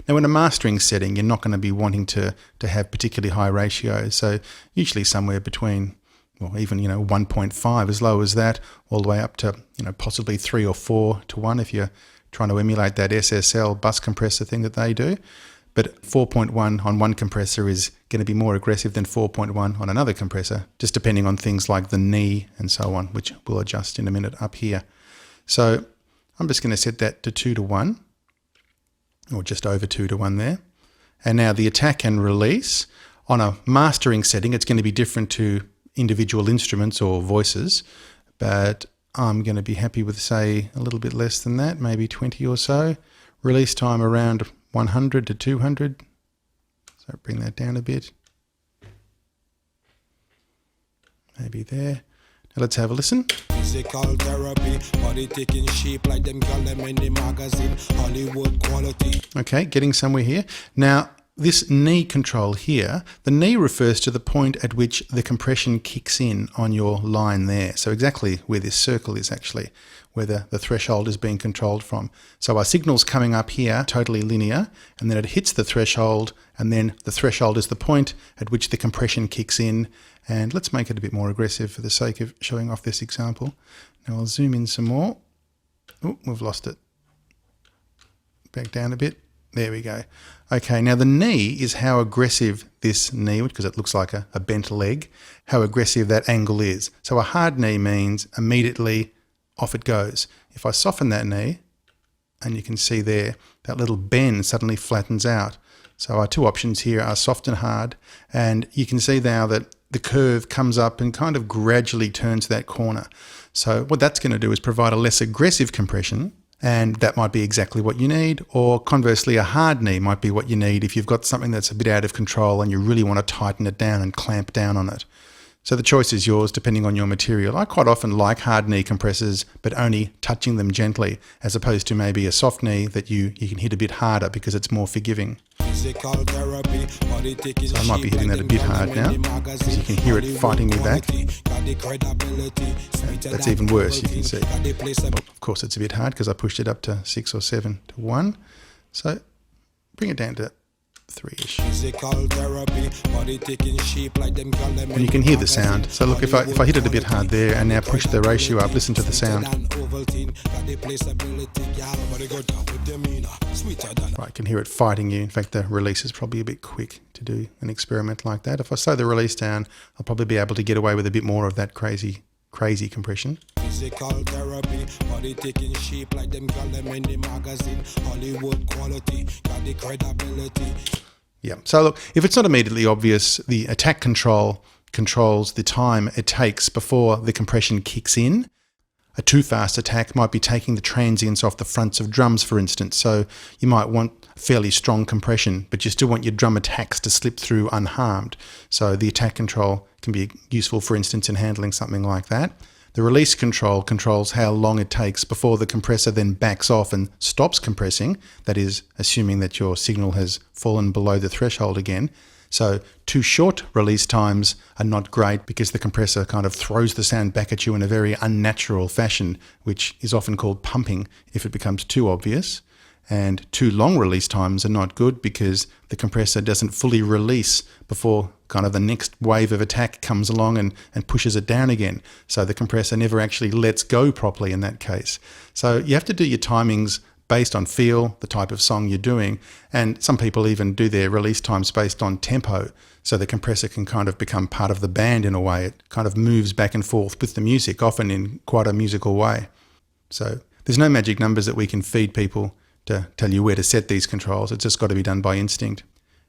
Now in a mastering setting, you're not going to be wanting to have particularly high ratios. So usually somewhere between, well, even 1.5, as low as that, all the way up to possibly 3 or 4 to 1 if you're trying to emulate that SSL bus compressor thing that they do. But 4.1 on one compressor is going to be more aggressive than 4.1 on another compressor, just depending on things like the knee and so on, which we'll adjust in a minute up here. So I'm just going to set that to 2 to 1, or just over 2 to 1 there. And now the attack and release. On a mastering setting, it's going to be different to individual instruments or voices, but I'm going to be happy with, say, a little bit less than that, maybe 20 or so. Release time around 100 to 200. So bring that down a bit. Maybe there. Now let's have a listen. Physical therapy, body taking shape like them call them in the magazine, Hollywood quality. Okay, getting somewhere here. Now, this knee control here, the knee refers to the point at which the compression kicks in on your line there. So exactly where this circle is actually, where the threshold is being controlled from. So our signal's coming up here, totally linear, and then it hits the threshold, and then the threshold is the point at which the compression kicks in. And let's make it a bit more aggressive for the sake of showing off this example. Now I'll zoom in some more. Oh, we've lost it. Back down a bit. There we go. Okay, now the knee is how aggressive this knee, because it looks like a bent leg, how aggressive that angle is. So a hard knee means immediately off it goes. If I soften that knee, and you can see there, that little bend suddenly flattens out. So our two options here are soft and hard, and you can see now that the curve comes up and kind of gradually turns that corner. So what that's going to do is provide a less aggressive compression, and that might be exactly what you need, or conversely a hard knee might be what you need if you've got something that's a bit out of control and you really want to tighten it down and clamp down on it. So the choice is yours depending on your material. I quite often like hard knee compressors, but only touching them gently, as opposed to maybe a soft knee that you can hit a bit harder because it's more forgiving. So I might be hitting that a bit hard now, because you can hear it fighting me back. That's even worse, you can see. Well, of course it's a bit hard because I pushed it up to 6 or 7 to 1. So bring it down to 3-ish. And you can hear the sound. So look, if I hit it a bit hard there and now push the ratio up, listen to the sound. Right, I can hear it fighting you. In fact, the release is probably a bit quick to do an experiment like that. If I slow the release down, I'll probably be able to get away with a bit more of that crazy crazy compression. Physical therapy, body taking shape like them girl them in the magazine. Hollywood quality, got the credibility. Yeah, so look, if it's not immediately obvious, the attack control controls the time it takes before the compression kicks in. A too fast attack might be taking the transients off the fronts of drums, for instance. So you might want fairly strong compression, but you still want your drum attacks to slip through unharmed. So the attack control can be useful, for instance, in handling something like that. The release control controls how long it takes before the compressor then backs off and stops compressing. That is, assuming that your signal has fallen below the threshold again. So too short release times are not great because the compressor kind of throws the sound back at you in a very unnatural fashion, which is often called pumping if it becomes too obvious. And too long release times are not good because the compressor doesn't fully release before kind of the next wave of attack comes along and pushes it down again. So the compressor never actually lets go properly in that case. So you have to do your timings based on feel, the type of song you're doing, and some people even do their release times based on tempo, so the compressor can kind of become part of the band in a way. It kind of moves back and forth with the music, often in quite a musical way. So there's no magic numbers that we can feed people to tell you where to set these controls. It's just got to be done by instinct.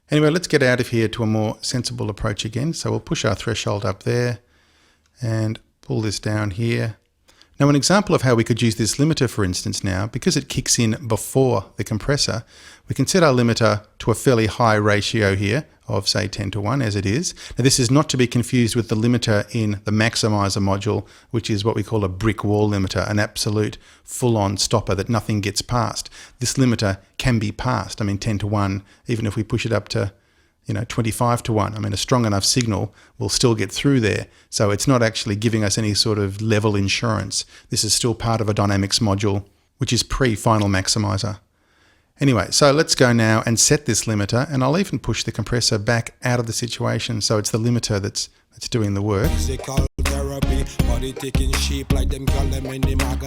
Anyway, let's get out of here to a more sensible approach again. So we'll push our threshold up there and pull this down here. Now, an example of how we could use this limiter, for instance, now, because it kicks in before the compressor, we can set our limiter to a fairly high ratio here of, say, 10:1, as it is. Now, this is not to be confused with the limiter in the maximizer module, which is what we call a brick wall limiter, an absolute full-on stopper that nothing gets past. This limiter can be passed. I mean, 10:1, even if we push it up to 25:1. I mean, a strong enough signal will still get through there. So it's not actually giving us any sort of level insurance. This is still part of a dynamics module, which is pre-final maximizer. Anyway, so let's go now and set this limiter, and I'll even push the compressor back out of the situation. So it's the limiter that's doing the work.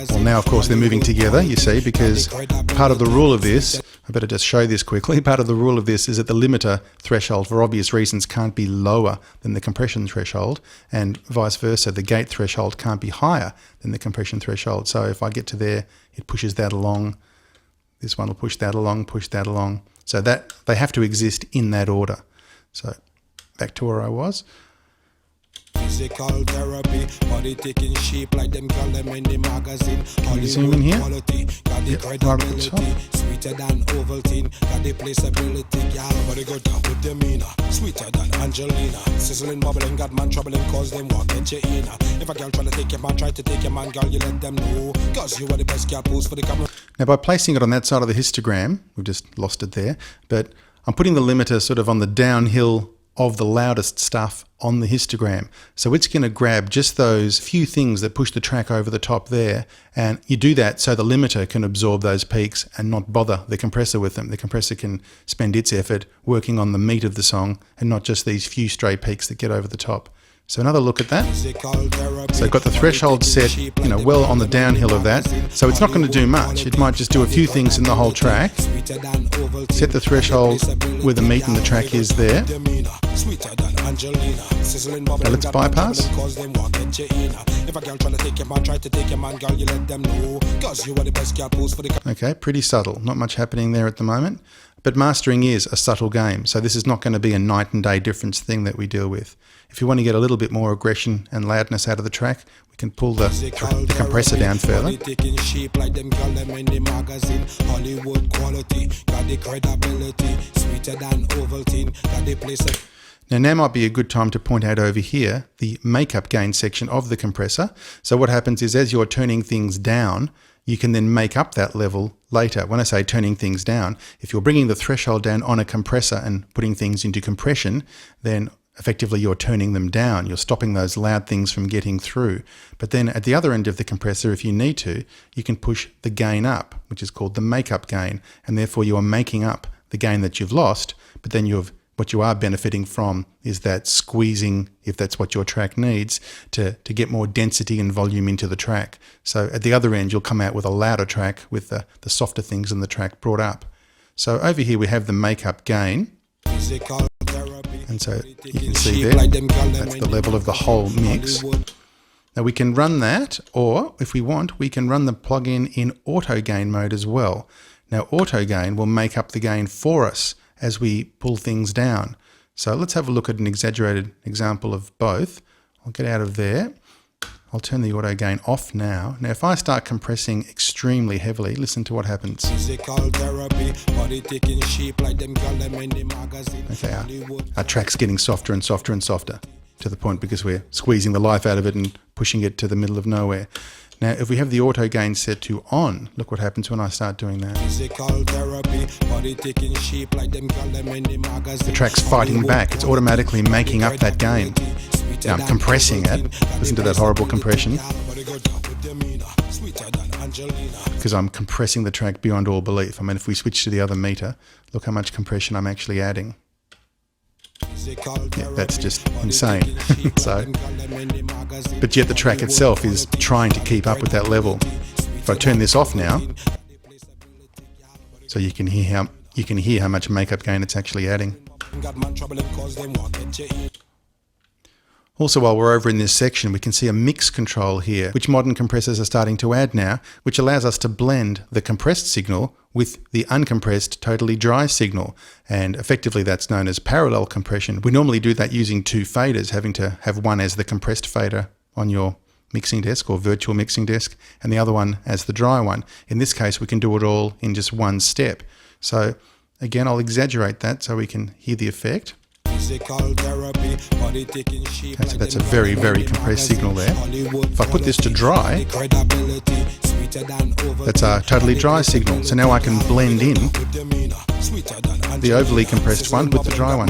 Well, now, of course, they're moving together, you see, because part of the rule of this, I better just show this quickly, part of the rule of this is that the limiter threshold, for obvious reasons, can't be lower than the compression threshold, and vice versa, the gate threshold can't be higher than the compression threshold. So if I get to there, it pushes that along. This one will push that along, So that they have to exist in that order. So back to where I was. Physical therapy, body taking shape like them girl them in the magazine. Can you zoom in here? Yep, right at the top. Sweeter than Ovaltine, got the placeability, y'all. Body go down with demeanor, sweeter than Angelina. Sizzling, bubbling, got man troubling, cause them want get you in. If a girl try to take your man, try to take your man, girl, you let them know. Cause you are the best girl, pose for the camera. Now, by placing it on that side of the histogram, we've just lost it there, but I'm putting the limiter sort of on the downhill of the loudest stuff on the histogram. So it's going to grab just those few things that push the track over the top there, and you do that so the limiter can absorb those peaks and not bother the compressor with them. The compressor can spend its effort working on the meat of the song and not just these few stray peaks that get over the top. So another look at that. So I've got the threshold set, well on the downhill of that. So it's not going to do much. It might just do a few things in the whole track. Set the threshold where the meat in the track is there. Now let's bypass. Okay, pretty subtle. Not much happening there at the moment. But mastering is a subtle game, so this is not going to be a night and day difference thing that we deal with. If you want to get a little bit more aggression and loudness out of the track, we can pull the compressor down further. Now might be a good time to point out over here the makeup gain section of the compressor. So what happens is as you're turning things down, you can then make up that level later. When I say turning things down, if you're bringing the threshold down on a compressor and putting things into compression, then effectively you're turning them down. You're stopping those loud things from getting through. But then at the other end of the compressor, if you need to, you can push the gain up, which is called the makeup gain. And therefore you are making up the gain that you've lost, but then what you are benefiting from is that squeezing, if that's what your track needs, to get more density and volume into the track. So at the other end, you'll come out with a louder track with the softer things in the track brought up. So over here we have the makeup gain. And so you can see there, that's the level of the whole mix. Now we can run that, or if we want, we can run the plugin in auto gain mode as well. Now auto gain will make up the gain for us as we pull things down. So let's have a look at an exaggerated example of both. I'll get out of there. I'll turn the auto gain off now. Now if I start compressing extremely heavily, listen to what happens. Okay, our track's getting softer and softer and softer, to the point because we're squeezing the life out of it and pushing it to the middle of nowhere. Now, if we have the auto gain set to on, look what happens when I start doing that. The track's fighting back. It's automatically making up that gain. Now I'm compressing it. Listen to that horrible compression. Because I'm compressing the track beyond all belief. I mean, if we switch to the other meter, look how much compression I'm actually adding. Yeah, that's just insane. But yet the track itself is trying to keep up with that level. If I turn this off now, so you can hear how much makeup gain it's actually adding. Also, while we're over in this section, we can see a mix control here, which modern compressors are starting to add now, which allows us to blend the compressed signal with the uncompressed, totally dry signal. And effectively that's known as parallel compression. We normally do that using two faders, having to have one as the compressed fader on your mixing desk or virtual mixing desk, and the other one as the dry one. In this case, we can do it all in just one step. So again, I'll exaggerate that so we can hear the effect. Okay, so that's a very, very compressed signal there. If I put this to dry, that's a totally dry signal. So now I can blend in the overly compressed one with the dry one.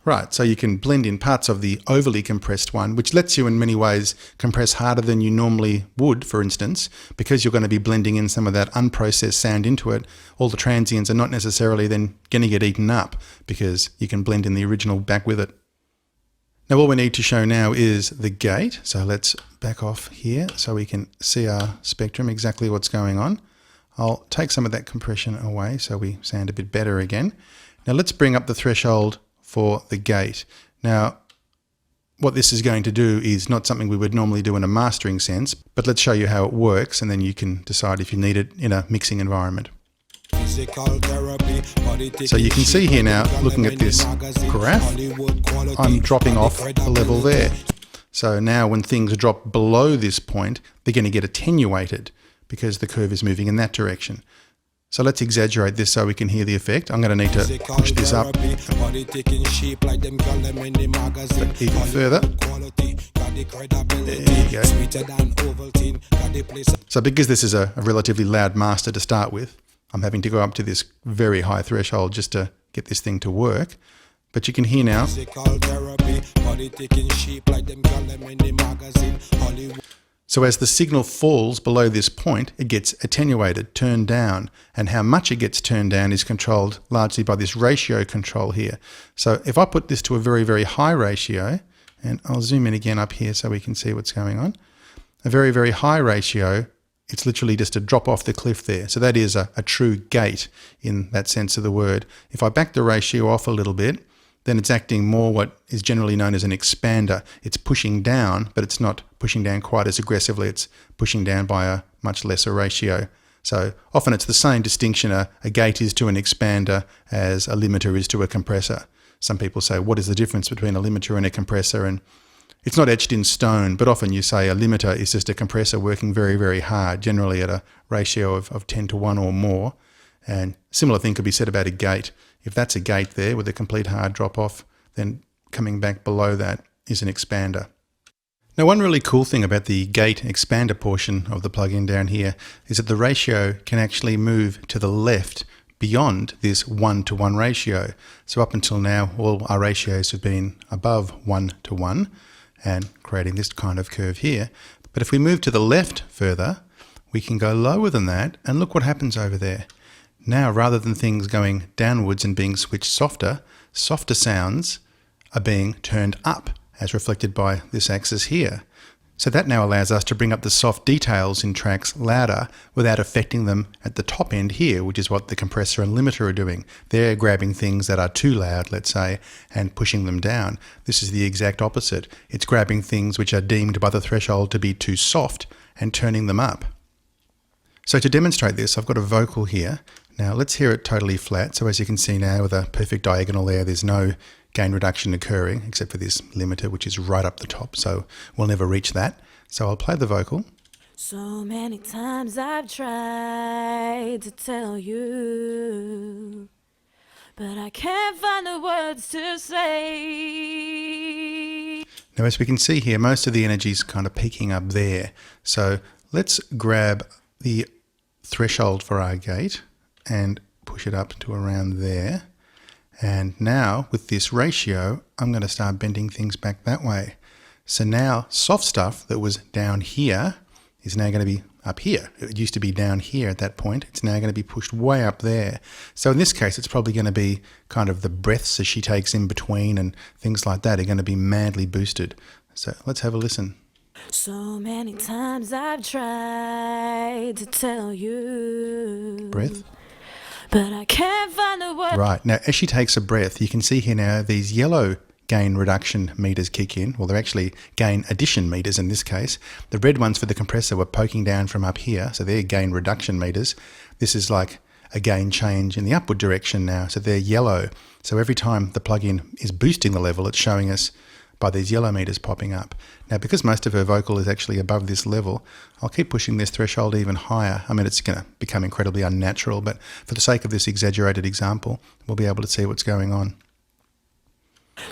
Right, so you can blend in parts of the overly compressed one, which lets you in many ways compress harder than you normally would, for instance, because you're going to be blending in some of that unprocessed sound into it. All the transients are not necessarily then going to get eaten up because you can blend in the original back with it. Now all we need to show now is the gate. So let's back off here so we can see our spectrum, exactly what's going on. I'll take some of that compression away so we sound a bit better again. Now let's bring up the threshold for the gate. Now what this is going to do is not something we would normally do in a mastering sense, but let's show you how it works and then you can decide if you need it in a mixing environment. So you can see here now, looking at this graph, I'm dropping off the level there. So now when things drop below this point, they're going to get attenuated because the curve is moving in that direction. So let's exaggerate this so we can hear the effect. I'm going to need to push this up even further. There you go. So because this is a relatively loud master to start with, I'm having to go up to this very high threshold just to get this thing to work. But you can hear now. So as the signal falls below this point, it gets attenuated, turned down, and how much it gets turned down is controlled largely by this ratio control here. So if I put this to a very, very high ratio, and I'll zoom in again up here so we can see what's going on. A very, very high ratio, it's literally just a drop off the cliff there. So that is a true gate in that sense of the word. If I back the ratio off a little bit, then it's acting more what is generally known as an expander. It's pushing down, but it's not pushing down quite as aggressively. It's pushing down by a much lesser ratio. So often it's the same distinction a gate is to an expander as a limiter is to a compressor. Some people say, what is the difference between a limiter and a compressor? And it's not etched in stone, but often you say a limiter is just a compressor working very, very hard, generally at a ratio of 10 to 1 or more. And similar thing could be said about a gate. If that's a gate there with a complete hard drop off, then coming back below that is an expander. Now one really cool thing about the gate expander portion of the plugin down here is that the ratio can actually move to the left beyond this 1-to-1 ratio. So up until now, all our ratios have been above 1-to-1 and creating this kind of curve here. But if we move to the left further, we can go lower than that and look what happens over there. Now, rather than things going downwards and being switched softer, softer sounds are being turned up as reflected by this axis here. So that now allows us to bring up the soft details in tracks louder without affecting them at the top end here, which is what the compressor and limiter are doing. They're grabbing things that are too loud, let's say, and pushing them down. This is the exact opposite. It's grabbing things which are deemed by the threshold to be too soft and turning them up. So to demonstrate this, I've got a vocal here. Now let's hear it totally flat. So as you can see now with a perfect diagonal there, there's no gain reduction occurring except for this limiter, which is right up the top. So we'll never reach that. So I'll play the vocal. So many times I've tried to tell you, but I can't find the words to say. Now as we can see here, most of the energy is kind of peaking up there. So let's grab the threshold for our gate and push it up to around there. And now with this ratio, I'm going to start bending things back that way. So now soft stuff that was down here is now going to be up here. It used to be down here at that point. It's now going to be pushed way up there. So in this case, it's probably going to be kind of the breaths that she takes in between and things like that are going to be madly boosted. So let's have a listen. So many times I've tried to tell you. Breath. But I can't find the word. Right, now as she takes a breath, you can see here now these yellow gain reduction meters kick in. Well, they're actually gain addition meters in this case. The red ones for the compressor were poking down from up here, so they're gain reduction meters. This is like a gain change in the upward direction now, so they're yellow. So every time the plug-in is boosting the level, it's showing us by these yellow meters popping up. Now, because most of her vocal is actually above this level, I'll keep pushing this threshold even higher. I mean, it's going to become incredibly unnatural, but for the sake of this exaggerated example, we'll be able to see what's going on.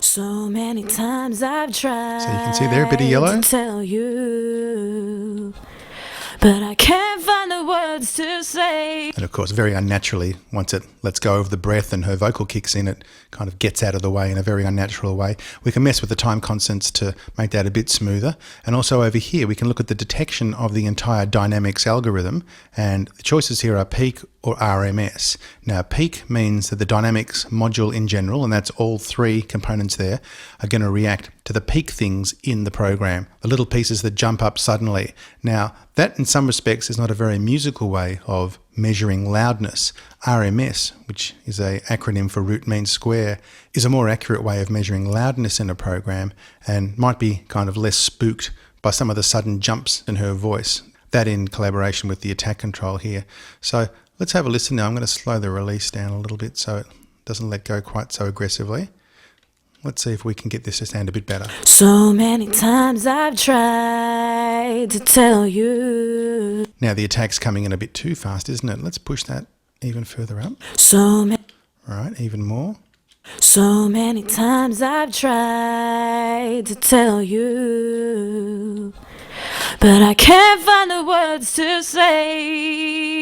So many times I've tried. So you can see there a bit of yellow. To tell you, but I can't find the words to say. And of course, very unnaturally, once it lets go of the breath and her vocal kicks in, it kind of gets out of the way in a very unnatural way. We can mess with the time constants to make that a bit smoother. And also over here, we can look at the detection of the entire dynamics algorithm. And the choices here are peak or RMS. Now, peak means that the dynamics module in general, and that's all three components there, are going to react to the peak things in the program, the little pieces that jump up suddenly. Now, that in some respects is not a very musical way of measuring loudness. RMS, which is an acronym for root mean square, is a more accurate way of measuring loudness in a program and might be kind of less spooked by some of the sudden jumps in her voice. That in collaboration with the attack control here. So let's have a listen now. I'm going to slow the release down a little bit so it doesn't let go quite so aggressively. Let's see if we can get this to sound a bit better. So many times I've tried to tell you. Now the attack's coming in a bit too fast, isn't it? Let's push that even further up. Right, even more. So many times I've tried to tell you, but I can't find the words to say.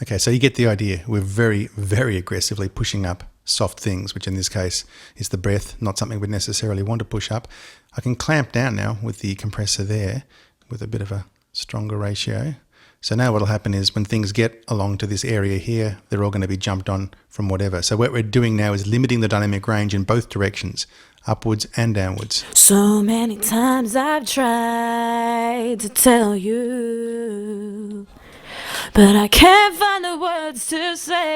Okay, so you get the idea. We're very, very aggressively pushing up soft things, which in this case is the breath, not something we'd necessarily want to push up. I can clamp down now with the compressor there with a bit of a stronger ratio. So now what'll happen is when things get along to this area here, they're all going to be jumped on from whatever. So what we're doing now is limiting the dynamic range in both directions, upwards and downwards. So many times I've tried to tell you, but I can't find the words to say.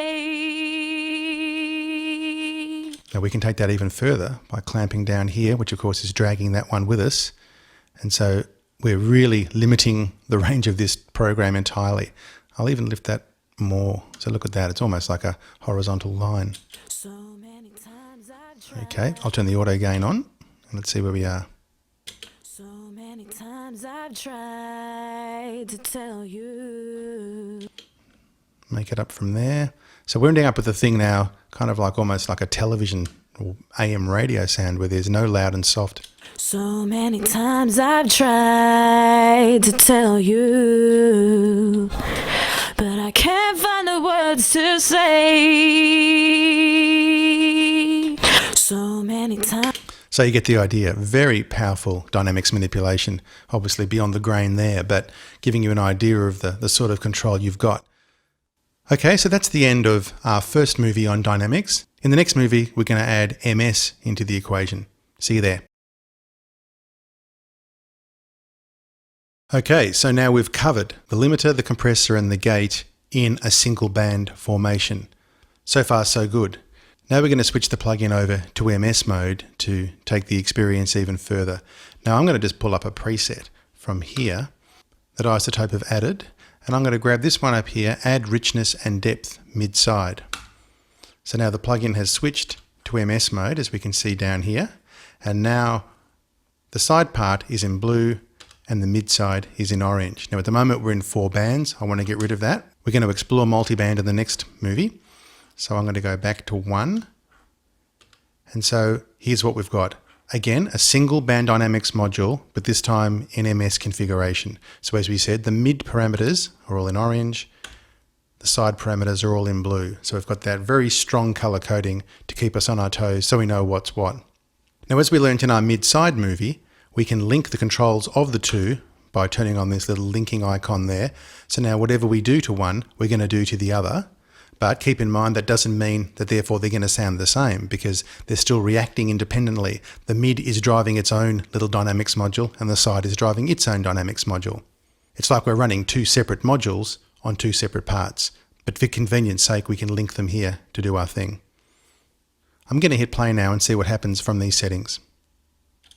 Now we can take that even further by clamping down here, which of course is dragging that one with us. And so we're really limiting the range of this program entirely. I'll even lift that more. So look at that. It's almost like a horizontal line. So many times I've tried. Okay, I'll turn the auto gain on and let's see where we are. So many times I've tried to tell you. Make it up from there. So we're ending up with a thing now, kind of like almost like a television or AM radio sound where there's no loud and soft. So many times I've tried to tell you, but I can't find the words to say. So many times. So you get the idea. Very powerful dynamics manipulation, obviously beyond the grain there, but giving you an idea of the sort of control you've got. Okay, so that's the end of our first movie on dynamics. In the next movie, we're going to add MS into the equation. See you there. Okay, so now we've covered the limiter, the compressor and the gate in a single band formation. So far so good. Now we're going to switch the plugin over to MS mode to take the experience even further. Now I'm going to just pull up a preset from here that iZotope have added, and I'm going to grab this one up here, add richness and depth mid-side. So now the plugin has switched to MS mode, as we can see down here, and now the side part is in blue and the mid-side is in orange. Now at the moment we're in 4 bands. I want to get rid of that. We're going to explore multi-band in the next movie. So I'm going to go back to 1. And so here's what we've got. Again, a single band dynamics module, but this time in MS configuration. So as we said, the mid parameters are all in orange. The side parameters are all in blue. So we've got that very strong color coding to keep us on our toes so we know what's what. Now, as we learned in our mid-side movie, we can link the controls of the two by turning on this little linking icon there. So now whatever we do to one, we're going to do to the other. But keep in mind that doesn't mean that therefore they're going to sound the same, because they're still reacting independently. The mid is driving its own little dynamics module and the side is driving its own dynamics module. It's like we're running 2 separate modules on 2 separate parts, but for convenience sake we can link them here to do our thing. I'm going to hit play now and see what happens from these settings.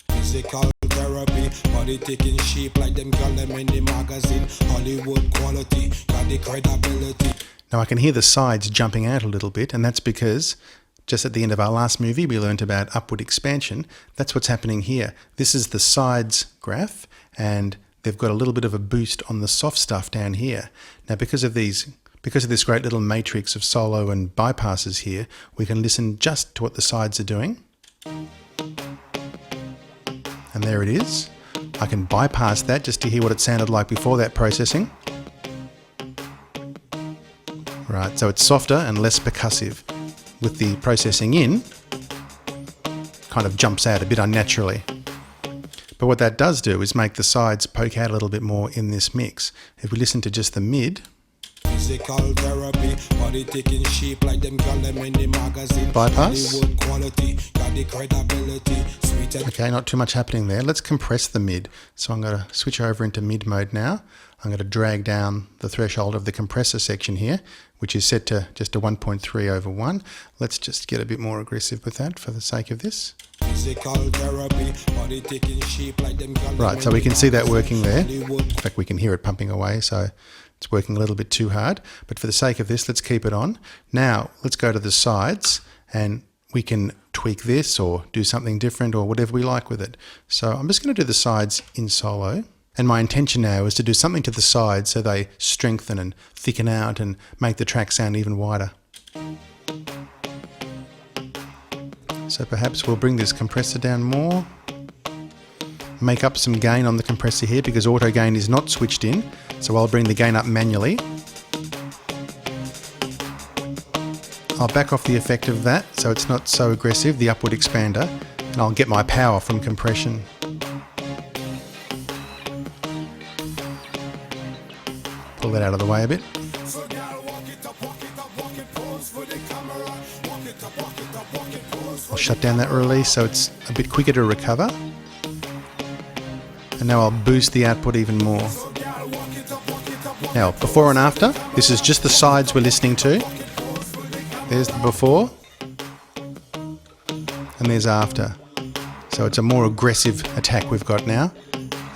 Physical therapy, body taking shape like them girl them in the magazine. Hollywood quality, got the credibility. Now I can hear the sides jumping out a little bit, and that's because just at the end of our last movie we learned about upward expansion. That's what's happening here. This is the sides graph, and they've got a little bit of a boost on the soft stuff down here. Now because of this great little matrix of solo and bypasses here, we can listen just to what the sides are doing. And there it is. I can bypass that just to hear what it sounded like before that processing. Right, so it's softer and less percussive. With the processing in, kind of jumps out a bit unnaturally. But what that does do is make the sides poke out a little bit more in this mix. If we listen to just the mid, Physical therapy, body taking shape like them girl them in the magazine. Bypass. Hollywood quality, got the credibility. Sweet and okay, not too much happening there. Let's compress the mid. So I'm going to switch over into mid mode now. I'm going to drag down the threshold of the compressor section here, which is set to just a 1.3/1. Let's just get a bit more aggressive with that for the sake of this. physical therapy, body taking shape like them girl them Right, so in we the can see that working there. Hollywood. In fact, we can hear it pumping away, so it's working a little bit too hard. But for the sake of this, let's keep it on. Now, let's go to the sides, and we can tweak this or do something different or whatever we like with it. So I'm just going to do the sides in solo. And my intention now is to do something to the sides so they strengthen and thicken out and make the track sound even wider. So perhaps we'll bring this compressor down more. Make up some gain on the compressor here because auto gain is not switched in. So I'll bring the gain up manually. I'll back off the effect of that so it's not so aggressive, the upward expander, and I'll get my power from compression. Pull that out of the way a bit. I'll shut down that release so it's a bit quicker to recover. And now I'll boost the output even more. Now, before and after, this is just the sides we're listening to. There's the before, and there's after. So it's a more aggressive attack we've got now,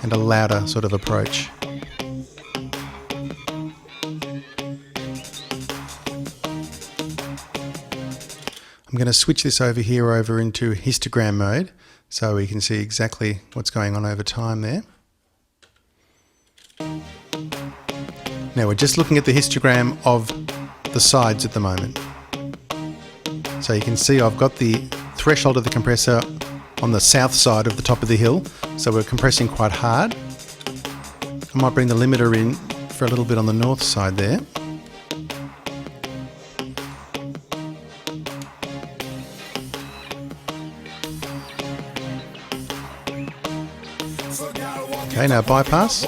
and a louder sort of approach. I'm going to switch this over here over into histogram mode so we can see exactly what's going on over time there. Now we're just looking at the histogram of the sides at the moment. So you can see I've got the threshold of the compressor on the south side of the top of the hill, so we're compressing quite hard. I might bring the limiter in for a little bit on the north side there. Okay, now bypass.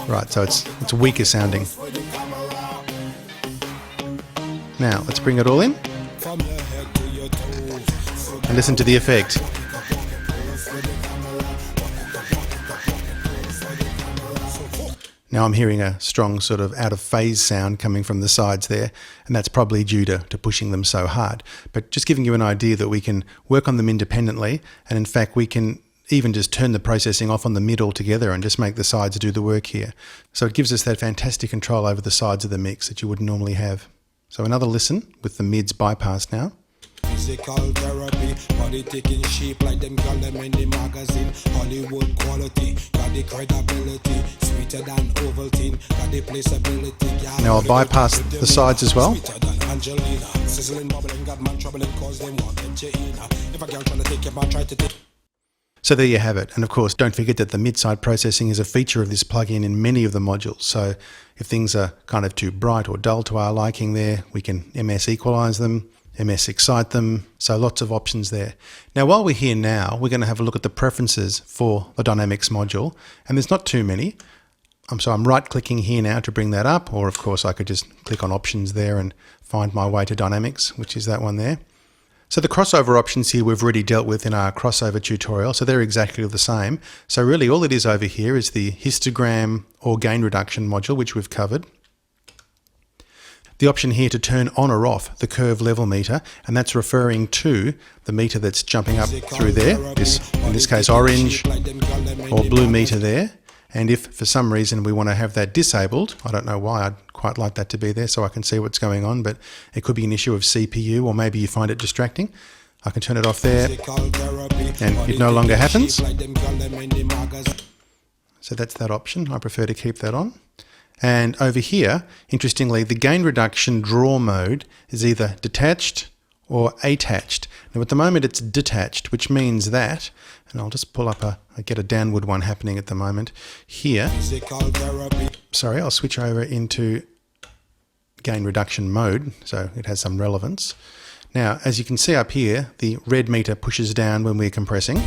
Right, so it's weaker sounding. Now, let's bring it all in and listen to the effect. Now I'm hearing a strong sort of out of phase sound coming from the sides there, and that's probably due to pushing them so hard. But just giving you an idea that we can work on them independently, and in fact we can even just turn the processing off on the mid altogether and just make the sides do the work here. So it gives us that fantastic control over the sides of the mix that you wouldn't normally have. So another listen with the mids bypassed now. Physical therapy, body taking shape like them girl them in the magazine. Hollywood quality, got the credibility, sweeter than Ovaltine, got the placeability. Now I'll bypass the sides as well. Sweeter than Angelina, sizzling, bubbling, got man troubling, cause them want Angelina. If a girl trying to take your man, try to take. So there you have it. And of course, don't forget that the mid-side processing is a feature of this plugin in many of the modules. So if things are kind of too bright or dull to our liking there, we can MS equalize them, MS excite them. So lots of options there. Now, while we're here now, we're going to have a look at the preferences for the Dynamics module. And there's not too many. So I'm right-clicking here now to bring that up. Or of course, I could just click on options there and find my way to Dynamics, which is that one there. So the crossover options here we've already dealt with in our crossover tutorial, so they're exactly the same. So really all it is over here is the histogram or gain reduction module, which we've covered. The option here to turn on or off the curve level meter, and that's referring to the meter that's jumping up through there, in this case orange or blue meter there. And if for some reason we want to have that disabled, I don't know why, I'd quite like that to be there so I can see what's going on, but it could be an issue of CPU, or maybe you find it distracting. I can turn it off there and it no longer happens. So that's that option. I prefer to keep that on. And over here, interestingly, the gain reduction draw mode is either detached or attached. Now at the moment it's detached, which means that, and I'll just pull up get a downward one happening at the moment here. Sorry, I'll switch over into gain reduction mode so it has some relevance. Now, as you can see up here, the red meter pushes down when we're compressing.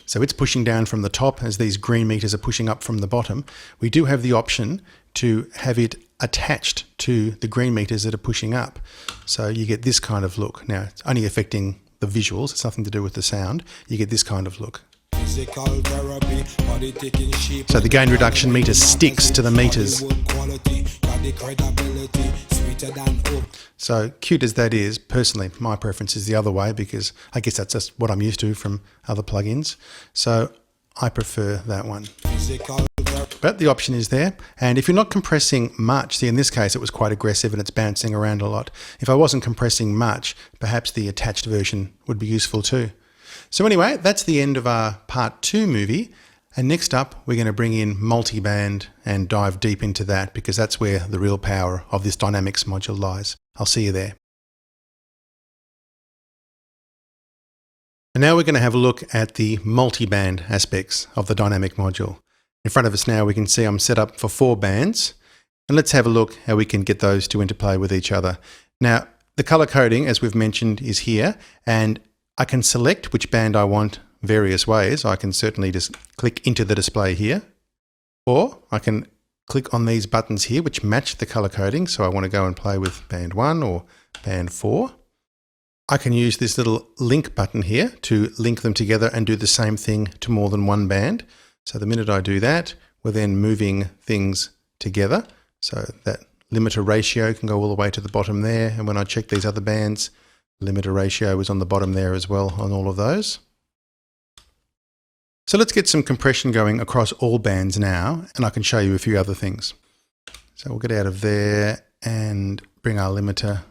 So it's pushing down from the top as these green meters are pushing up from the bottom. We do have the option to have it attached to the green meters that are pushing up. So you get this kind of look. Now, it's only affecting the visuals. It's nothing to do with the sound. You get this kind of look. So the gain reduction meter sticks to the meters. So cute as that is, personally, my preference is the other way because I guess that's just what I'm used to from other plugins. So I prefer that one. But the option is there. And if you're not compressing much, see in this case it was quite aggressive and it's bouncing around a lot. If I wasn't compressing much, perhaps the attached version would be useful too. So anyway, that's the end of our part 2 movie. And next up, we're going to bring in multiband and dive deep into that because that's where the real power of this Dynamics module lies. I'll see you there. And now we're going to have a look at the multiband aspects of the Dynamic module. In front of us now, we can see I'm set up for 4 bands. And let's have a look how we can get those to interplay with each other. Now, the color coding, as we've mentioned, is here. And I can select which band I want various ways. I can certainly just click into the display here, or I can click on these buttons here which match the color coding. So I want to go and play with band 1 or band 4. I can use this little link button here to link them together and do the same thing to more than one band. So the minute I do that, we're then moving things together. So that limiter ratio can go all the way to the bottom there. And when I check these other bands, limiter ratio is on the bottom there as well on all of those. So let's get some compression going across all bands now, and I can show you a few other things. So we'll get out of there and bring our limiter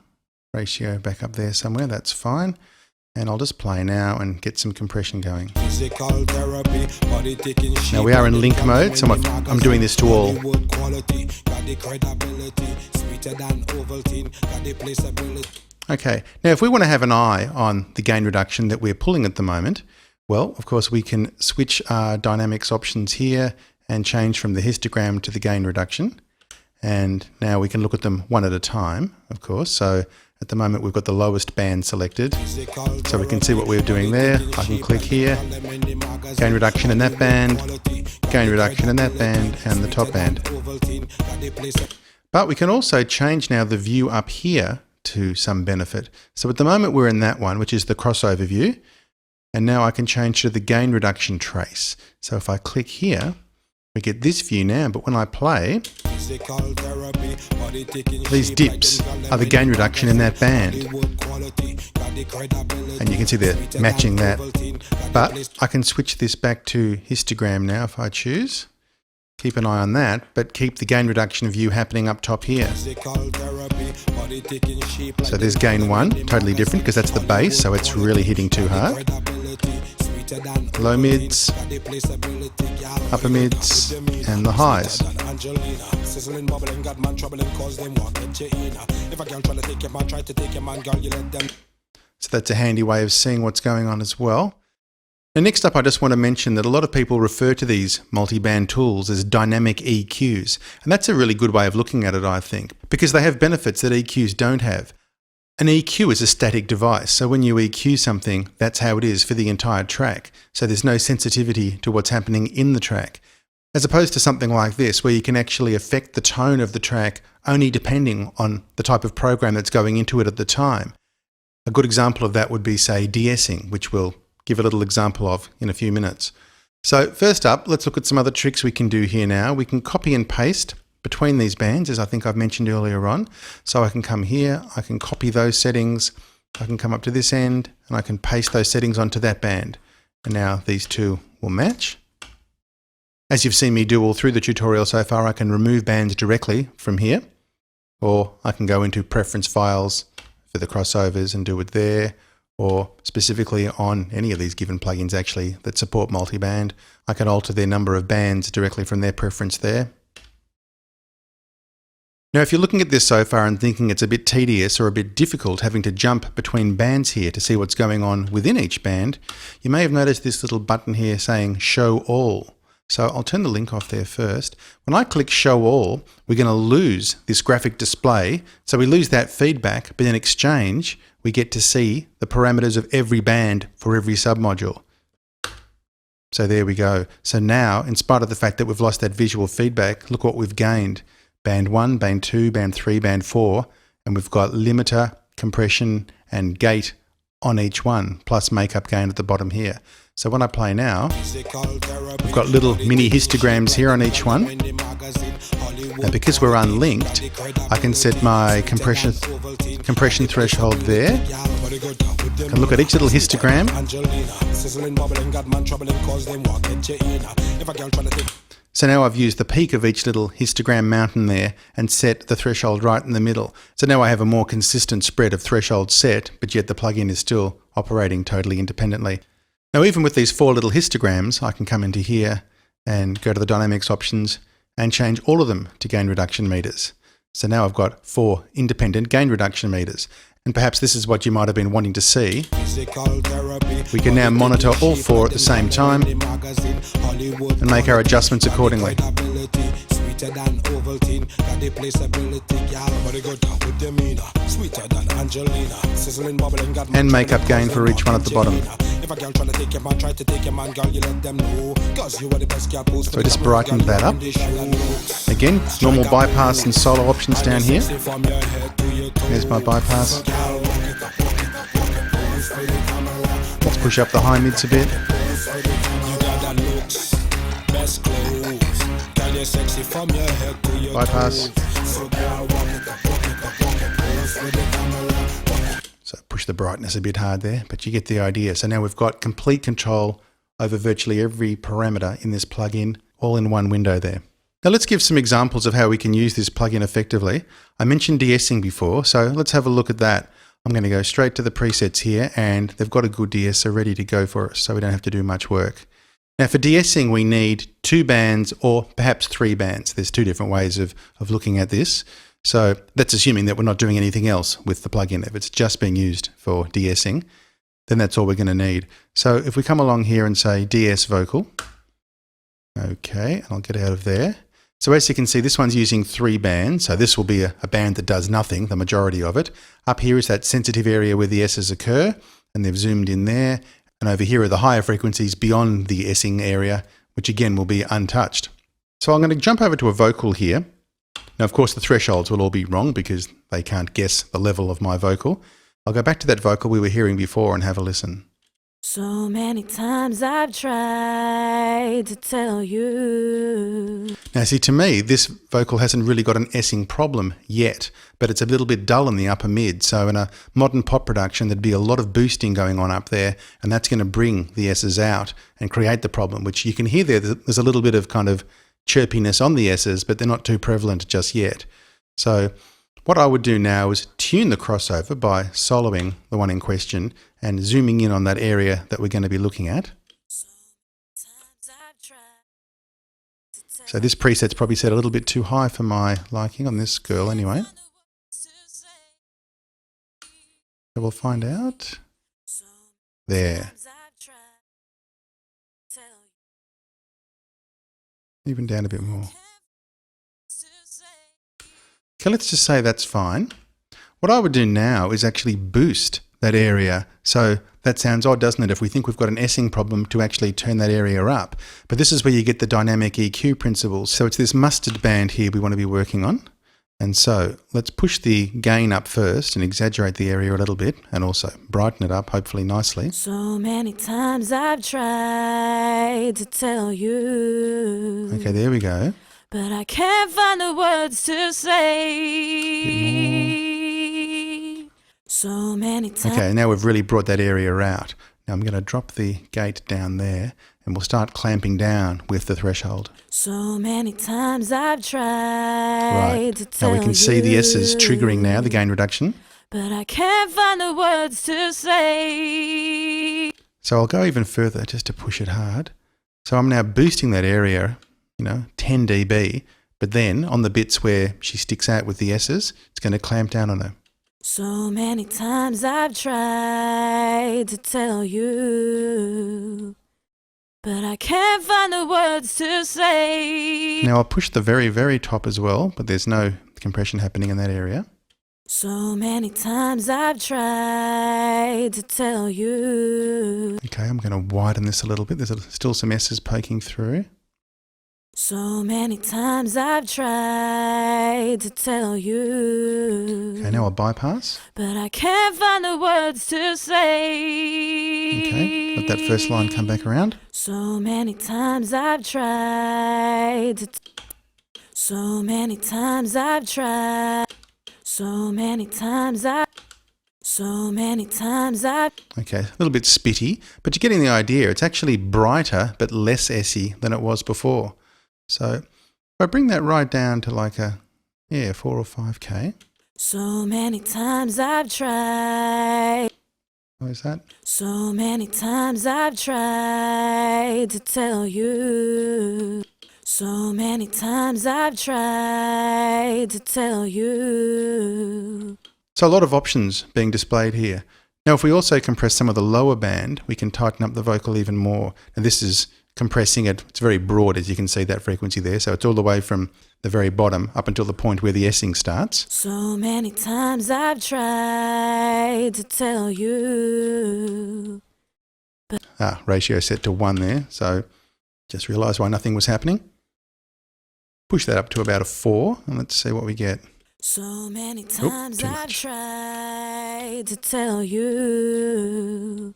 ratio back up there somewhere. That's fine. And I'll just play now and get some compression going. Now we are in link mode, so I'm doing this to all. Okay, now if we want to have an eye on the gain reduction that we're pulling at the moment, well, of course, we can switch our Dynamics options here and change from the histogram to the gain reduction. And now we can look at them one at a time, of course. So at the moment, we've got the lowest band selected. So we can see what we're doing there. I can click here, gain reduction in that band, gain reduction in that band, and the top band. But we can also change now the view up here to some benefit. So at the moment we're in that one, which is the crossover view. And now I can change to the gain reduction trace. So if I click here, we get this view now, but when I play, these dips are the gain reduction in that band. And you can see they're matching that. But I can switch this back to histogram now if I choose. Keep an eye on that, but keep the gain reduction view happening up top here. So there's gain 1, totally different because that's the bass, so it's really hitting too hard. Low mids, upper mids, and the highs. So that's a handy way of seeing what's going on as well. Now next up, I just want to mention that a lot of people refer to these multi-band tools as dynamic EQs. And that's a really good way of looking at it, I think, because they have benefits that EQs don't have. An EQ is a static device, so when you EQ something, that's how it is for the entire track. So there's no sensitivity to what's happening in the track. As opposed to something like this, where you can actually affect the tone of the track only depending on the type of program that's going into it at the time. A good example of that would be, say, de-essing, which we'll give a little example of in a few minutes. So first up, let's look at some other tricks we can do here now. We can copy and paste between these bands, as I think I've mentioned earlier on. So I can come here, I can copy those settings, I can come up to this end, and I can paste those settings onto that band. And now these two will match. As you've seen me do all through the tutorial so far, I can remove bands directly from here, or I can go into preference files for the crossovers and do it there, or specifically on any of these given plugins actually that support multiband. I can alter their number of bands directly from their preference there. Now, if you're looking at this so far and thinking it's a bit tedious or a bit difficult having to jump between bands here to see what's going on within each band, you may have noticed this little button here saying Show All. So I'll turn the link off there first. When I click Show All, we're going to lose this graphic display. So we lose that feedback, but in exchange, we get to see the parameters of every band for every submodule. So there we go. So now, in spite of the fact that we've lost that visual feedback, look what we've gained. Band 1, Band 2, Band 3, Band 4, and we've got limiter, compression, and gate on each one, plus makeup gain at the bottom here. So when I play now, we've got little mini histograms here on each one. And because we're unlinked, I can set my compression threshold there. I can look at each little histogram. So now I've used the peak of each little histogram mountain there and set the threshold right in the middle. So now I have a more consistent spread of threshold set, but yet the plugin is still operating totally independently. Now, even with these 4 little histograms, I can come into here and go to the dynamics options and change all of them to gain reduction meters. So now I've got 4 independent gain reduction meters. And perhaps this is what you might have been wanting to see. We can now monitor all 4 at the same time and make our adjustments accordingly. And makeup gain for each one at the bottom. So I just brightened that up. Again, normal bypass and solo options down here. There's my bypass. Let's push up the high mids a bit. Bypass. So push the brightness a bit hard there, but you get the idea. So now we've got complete control over virtually every parameter in this plugin, all in one window there. Now let's give some examples of how we can use this plugin effectively. I mentioned de-essing before, so let's have a look at that. I'm going to go straight to the presets here, and they've got a good de-esser ready to go for us, so we don't have to do much work. Now for de-essing, we need 2 bands or perhaps 3 bands. There's 2 different ways of looking at this. So that's assuming that we're not doing anything else with the plugin. If it's just being used for de-essing, then that's all we're going to need. So if we come along here and say de-ess vocal, okay, and I'll get out of there. So as you can see, this one's using 3 bands. So this will be a band that does nothing, the majority of it. Up here is that sensitive area where the S's occur, and they've zoomed in there. And over here are the higher frequencies beyond the essing area, which again will be untouched. So I'm going to jump over to a vocal here. Now, of course, the thresholds will all be wrong because they can't guess the level of my vocal. I'll go back to that vocal we were hearing before and have a listen. So many times I've tried to tell you. Now, see, to me, this vocal hasn't really got an S-ing problem yet, but it's a little bit dull in the upper mid. So in a modern pop production, there'd be a lot of boosting going on up there, and that's going to bring the S's out and create the problem, which you can hear there. There's a little bit of kind of chirpiness on the S's, but they're not too prevalent just yet. So what I would do now is tune the crossover by soloing the one in question and zooming in on that area that we're going to be looking at. So this preset's probably set a little bit too high for my liking on this girl anyway. So we'll find out. There. Even down a bit more. Okay, let's just say that's fine. What I would do now is actually boost that area. So that sounds odd, doesn't it? If we think we've got an S-ing problem to actually turn that area up. But this is where you get the dynamic EQ principles. So it's this mustard band here we want to be working on. And so let's push the gain up first and exaggerate the area a little bit and also brighten it up, hopefully nicely. So many times I've tried to tell you. Okay, there we go. But I can't find the words to say. So many times. Okay, now we've really brought that area out. Now I'm going to drop the gate down there and we'll start clamping down with the threshold. So many times I've tried to tell you. Now we can see the S's triggering now, the gain reduction. But I can't find the words to say. So I'll go even further just to push it hard. So I'm now boosting that area, 10 dB, but then on the bits where she sticks out with the S's, it's going to clamp down on her. So many times I've tried to tell you, but I can't find the words to say. Now I'll push the very, very top as well, but there's no compression happening in that area. So many times I've tried to tell you. Okay, I'm going to widen this a little bit. There's still some S's poking through. So many times I've tried to tell you. Okay, now I'll bypass. But I can't find the words to say. Okay, let that first line come back around. So many times I've tried to. So many times I've tried. So many times I've. So many times I've. Okay, a little bit spitty, but you're getting the idea. It's actually brighter but less S-y than it was before. So if I bring that right down to like 4 or 5K. So many times I've tried. What is that? So many times I've tried to tell you. So many times I've tried to tell you. So a lot of options being displayed here. Now if we also compress some of the lower band, we can tighten up the vocal even more. And this is compressing it. It's very broad, as you can see that frequency there. So it's all the way from the very bottom up until the point where the S-ing starts. So many times I've tried to tell you. Ratio set to 1 there. So just realised why nothing was happening. Push that up to about a 4 and let's see what we get. So many times I've tried to tell you,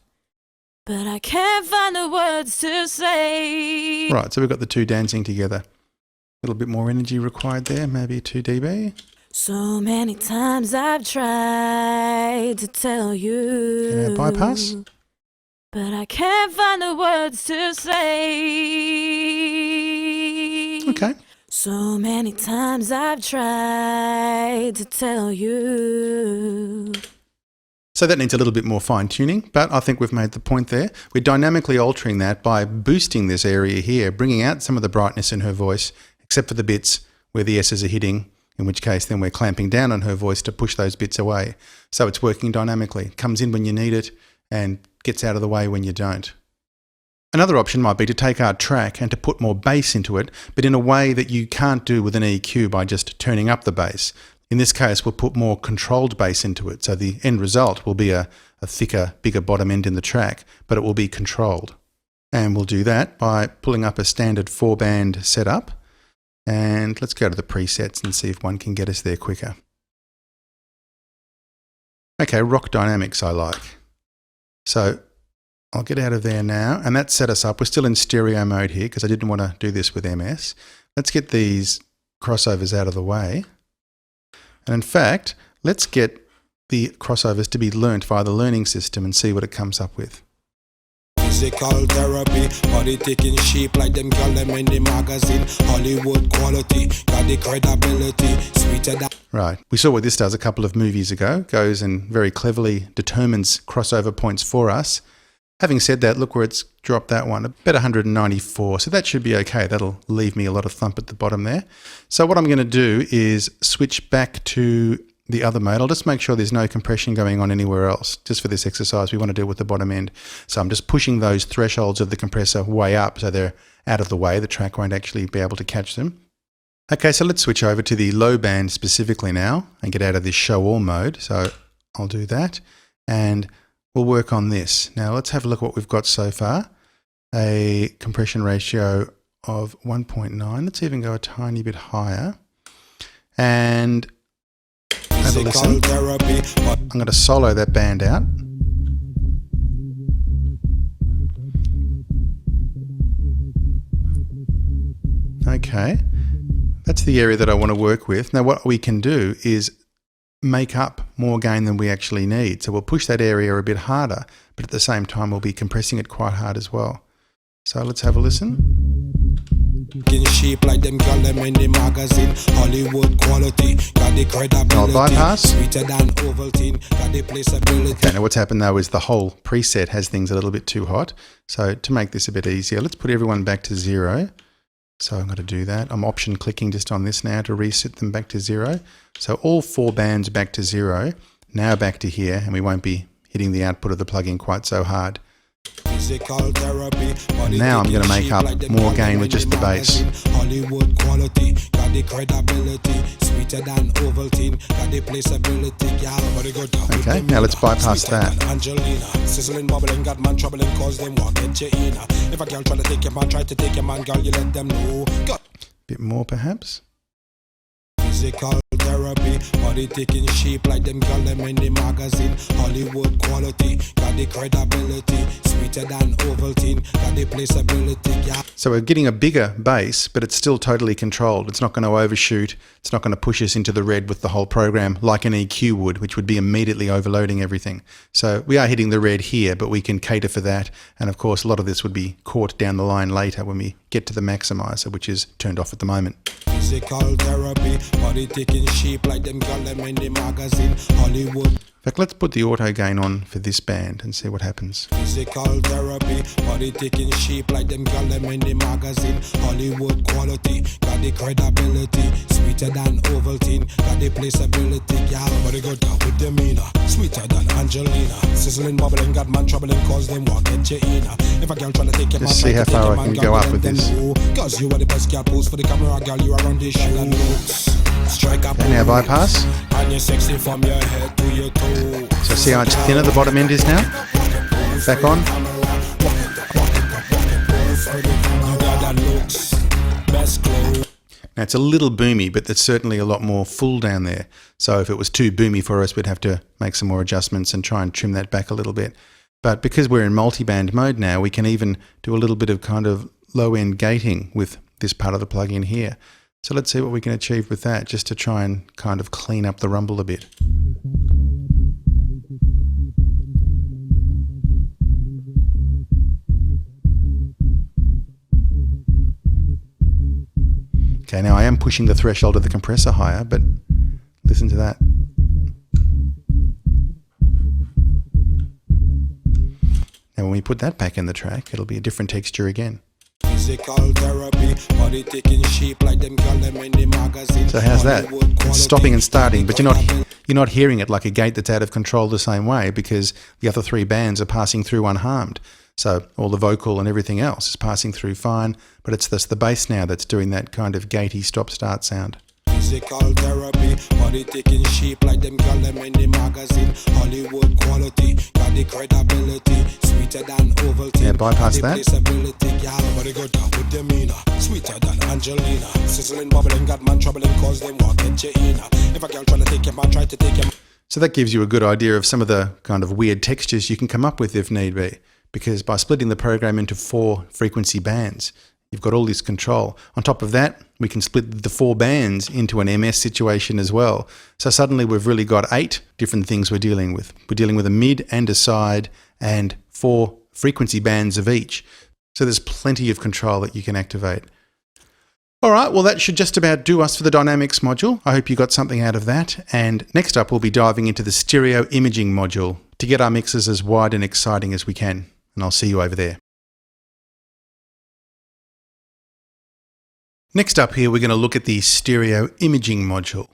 but I can't find the words to say. Right, so we've got the two dancing together. A little bit more energy required there, maybe 2 dB. So many times I've tried to tell you. And our bypass. But I can't find the words to say. Okay. So many times I've tried to tell you. So that needs a little bit more fine tuning, but I think we've made the point there. We're dynamically altering that by boosting this area here, bringing out some of the brightness in her voice, except for the bits where the S's are hitting, in which case then we're clamping down on her voice to push those bits away. So it's working dynamically. It comes in when you need it and gets out of the way when you don't. Another option might be to take our track and to put more bass into it, but in a way that you can't do with an EQ by just turning up the bass. In this case, we'll put more controlled bass into it, so the end result will be a thicker, bigger bottom end in the track, but it will be controlled. And we'll do that by pulling up a standard 4-band setup And let's go to the presets and see if one can get us there quicker. Okay, rock dynamics I like. So I'll get out of there now, and that set us up. We're still in stereo mode here because I didn't want to do this with MS. Let's get these crossovers out of the way. And in fact, let's get the crossovers to be learnt via the learning system and see what it comes up with. Physical therapy, body taking shape like them girl them in the magazine. Hollywood quality, got the credibility, sweeter than... Right, we saw what this does a couple of movies ago. Goes and very cleverly determines crossover points for us. Having said that, look where it's dropped that one, about 194. So that should be okay. That'll leave me a lot of thump at the bottom there. So what I'm going to do is switch back to the other mode. I'll just make sure there's no compression going on anywhere else. Just for this exercise, we want to deal with the bottom end. So I'm just pushing those thresholds of the compressor way up so they're out of the way. The track won't actually be able to catch them. Okay, so let's switch over to the low band specifically now and get out of this show all mode. So I'll do that and we'll work on this. Now let's have a look at what we've got so far. A compression ratio of 1.9. Let's even go a tiny bit higher. And have a listen. I'm going to solo that band out. Okay, that's the area that I want to work with. Now what we can do is make up more gain than we actually need. So we'll push that area a bit harder, but at the same time we'll be compressing it quite hard as well. So let's have a listen. Shape like them girl them in the magazine. Hollywood quality, got the credibility. I'll bypass. Sweeter than Ovaltine, got the placeability. Okay, now what's happened though is the whole preset has things a little bit too hot. So to make this a bit easier, let's put everyone back to 0. So I'm going to do that. I'm option clicking just on this now to reset them back to 0. So all 4 bands back to 0, now back to here, and we won't be hitting the output of the plugin quite so hard. And now I'm going to make up more gain with just the bass. Hollywood quality, got the credibility, sweeter than Ovaltine, got the placeability. Okay, now let's bypass that. Angelina, sizzling, bubbling, got man troubling, cause them walk into in. If a girl try to take your man, try to take your man, girl, you let them know. Bit more perhaps. Physical therapy, body taking shape like them girl them in the magazine. Hollywood quality, got the credibility, sweeter than Ovaltine, got the placeability. Yeah. So we're getting a bigger bass, but it's still totally controlled. It's not going to overshoot. It's not going to push us into the red with the whole program like an EQ would, which would be immediately overloading everything. So we are hitting the red here, but we can cater for that. And of course, a lot of this would be caught down the line later when we get to the maximizer, which is turned off at the moment. Physical therapy, body taking shape like them girl them in the magazine. Hollywood. In fact, let's put the auto gain on for this band and see what happens. Physical therapy, body taking shape like them girl them in the magazine. Hollywood quality, got the credibility, sweeter than Ovaltine, got the placeability. Yeah, body go down with demeanor, sweeter than Angelina, sizzling, bubbling, got man troubling, cause them walk into in. If a girl tryna take your man, just see how far I can go up with this. Cause you are the best girl, pose for the camera, girl, you are on the show. Strike up. Okay, now bypass. And you're sexy from your head to your toe. So see how much thinner the bottom end is now? Back on. Now it's a little boomy, but there's certainly a lot more full down there. So if it was too boomy for us, we'd have to make some more adjustments and try and trim that back a little bit. But because we're in multi-band mode now, we can even do a little bit of kind of low-end gating with this part of the plugin here. So let's see what we can achieve with that, just to try and kind of clean up the rumble a bit. Okay, now I am pushing the threshold of the compressor higher, but listen to that. Now when we put that back in the track, it'll be a different texture again. Physical therapy, body taking shape like them girl them in the magazine. So how's that? It's stopping and starting, but you're not hearing it like a gate that's out of control the same way, because the other 3 bands are passing through unharmed. So all the vocal and everything else is passing through fine, but it's the bass now that's doing that kind of gatey stop-start sound. Physical therapy, body taking shape like them girl them in the magazine. Hollywood quality, got the credibility, sweeter than Ovaltine. Yeah, bypass that. Gal, body good with demeanor, sweeter than Angelina. Sizzling, bubbling, got man troubling, cause them walk get you in. If a girl tryna take him, I try to take him. So that gives you a good idea of some of the kind of weird textures you can come up with if need be, because by splitting the program into 4 frequency bands, you've got all this control. On top of that, we can split the 4 bands into an MS situation as well. So suddenly we've really got 8 different things we're dealing with. We're dealing with a mid and a side and 4 frequency bands of each. So there's plenty of control that you can activate. All right, well, that should just about do us for the dynamics module. I hope you got something out of that. And next up, we'll be diving into the stereo imaging module to get our mixes as wide and exciting as we can. And I'll see you over there. Next up here, we're going to look at the stereo imaging module.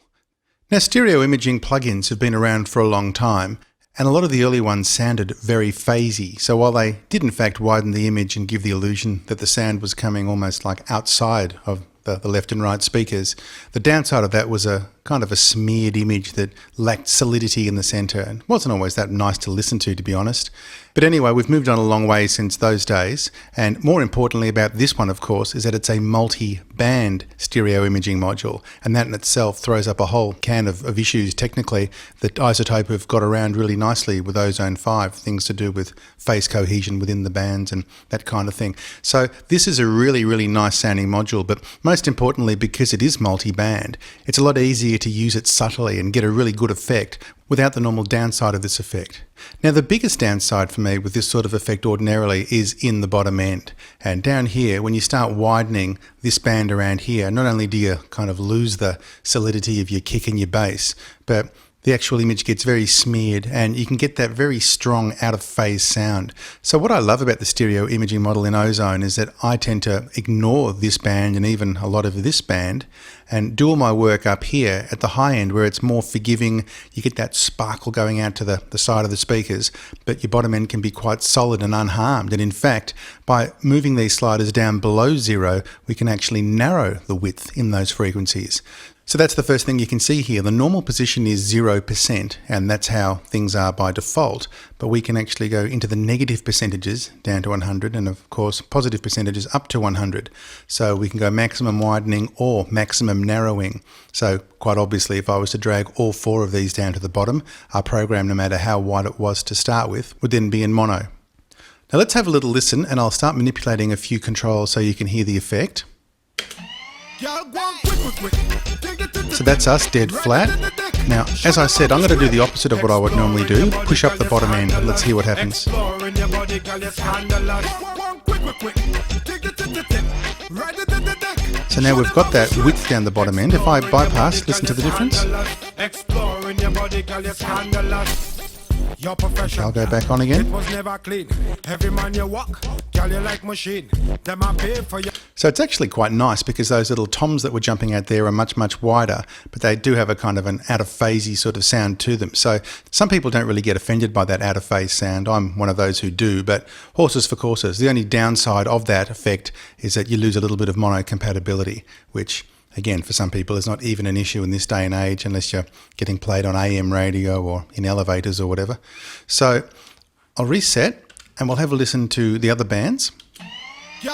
Now, stereo imaging plugins have been around for a long time, and a lot of the early ones sounded very phasey. So while they did in fact widen the image and give the illusion that the sound was coming almost like outside of the left and right speakers, the downside of that was a kind of a smeared image that lacked solidity in the center and wasn't always that nice to listen to be honest. But anyway, we've moved on a long way since those days, and more importantly about this one, of course, is that it's a multi-band stereo imaging module, and that in itself throws up a whole can of issues technically that iZotope have got around really nicely with Ozone 5, things to do with phase cohesion within the bands and that kind of thing. So this is a really, really nice sounding module, but most importantly, because it is multi-band, it's a lot easier to use it subtly and get a really good effect without the normal downside of this effect. Now, the biggest downside for me with this sort of effect ordinarily is in the bottom end. And down here, when you start widening this band around here, not only do you kind of lose the solidity of your kick and your bass, but the actual image gets very smeared and you can get that very strong out of phase sound. So what I love about the stereo imaging model in Ozone is that I tend to ignore this band and even a lot of this band and do all my work up here at the high end where it's more forgiving. You get that sparkle going out to the side of the speakers, but your bottom end can be quite solid and unharmed. And in fact, by moving these sliders down below 0, we can actually narrow the width in those frequencies. So that's the first thing you can see here. The normal position is 0%, and that's how things are by default. But we can actually go into the negative percentages down to 100, and of course positive percentages up to 100. So we can go maximum widening or maximum narrowing. So quite obviously, if I was to drag all 4 of these down to the bottom, our program, no matter how wide it was to start with, would then be in mono. Now let's have a little listen, and I'll start manipulating a few controls so you can hear the effect. So that's us dead flat. Now, as I said, I'm going to do the opposite of what I would normally do. Push up the bottom end and let's hear what happens. So now we've got that width down the bottom end. If I bypass, listen to the difference. I'll go back on again. So it's actually quite nice because those little toms that we're jumping at there are much, much wider, but they do have a kind of an out of phasey sort of sound to them. So some people don't really get offended by that out of phase sound. I'm one of those who do, but horses for courses. The only downside of that effect is that you lose a little bit of mono compatibility, which again, for some people, is not even an issue in this day and age unless you're getting played on AM radio or in elevators or whatever. So I'll reset and we'll have a listen to the other bands. So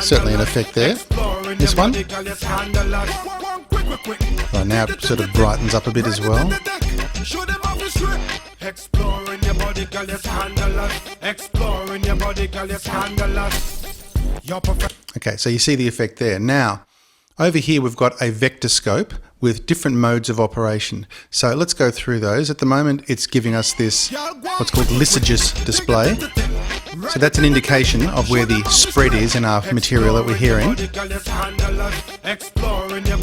certainly an effect there. This one. Right, now it sort of brightens up a bit as well. Exploring your body, girl, you're scandalous. Exploring your body, girl, you're scandalous. Okay, so you see the effect there. Now, over here we've got a vector scope with different modes of operation. So let's go through those. At the moment, it's giving us this, what's called lysagous display. So that's an indication of where the spread is in our material that we're hearing.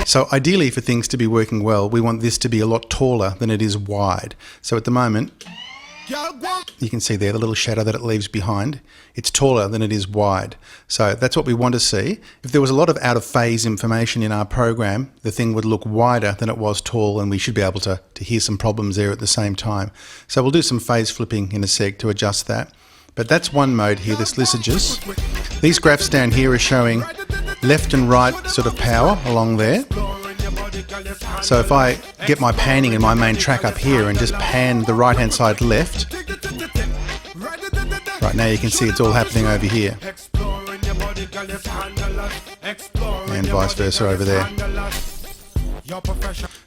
So ideally, for things to be working well, we want this to be a lot taller than it is wide. So at the moment, you can see there the little shadow that it leaves behind. It's taller than it is wide. So that's what we want to see. If there was a lot of out of phase information in our program, the thing would look wider than it was tall, and we should be able to hear some problems there at the same time. So we'll do some phase flipping in a sec to adjust that. But that's one mode here, this lysagous. These graphs down here are showing left and right sort of power along there. So if I get my panning in my main track up here and just pan the right hand side left, right now you can see it's all happening over here. And vice versa over there.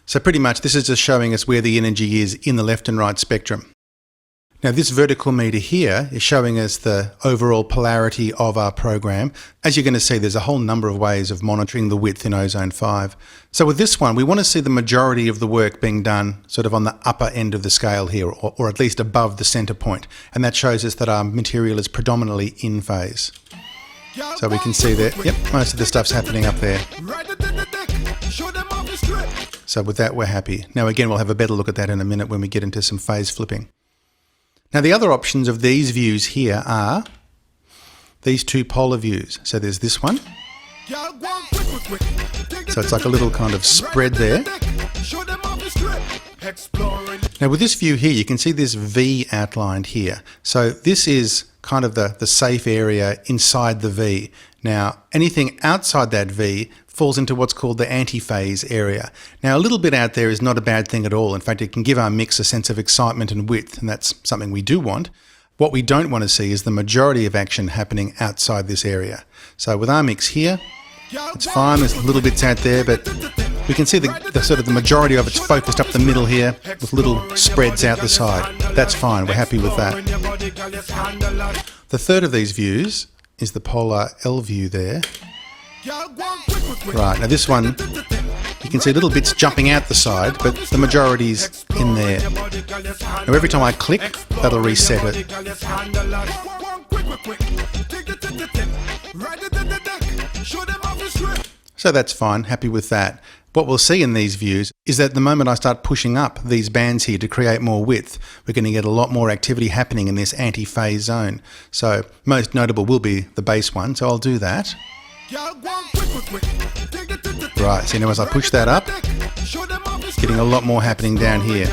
So pretty much this is just showing us where the energy is in the left and right spectrum. Now this vertical meter here is showing us the overall polarity of our program. As you're going to see, there's a whole number of ways of monitoring the width in Ozone 5. So with this one, we want to see the majority of the work being done sort of on the upper end of the scale here, or at least above the center point. And that shows us that our material is predominantly in phase. So we can see that, yep, most of the stuff's happening up there. So with that, we're happy. Now again, we'll have a better look at that in a minute when we get into some phase flipping. Now the other options of these views here are these two polar views. So there's this one. So it's like a little kind of spread there. Now with this view here, you can see this V outlined here. So this is kind of the safe area inside the V. Now anything outside that V falls into what's called the antiphase area. Now a little bit out there is not a bad thing at all. In fact, it can give our mix a sense of excitement and width, and that's something we do want. What we don't want to see is the majority of action happening outside this area. So with our mix here, it's fine, there's little bits out there, but we can see the sort of the majority of it's focused up the middle here with little spreads out the side. That's fine, we're happy with that. The third of these views is the polar L view there. Right, now this one, you can see little bits jumping out the side, but the majority's in there. Now every time I click, that'll reset it. So that's fine, happy with that. What we'll see in these views is that the moment I start pushing up these bands here to create more width, we're going to get a lot more activity happening in this anti-phase zone. So most notable will be the base one, so I'll do that. Right, so now as I push that up, getting a lot more happening down here.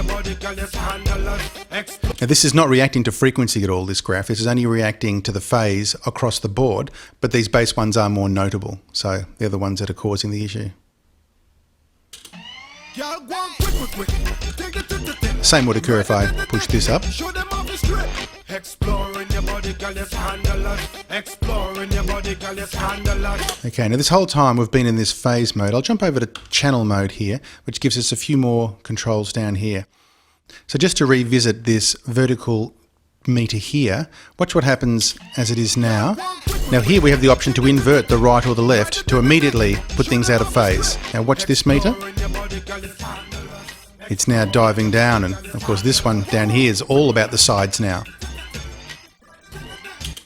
Now this is not reacting to frequency at all, this graph. This is only reacting to the phase across the board, but these base ones are more notable. So they're the ones that are causing the issue. Same would occur if I push this up. Okay, now this whole time we've been in this phase mode. I'll jump over to channel mode here, which gives us a few more controls down here. So just to revisit this vertical meter here, watch what happens as it is now. Now here we have the option to invert the right or the left to immediately put things out of phase. Now watch this meter. It's now diving down, and of course this one down here is all about the sides now.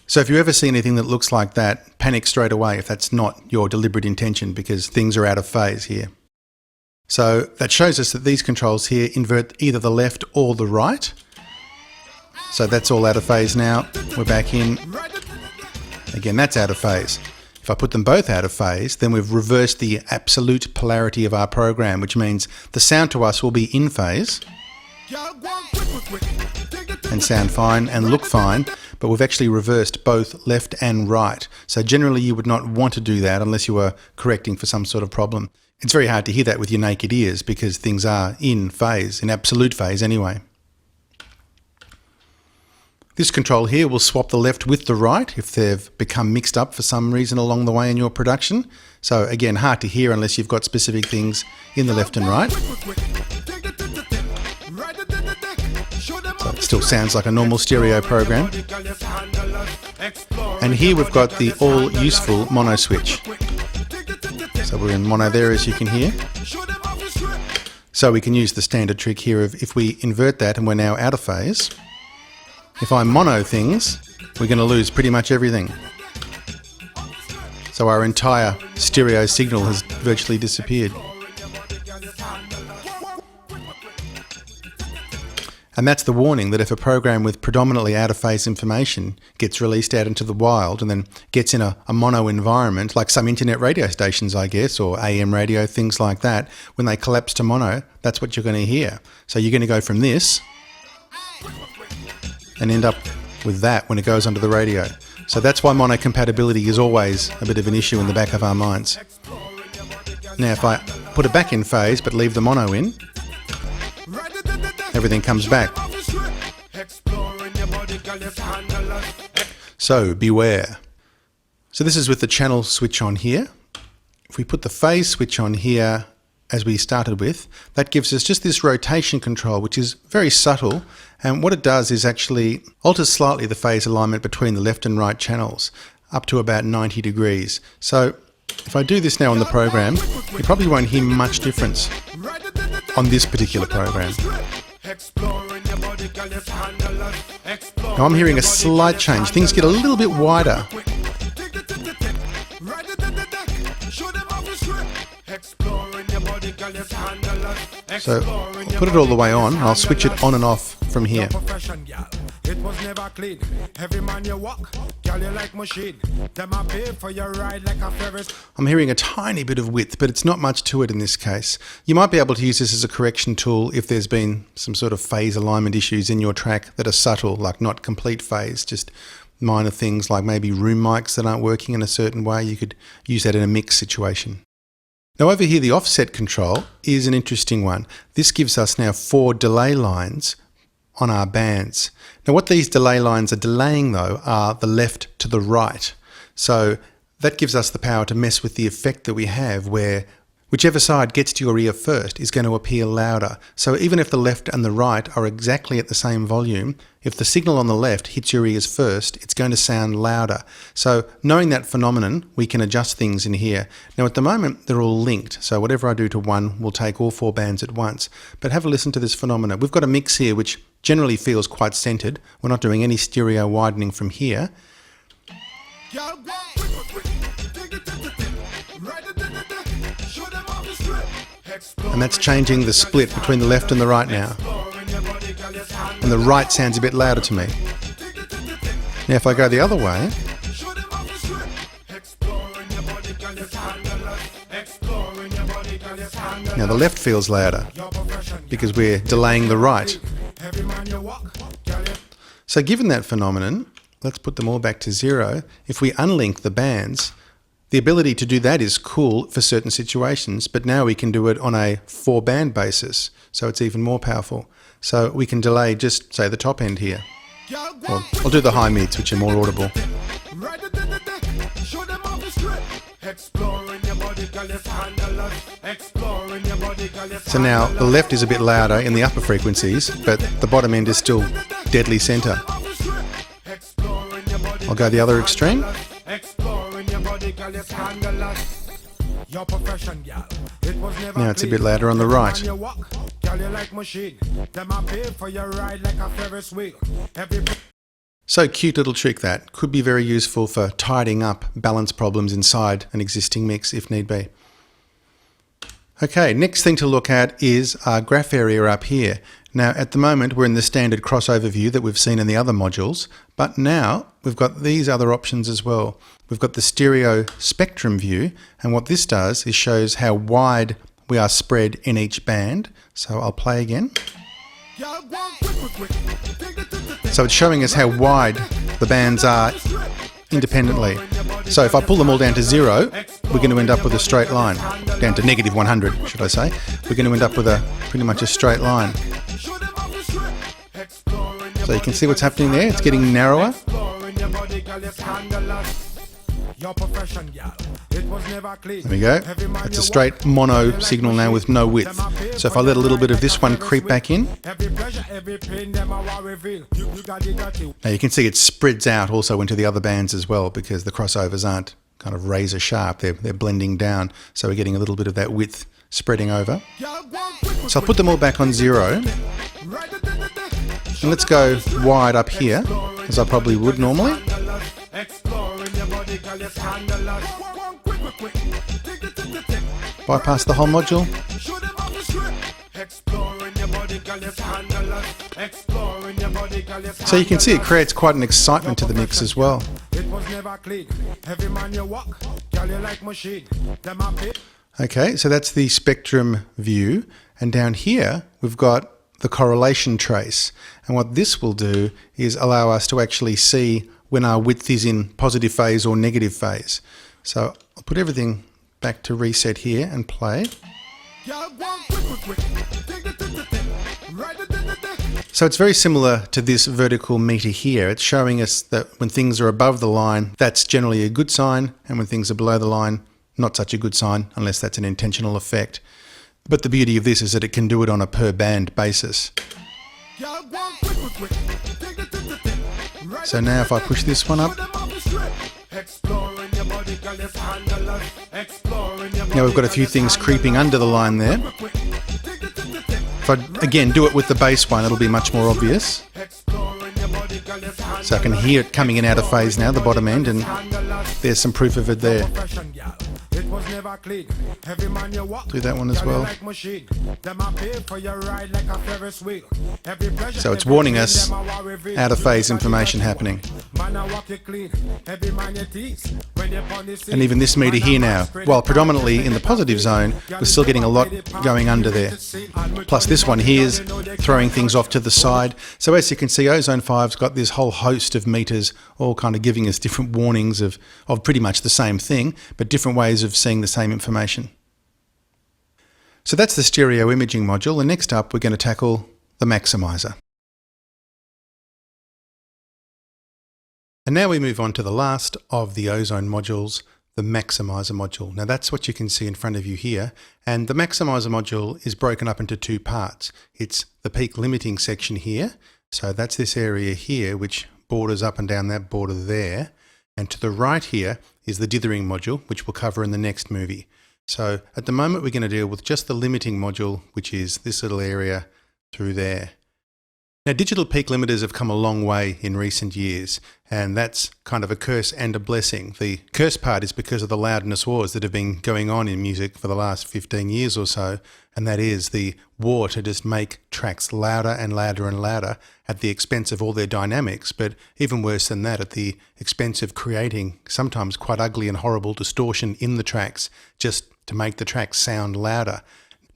So if you ever see anything that looks like that, panic straight away if that's not your deliberate intention, because things are out of phase here. So that shows us that these controls here invert either the left or the right. So that's all out of phase now. We're back in. Again, that's out of phase. If I put them both out of phase, then we've reversed the absolute polarity of our program, which means the sound to us will be in phase and sound fine and look fine, but we've actually reversed both left and right. So generally you would not want to do that unless you were correcting for some sort of problem. It's very hard to hear that with your naked ears because things are in phase, in absolute phase anyway. This control here will swap the left with the right if they've become mixed up for some reason along the way in your production. So again, hard to hear unless you've got specific things in the left and right. So it still sounds like a normal stereo program. And here we've got the all useful mono switch. So we're in mono there, as you can hear. So we can use the standard trick here of if we invert that and we're now out of phase, if I mono things, we're going to lose pretty much everything. So our entire stereo signal has virtually disappeared. And that's the warning that if a program with predominantly out-of-phase information gets released out into the wild and then gets in a mono environment, like some internet radio stations, I guess, or AM radio, things like that, when they collapse to mono, that's what you're going to hear. So you're going to go from this and end up with that when it goes onto the radio. So that's why mono compatibility is always a bit of an issue in the back of our minds. Now if I put it back in phase but leave the mono in, everything comes back. So beware. So this is with the channel switch on here. If we put the phase switch on here as we started with, that gives us just this rotation control, which is very subtle. And what it does is actually alters slightly the phase alignment between the left and right channels up to about 90 degrees. So if I do this now on the program, you probably won't hear much difference on this particular program. Now I'm hearing a slight change. Things get a little bit wider. So I'll put it all the way on and I'll switch it on and off from here. I'm hearing a tiny bit of width, but it's not much to it in this case. You might be able to use this as a correction tool if there's been some sort of phase alignment issues in your track that are subtle, like not complete phase, just minor things like maybe room mics that aren't working in a certain way. You could use that in a mix situation. Now over here, the offset control is an interesting one. This gives us now 4 delay lines on our bands. Now what these delay lines are delaying though are the left to the right. So that gives us the power to mess with the effect that we have where whichever side gets to your ear first is going to appear louder. So even if the left and the right are exactly at the same volume, if the signal on the left hits your ears first, it's going to sound louder. So knowing that phenomenon, we can adjust things in here. Now at the moment, they're all linked. So whatever I do to one will take all 4 bands at once. But have a listen to this phenomenon. We've got a mix here which generally feels quite centered. We're not doing any stereo widening from here. And that's changing the split between the left and the right now. And the right sounds a bit louder to me. Now if I go the other way, now the left feels louder because we're delaying the right. So given that phenomenon, let's put them all back to 0. If we unlink the bands, the ability to do that is cool for certain situations, but now we can do it on a 4-band basis, so it's even more powerful. So we can delay just, say, the top end here. Well, I'll do the high mids, which are more audible. So now the left is a bit louder in the upper frequencies, but the bottom end is still deadly center. I'll go the other extreme. Now it's a bit louder on the right. So cute little trick that. Could be very useful for tidying up balance problems inside an existing mix if need be. Okay, next thing to look at is our graph area up here. Now at the moment we're in the standard crossover view that we've seen in the other modules, but now we've got these other options as well. We've got the stereo spectrum view, and what this does is shows how wide we are spread in each band. So I'll play again. So it's showing us how wide the bands are independently. So if I pull them all down to 0, we're going to end up with a straight line. Down to -100, should I say. We're going to end up with a pretty much a straight line. So you can see what's happening there. It's getting narrower. There we go. It's a straight mono signal now with no width. So if I let a little bit of this one creep back in, now you can see it spreads out also into the other bands as well because the crossovers aren't kind of razor sharp. They're blending down. So we're getting a little bit of that width spreading over. So I'll put them all back on 0. And let's go wide up here, as I probably would normally. Bypass the whole module. So you can see it creates quite an excitement to the mix as well. Okay, so that's the spectrum view, and down here we've got the correlation trace, and what this will do is allow us to actually see when our width is in positive phase or negative phase. So I'll put everything back to reset here and play. Girl, go on quick. Take the tip. Right the. So it's very similar to this vertical meter here. It's showing us that when things are above the line, that's generally a good sign, and when things are below the line, not such a good sign, unless that's an intentional effect. But the beauty of this is that it can do it on a per band basis. Girl, go on quick. Take the tip. Right So now if I push this one up, exploring your body, girl, it's handlers. Exploring your now we've got a few things creeping under the line there. If I again do it with the bass one, it'll be much more obvious. So I can hear it coming in out of phase now, the bottom end, and there's some proof of it there. Do that one as well. So it's warning us out of phase information happening. And even this meter here now, while predominantly in the positive zone, we're still getting a lot going under there. Plus this one here is throwing things off to the side. So as you can see, Ozone 5's got this whole host of meters all kind of giving us different warnings of pretty much the same thing, but different ways of seeing the same information. So that's the stereo imaging module, and next up we're going to tackle the maximizer. And now we move on to the last of the Ozone modules, the maximizer module. Now that's what you can see in front of you here, and the maximizer module is broken up into two parts. It's the peak limiting section here, so that's this area here which borders up and down that border there, and to the right here is the dithering module, which we'll cover in the next movie. So at the moment we're going to deal with just the limiting module, which is this little area through there. Now, digital peak limiters have come a long way in recent years, and that's kind of a curse and a blessing. The curse part is because of the loudness wars that have been going on in music for the last 15 years or so, and that is the war to just make tracks louder and louder and louder at the expense of all their dynamics, but even worse than that, at the expense of creating sometimes quite ugly and horrible distortion in the tracks just to make the tracks sound louder.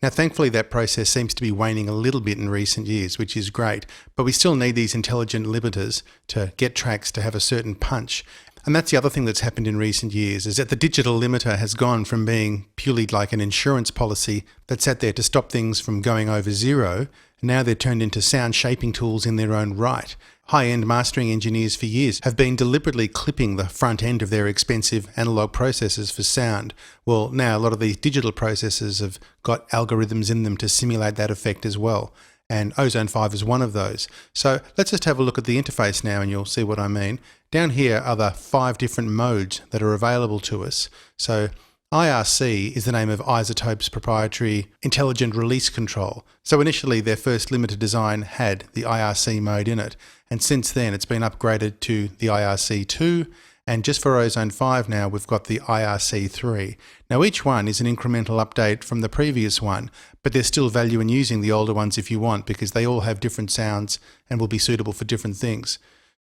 Now, thankfully, that process seems to be waning a little bit in recent years, which is great, but we still need these intelligent limiters to get tracks to have a certain punch. And that's the other thing that's happened in recent years, is that the digital limiter has gone from being purely like an insurance policy that sat there to stop things from going over zero. Now they're turned into sound shaping tools in their own right. High-end mastering engineers for years have been deliberately clipping the front end of their expensive analog processors for sound. Well, now a lot of these digital processors have got algorithms in them to simulate that effect as well. And Ozone 5 is one of those. So let's just have a look at the interface now and you'll see what I mean. Down here are the 5 different modes that are available to us. So IRC is the name of iZotope's proprietary intelligent release control. So initially their first limited design had the IRC mode in it, and since then it's been upgraded to the IRC2, and just for Ozone 5 now we've got the IRC3. Now each one is an incremental update from the previous one, but there's still value in using the older ones if you want, because they all have different sounds and will be suitable for different things.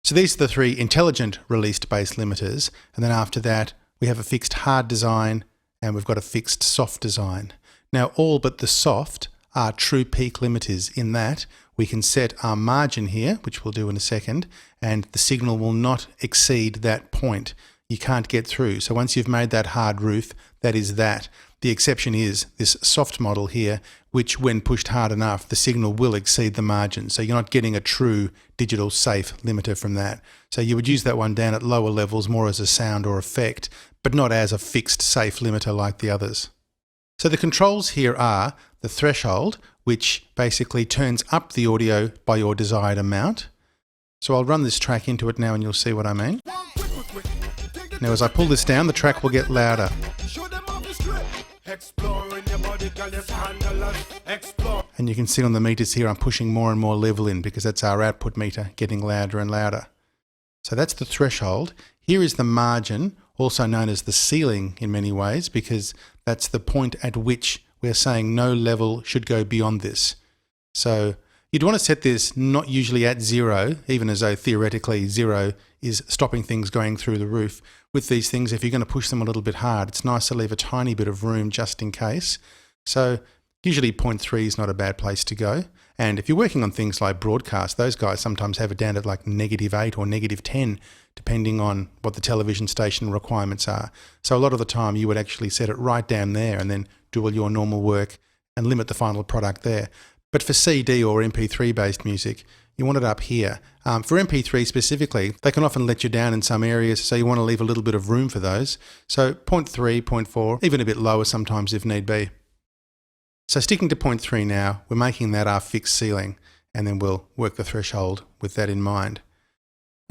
So these are the 3 intelligent released base limiters, and then after that we have a fixed hard design and we've got a fixed soft design. Now all but the soft are true peak limiters in that we can set our margin here, which we'll do in a second, and the signal will not exceed that point. You can't get through. So once you've made that hard roof, that is that. The exception is this soft model here, which when pushed hard enough, the signal will exceed the margin. So you're not getting a true digital safe limiter from that. So you would use that one down at lower levels more as a sound or effect, but not as a fixed safe limiter like the others. So the controls here are the threshold, which basically turns up the audio by your desired amount. So I'll run this track into it now and you'll see what I mean. Now as I pull this down, the track will get louder. And you can see on the meters here I'm pushing more and more level in because that's our output meter getting louder and louder. So that's the threshold. Here is the margin, also known as the ceiling in many ways, because that's the point at which we're saying no level should go beyond this. So you'd want to set this not usually at 0, even as though theoretically 0 is stopping things going through the roof. With these things, if you're going to push them a little bit hard, it's nice to leave a tiny bit of room just in case. So usually 0.3 is not a bad place to go. And if you're working on things like broadcast, those guys sometimes have it down at like -8 or -10, depending on what the television station requirements are. So a lot of the time you would actually set it right down there and then do all your normal work and limit the final product there. But for CD or MP3 based music, you want it up here. For MP3 specifically, they can often let you down in some areas, so you want to leave a little bit of room for those. So 0.3, 0.4, even a bit lower sometimes if need be. So sticking to 0.3 now, we're making that our fixed ceiling, and then we'll work the threshold with that in mind.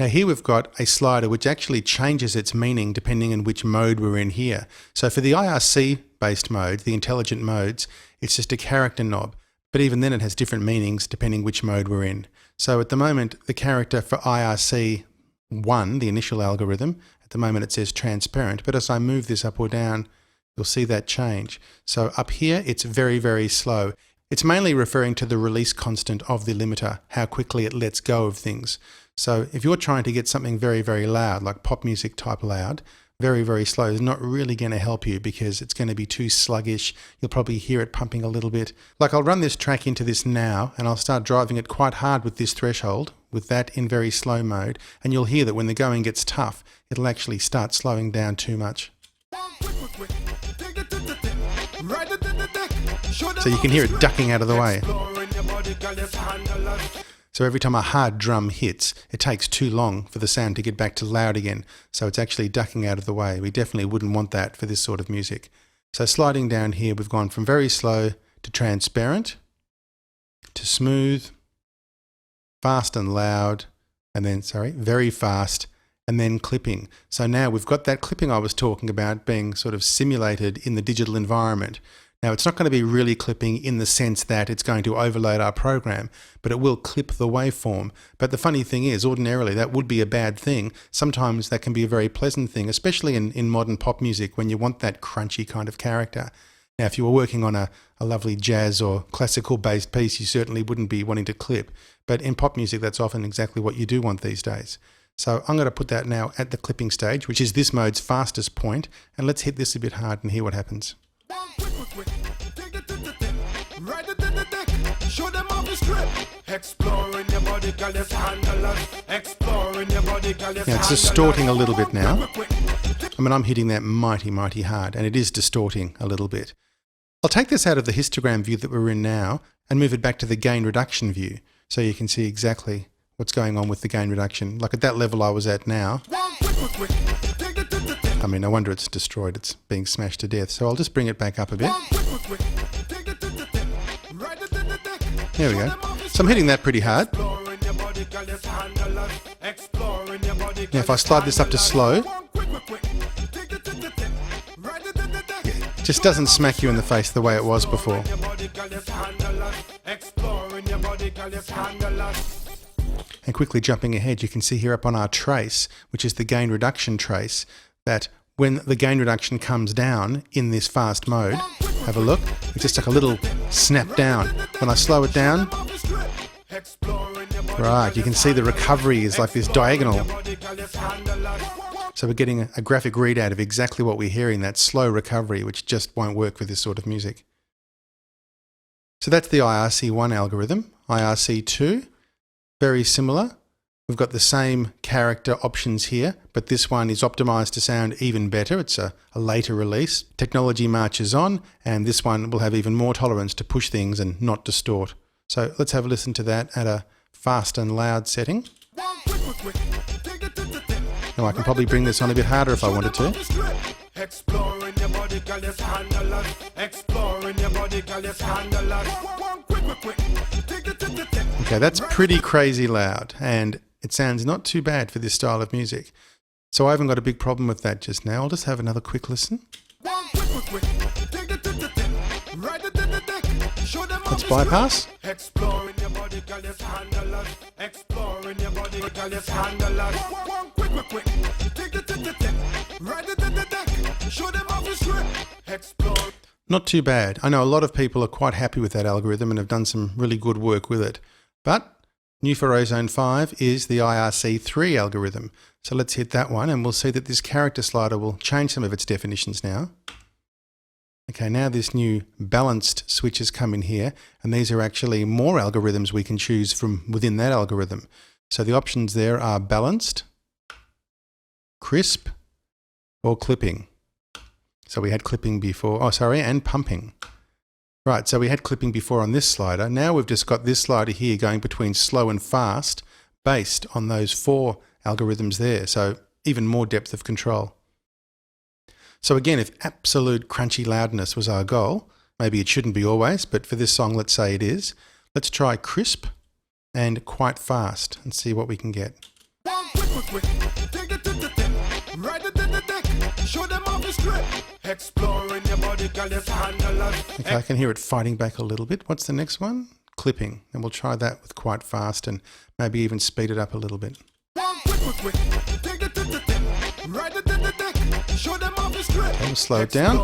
Now here we've got a slider which actually changes its meaning depending on which mode we're in here. So for the IRC based mode, the intelligent modes, it's just a character knob, but even then it has different meanings depending which mode we're in. So at the moment, the character for IRC 1, the initial algorithm, at the moment it says transparent, but as I move this up or down, you'll see that change. So up here, it's very, very slow. It's mainly referring to the release constant of the limiter, how quickly it lets go of things. So if you're trying to get something very, very loud, like pop music type loud, very, very slow is not really going to help you because it's going to be too sluggish. You'll probably hear it pumping a little bit. Like I'll run this track into this now and I'll start driving it quite hard with this threshold, with that in very slow mode, and you'll hear that when the going gets tough, it'll actually start slowing down too much. So you can hear it ducking out of the way. So every time a hard drum hits, it takes too long for the sound to get back to loud again. So it's actually ducking out of the way. We definitely wouldn't want that for this sort of music. So sliding down here, we've gone from very slow to transparent, to smooth, fast and loud, and then, very fast, and then clipping. So now we've got that clipping I was talking about being sort of simulated in the digital environment. Now, it's not going to be really clipping in the sense that it's going to overload our program, but it will clip the waveform. But the funny thing is, ordinarily, that would be a bad thing. Sometimes that can be a very pleasant thing, especially in modern pop music when you want that crunchy kind of character. Now, if you were working on a lovely jazz or classical-based piece, you certainly wouldn't be wanting to clip. But in pop music, that's often exactly what you do want these days. So I'm going to put that now at the clipping stage, which is this mode's fastest point, and let's hit this a bit hard and hear what happens. Now it's distorting a little bit now. I mean, I'm hitting that mighty, mighty hard, and it is distorting a little bit. I'll take this out of the histogram view that we're in now and move it back to the gain reduction view so you can see exactly what's going on with the gain reduction. Like at that level I was at now. I mean, no wonder it's destroyed. It's being smashed to death. So I'll just bring it back up a bit. There we go. So I'm hitting that pretty hard. Now if I slide this up to slow, it just doesn't smack you in the face the way it was before. And quickly jumping ahead, you can see here up on our trace, which is the gain reduction trace, that when the gain reduction comes down in this fast mode, have a look, it's just like a little snap down. When I slow it down, right, you can see the recovery is like this diagonal. So we're getting a graphic readout of exactly what we're hearing, that slow recovery, which just won't work with this sort of music. So that's the IRC1 algorithm. IRC2, very similar. We've got the same character options here, but this one is optimized to sound even better. It's a later release. Technology marches on, and this one will have even more tolerance to push things and not distort. So let's have a listen to that at a fast and loud setting. Now I can probably bring this on a bit harder if I wanted to. Okay, that's pretty crazy loud, and it sounds not too bad for this style of music. So I haven't got a big problem with that just now. I'll just have another quick listen. Let's bypass. Not too bad. I know a lot of people are quite happy with that algorithm and have done some really good work with it. But new for Ozone 5 is the IRC3 algorithm. So let's hit that one and we'll see that this character slider will change some of its definitions now. Okay, now this new balanced switch has come in here, and these are actually more algorithms we can choose from within that algorithm. So the options there are balanced, crisp, or clipping. So we had clipping before, and pumping. Right, so we had clipping before on this slider. Now we've just got this slider here going between slow and fast based on those 4 algorithms there. So even more depth of control. So again, if absolute crunchy loudness was our goal, maybe it shouldn't be always, but for this song, let's say it is. Let's try crisp and quite fast and see what we can get. Okay, I can hear it fighting back a little bit. What's the next one? Clipping. And we'll try that with quite fast and maybe even speed it up a little bit. Okay, we'll slow it down.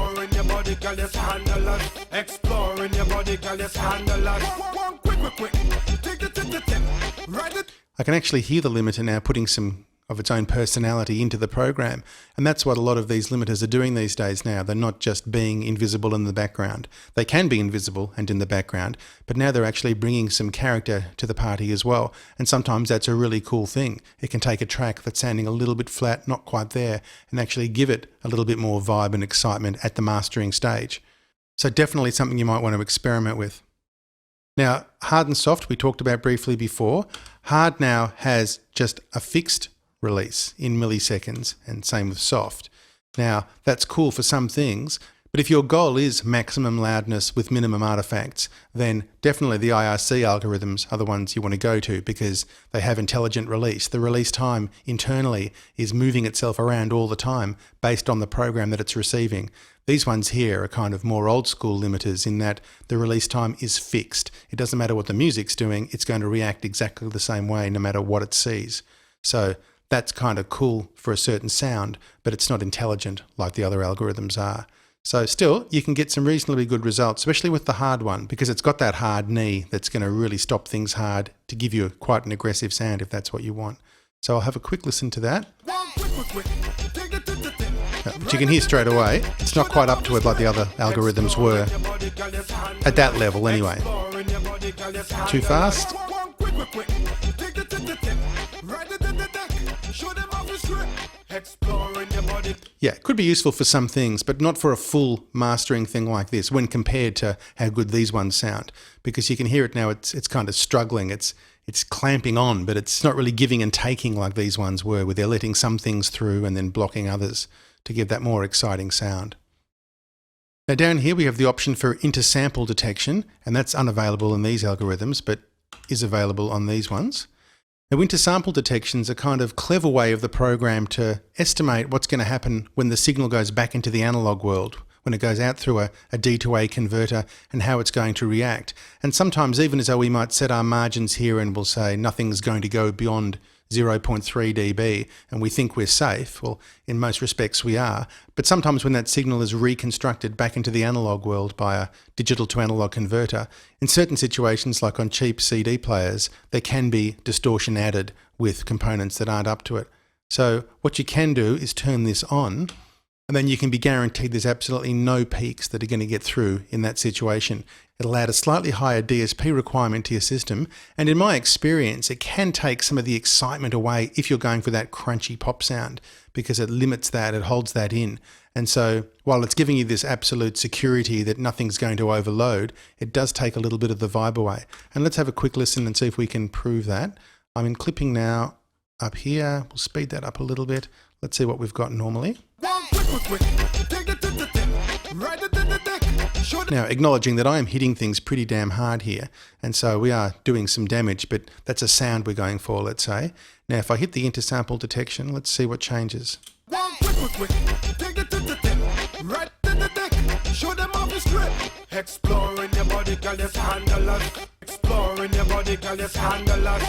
I can actually hear the limiter now putting some of its own personality into the program. And that's what a lot of these limiters are doing these days now. They're not just being invisible in the background. They can be invisible and in the background, but now they're actually bringing some character to the party as well. And sometimes that's a really cool thing. It can take a track that's sounding a little bit flat, not quite there, and actually give it a little bit more vibe and excitement at the mastering stage. So definitely something you might want to experiment with. Now, hard and soft, we talked about briefly before. Hard now has just a fixed release in milliseconds, and same with soft. Now, that's cool for some things, but if your goal is maximum loudness with minimum artifacts, then definitely the IRC algorithms are the ones you want to go to because they have intelligent release. The release time internally is moving itself around all the time based on the program that it's receiving. These ones here are kind of more old school limiters in that the release time is fixed. It doesn't matter what the music's doing, it's going to react exactly the same way no matter what it sees. So that's kind of cool for a certain sound, but it's not intelligent like the other algorithms are. So still, you can get some reasonably good results, especially with the hard one, because it's got that hard knee that's going to really stop things hard to give you quite an aggressive sound if that's what you want. So I'll have a quick listen to that. But you can hear straight away, it's not quite up to it like the other algorithms were, at that level anyway. Too fast? Yeah, it could be useful for some things, but not for a full mastering thing like this when compared to how good these ones sound. Because you can hear it now, it's kind of struggling, it's clamping on, but it's not really giving and taking like these ones were, where they're letting some things through and then blocking others to give that more exciting sound. Now down here we have the option for intersample detection, and that's unavailable in these algorithms, but is available on these ones. Now, intersample detection is a kind of clever way of the program to estimate what's going to happen when the signal goes back into the analog world, when it goes out through a D to A converter, and how it's going to react. And sometimes even as though we might set our margins here and we'll say nothing's going to go beyond 0.3 dB and we think we're safe. Well, in most respects we are, but sometimes when that signal is reconstructed back into the analog world by a digital to analog converter, in certain situations like on cheap CD players, there can be distortion added with components that aren't up to it. So what you can do is turn this on, and then you can be guaranteed there's absolutely no peaks that are going to get through in that situation. It'll add a slightly higher DSP requirement to your system, and in my experience, it can take some of the excitement away if you're going for that crunchy pop sound, because it limits that, it holds that in. And so while it's giving you this absolute security that nothing's going to overload, it does take a little bit of the vibe away. And let's have a quick listen and see if we can prove that. I'm in clipping now up here. We'll speed that up a little bit. Let's see what we've got normally. Now, acknowledging that I am hitting things pretty damn hard here, and so we are doing some damage, but that's a sound we're going for, let's say. Now, if I hit the intersample detection, let's see what changes. Exploring your body, girl, just handle us. Exploring your body, girl, just handle us.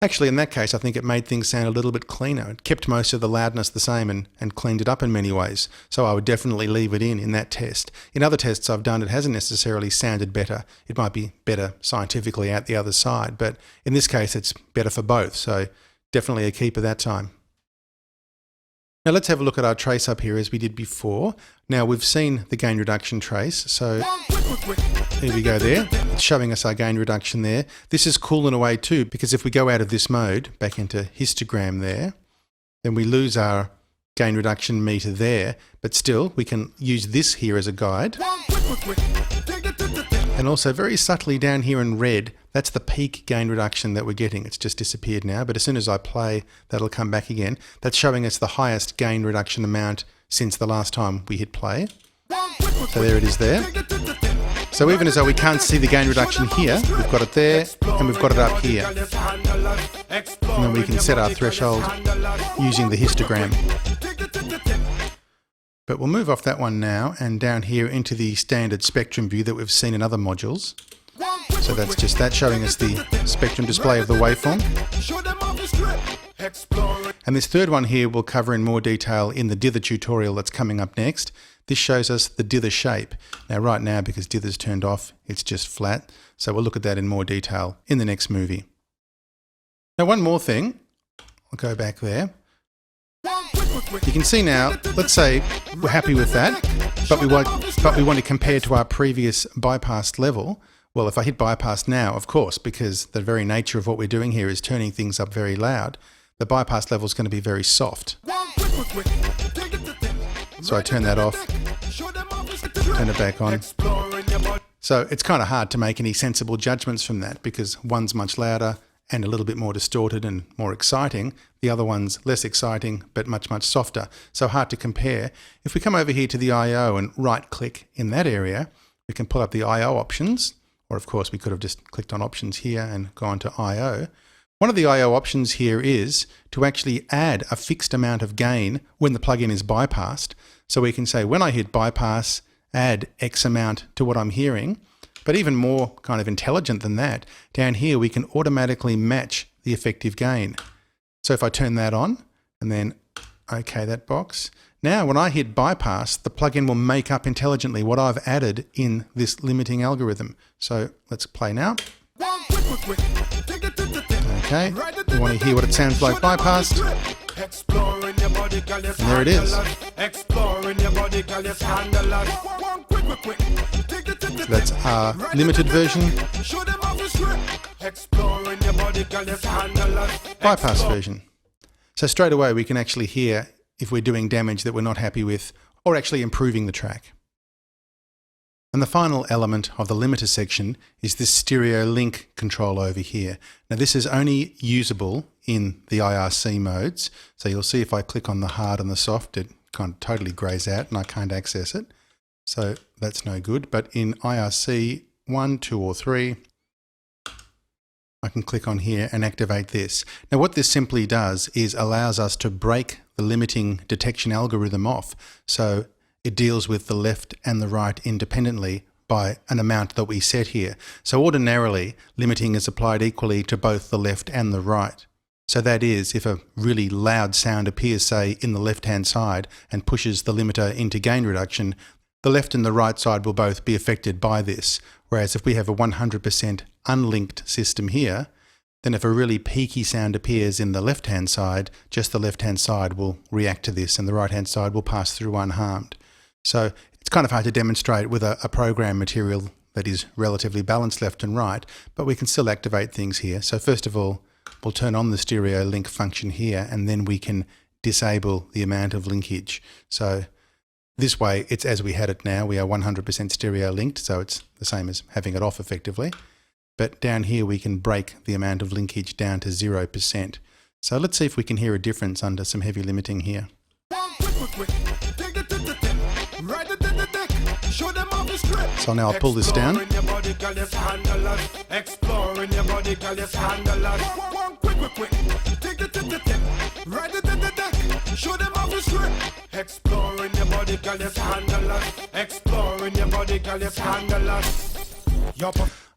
Actually, in that case, I think it made things sound a little bit cleaner. It kept most of the loudness the same and cleaned it up in many ways. So I would definitely leave it in that test. In other tests I've done, it hasn't necessarily sounded better. It might be better scientifically out the other side, but in this case, it's better for both. So definitely a keeper that time. Now let's have a look at our trace up here as we did before. Now we've seen the gain reduction trace, so here we go there. It's showing us our gain reduction there. This is cool in a way too, because if we go out of this mode, back into histogram there, then we lose our gain reduction meter there, but still we can use this here as a guide. And also very subtly down here in red, that's the peak gain reduction that we're getting. It's just disappeared now, but as soon as I play, that'll come back again. That's showing us the highest gain reduction amount since the last time we hit play. So there it is there. So even as though we can't see the gain reduction here, we've got it there and we've got it up here. And then we can set our threshold using the histogram. But we'll move off that one now and down here into the standard spectrum view that we've seen in other modules. So that's just that showing us the spectrum display of the waveform. And this third one here we'll cover in more detail in the dither tutorial that's coming up next. This shows us the dither shape. Now right now, because dither's turned off, it's just flat. So we'll look at that in more detail in the next movie. Now one more thing, I'll go back there. You can see now, let's say we're happy with that, but we want to compare to our previous bypassed level. Well, if I hit bypass now, of course, because the very nature of what we're doing here is turning things up very loud, the bypass level is going to be very soft. So I turn that off, turn it back on. So it's kind of hard to make any sensible judgments from that because one's much louder and a little bit more distorted and more exciting. The other one's less exciting, but much, much softer. So hard to compare. If we come over here to the I/O and right click in that area, we can pull up the I/O options, or of course we could have just clicked on options here and gone to I/O. One of the I/O options here is to actually add a fixed amount of gain when the plugin is bypassed. So we can say when I hit bypass, add X amount to what I'm hearing. But even more kind of intelligent than that, down here we can automatically match the effective gain. So if I turn that on and then OK that box, now when I hit bypass, the plugin will make up intelligently what I've added in this limiting algorithm. So let's play now. Okay, we want to hear what it sounds like bypassed. And there it is. So that's our limited version. Bypass version. So straight away we can actually hear if we're doing damage that we're not happy with or actually improving the track. And the final element of the limiter section is this stereo link control over here. Now this is only usable in the IRC modes. So you'll see if I click on the hard and the soft, it kind of totally grays out and I can't access it. So that's no good. But in IRC 1, 2 or 3, I can click on here and activate this. Now what this simply does is allows us to break the limiting detection algorithm off. So it deals with the left and the right independently by an amount that we set here. So ordinarily, limiting is applied equally to both the left and the right. So that is, if a really loud sound appears, say, in the left-hand side and pushes the limiter into gain reduction, the left and the right side will both be affected by this. Whereas if we have a 100% unlinked system here, then if a really peaky sound appears in the left-hand side, just the left-hand side will react to this and the right-hand side will pass through unharmed. So it's kind of hard to demonstrate with a program material that is relatively balanced left and right, but we can still activate things here. So first of all, we'll turn on the stereo link function here and then we can disable the amount of linkage. So this way, it's as we had it now. We are 100% stereo linked, so it's the same as having it off effectively. But down here, we can break the amount of linkage down to 0%. So let's see if we can hear a difference under some heavy limiting here. So now I'll pull this down.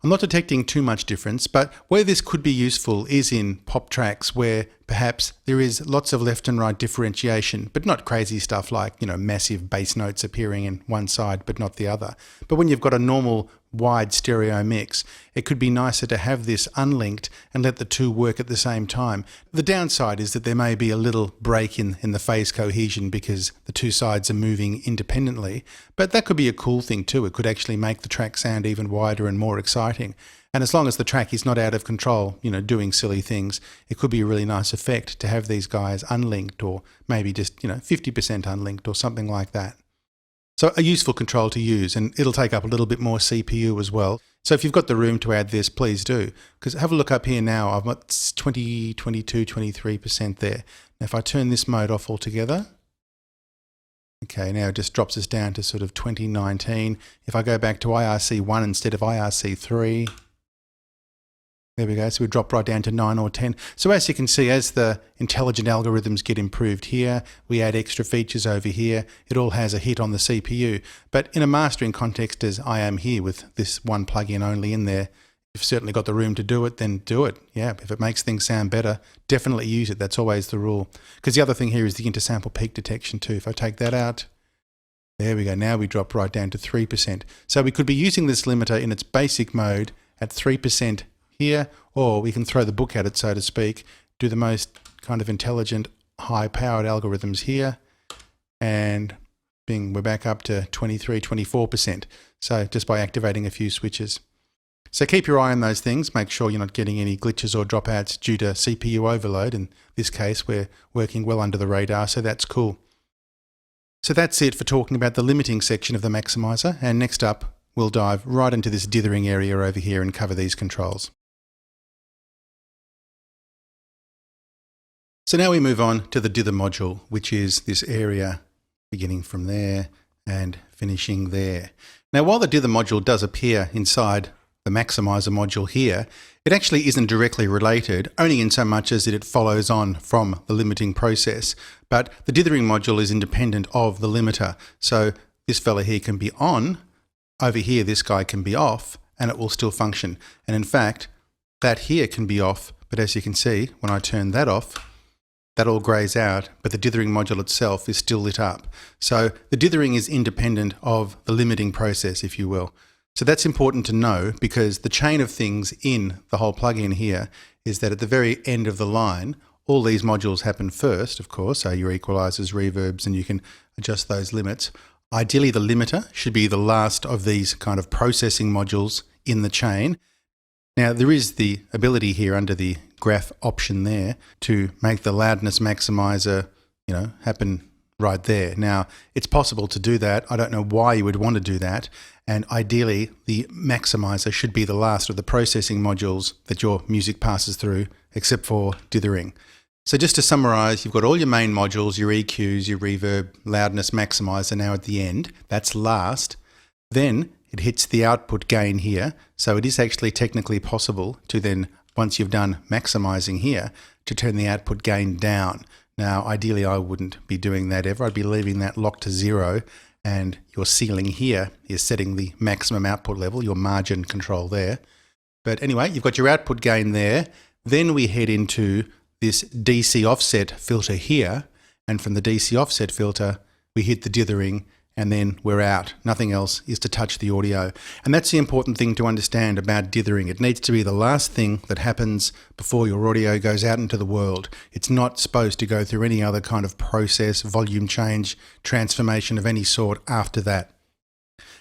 I'm not detecting too much difference, but where this could be useful is in pop tracks where perhaps there is lots of left and right differentiation, but not crazy stuff like, massive bass notes appearing in one side but not the other. But when you've got a normal wide stereo mix, it could be nicer to have this unlinked and let the two work at the same time. The downside is that there may be a little break in the phase cohesion because the two sides are moving independently, but that could be a cool thing too. It could actually make the track sound even wider and more exciting. And as long as the track is not out of control, doing silly things, it could be a really nice effect to have these guys unlinked, or maybe just, 50% unlinked or something like that. So a useful control to use, and it'll take up a little bit more CPU as well. So if you've got the room to add this, please do. Because have a look up here now, I've got 20, 22, 23% there. Now if I turn this mode off altogether, okay, now it just drops us down to sort of 2019. If I go back to IRC1 instead of IRC3, there we go, so we drop right down to 9 or 10. So as you can see, as the intelligent algorithms get improved here, we add extra features over here, it all has a hit on the CPU. But in a mastering context, as I am here with this one plugin only in there, if you've certainly got the room to do it, then do it. Yeah, if it makes things sound better, definitely use it. That's always the rule. Because the other thing here is the intersample peak detection too. If I take that out, there we go. Now we drop right down to 3%. So we could be using this limiter in its basic mode at 3% here, or we can throw the book at it, so to speak, do the most kind of intelligent, high-powered algorithms here, and bing, we're back up to 23, 24%. So just by activating a few switches. So keep your eye on those things. Make sure you're not getting any glitches or dropouts due to CPU overload. In this case, we're working well under the radar, so that's cool. So that's it for talking about the limiting section of the maximizer. And next up, we'll dive right into this dithering area over here and cover these controls. So now we move on to the dither module, which is this area beginning from there and finishing there. Now, while the dither module does appear inside the maximizer module here, it actually isn't directly related, only in so much as it follows on from the limiting process. But the dithering module is independent of the limiter. So this fella here can be on, over here this guy can be off, and it will still function. And in fact, that here can be off, but as you can see, when I turn that off, that all grays out, but the dithering module itself is still lit up. So the dithering is independent of the limiting process, if you will. So that's important to know, because the chain of things in the whole plugin here is that at the very end of the line, all these modules happen first, of course, so your equalizers, reverbs, and you can adjust those limits. Ideally, the limiter should be the last of these kind of processing modules in the chain. Now, there is the ability here under the graph option there to make the loudness maximizer, happen right there. Now, it's possible to do that. I don't know why you would want to do that. And ideally, the maximizer should be the last of the processing modules that your music passes through, except for dithering. So just to summarize, you've got all your main modules, your EQs, your reverb, loudness maximizer now at the end. That's last. Then it hits the output gain here. So it is actually technically possible to then, once you've done maximizing here, to turn the output gain down. Now, ideally, I wouldn't be doing that ever. I'd be leaving that locked to 0, and your ceiling here is setting the maximum output level, your margin control there. But anyway, you've got your output gain there. Then we head into this DC offset filter here, and from the DC offset filter, we hit the dithering, and then we're out. Nothing else is to touch the audio. And that's the important thing to understand about dithering. It needs to be the last thing that happens before your audio goes out into the world. It's not supposed to go through any other kind of process, volume change, transformation of any sort after that.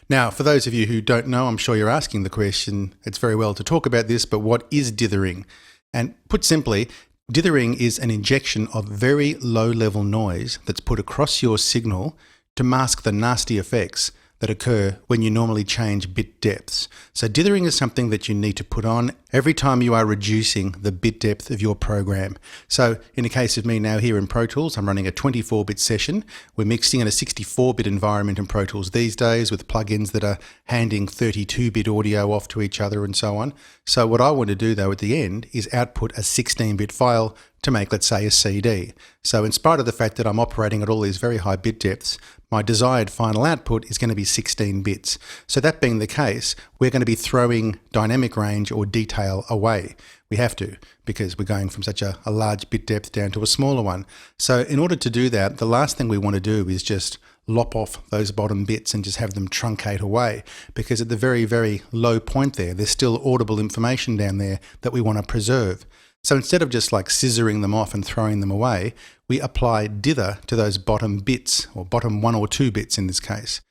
Now, for those of you who don't know, I'm sure you're asking the question, it's very well to talk about this, but what is dithering? And put simply, dithering is an injection of very low-level noise that's put across your signal to mask the nasty effects that occur when you normally change bit depths. So dithering is something that you need to put on every time you are reducing the bit depth of your program. So in the case of me now here in Pro Tools, I'm running a 24-bit session. We're mixing in a 64-bit environment in Pro Tools these days with plugins that are handing 32-bit audio off to each other and so on. So what I want to do though at the end is output a 16-bit file to make, let's say, a CD. So in spite of the fact that I'm operating at all these very high bit depths, my desired final output is going to be 16 bits. So that being the case, we're going to be throwing dynamic range or detail away. We have to, because we're going from such a large bit depth down to a smaller one. So in order to do that, the last thing we want to do is just lop off those bottom bits and just have them truncate away, because at the very, very low point there, there's still audible information down there that we want to preserve. So instead of just like scissoring them off and throwing them away, we apply dither to those bottom bits, or bottom 1 or 2 bits in this case.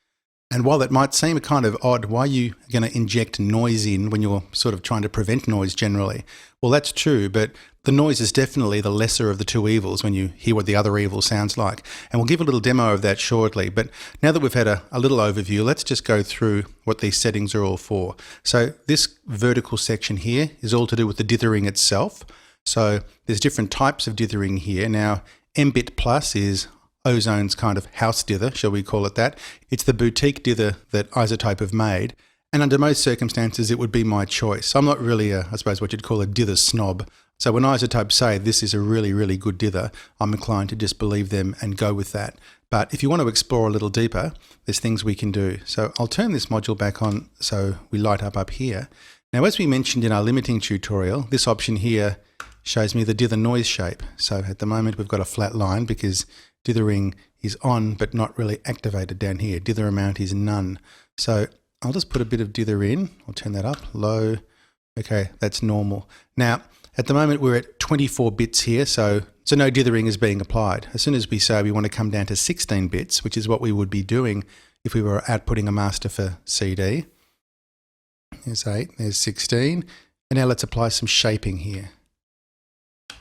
And while that might seem kind of odd, why are you going to inject noise in when you're sort of trying to prevent noise generally? Well, that's true, but the noise is definitely the lesser of the two evils when you hear what the other evil sounds like. And we'll give a little demo of that shortly. But now that we've had a little overview, let's just go through what these settings are all for. So this vertical section here is all to do with the dithering itself. So there's different types of dithering here. Now, mbit plus is Ozone's kind of house dither, shall we call it that. It's the boutique dither that iZotope have made, and under most circumstances it would be my choice. I'm not really I suppose what you'd call a dither snob. So when iZotope say this is a really, really good dither, I'm inclined to just believe them and go with that. But if you want to explore a little deeper, there's things we can do. So I'll turn this module back on so we light up here. Now, as we mentioned in our limiting tutorial, this option here shows me the dither noise shape. So at the moment we've got a flat line because dithering is on but not really activated down here. Dither amount is none. So I'll just put a bit of dither in. I'll turn that up, low. Okay, that's normal. Now, at the moment we're at 24 bits here, so no dithering is being applied. As soon as we say we want to come down to 16 bits, which is what we would be doing if we were outputting a master for CD. There's 8, there's 16. And now let's apply some shaping here.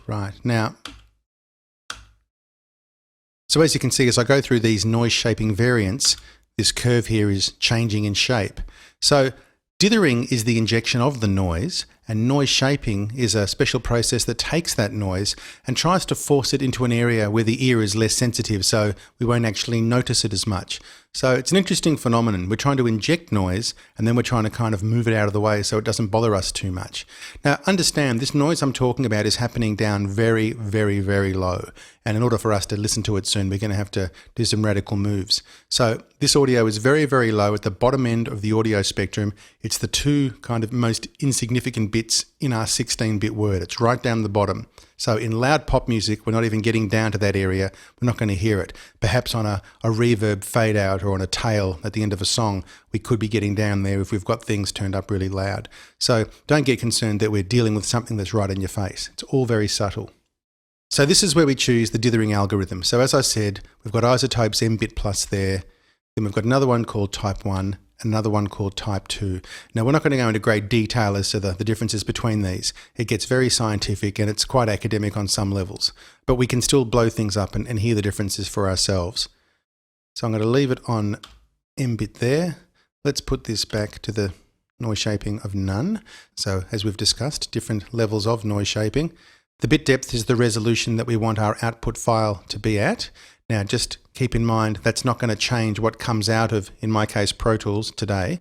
Right, now, so as you can see, as I go through these noise shaping variants, this curve here is changing in shape. So dithering is the injection of the noise, and noise shaping is a special process that takes that noise and tries to force it into an area where the ear is less sensitive, so we won't actually notice it as much. So it's an interesting phenomenon. We're trying to inject noise and then we're trying to kind of move it out of the way so it doesn't bother us too much. Now understand, this noise I'm talking about is happening down very, very, very low. And in order for us to listen to it soon, we're going to have to do some radical moves. So this audio is very, very low at the bottom end of the audio spectrum. It's the two kind of most insignificant bits in our 16-bit word. It's right down the bottom. So in loud pop music, we're not even getting down to that area. We're not going to hear it. Perhaps on a reverb fade out or on a tail at the end of a song, we could be getting down there if we've got things turned up really loud. So don't get concerned that we're dealing with something that's right in your face. It's all very subtle. So this is where we choose the dithering algorithm. So as I said, we've got iZotope's mbit plus there. Then we've got another one called type 1. Another one called type 2. Now we're not going to go into great detail as to the differences between these. It gets very scientific and it's quite academic on some levels, but we can still blow things up and hear the differences for ourselves. So I'm going to leave it on mbit there. Let's put this back to the noise shaping of none. So as we've discussed, different levels of noise shaping. The bit depth is the resolution that we want our output file to be at. Now just keep in mind that's not going to change what comes out of, in my case, Pro Tools today.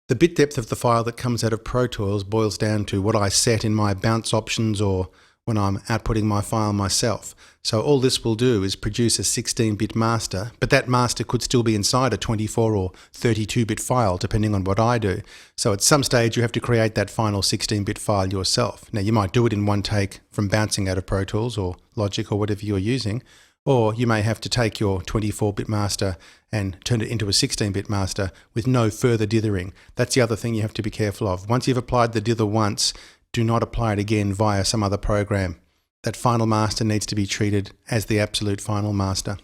The bit depth of the file that comes out of Pro Tools boils down to what I set in my bounce options or when I'm outputting my file myself. So all this will do is produce a 16-bit master, but that master could still be inside a 24 or 32-bit file depending on what I do. So at some stage you have to create that final 16-bit file yourself. Now you might do it in one take from bouncing out of Pro Tools or Logic or whatever you're using, or you may have to take your 24-bit master and turn it into a 16-bit master with no further dithering. That's the other thing you have to be careful of. Once you've applied the dither once, do not apply it again via some other program. That final master needs to be treated as the absolute final master.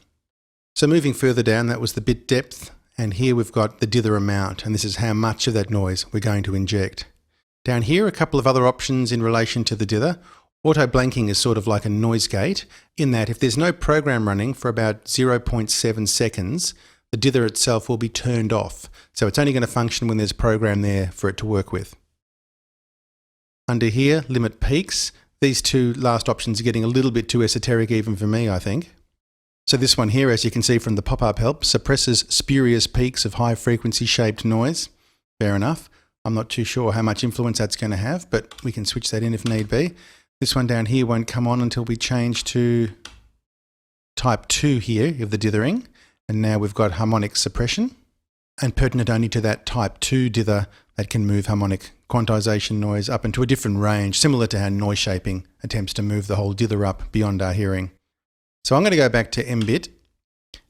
So moving further down, that was the bit depth, and here we've got the dither amount, and this is how much of that noise we're going to inject. Down here, a couple of other options in relation to the dither. Auto blanking is sort of like a noise gate in that if there's no program running for about 0.7 seconds, the dither itself will be turned off. So it's only going to function when there's program there for it to work with. Under here, limit peaks. These two last options are getting a little bit too esoteric even for me, I think. So this one here, as you can see from the pop-up help, suppresses spurious peaks of high frequency shaped noise. Fair enough. I'm not too sure how much influence that's going to have, but we can switch that in if need be. This one down here won't come on until we change to type 2 here of the dithering. And now we've got harmonic suppression, and pertinent only to that type 2 dither that can move harmonic quantization noise up into a different range, similar to how noise shaping attempts to move the whole dither up beyond our hearing. So I'm going to go back to mbit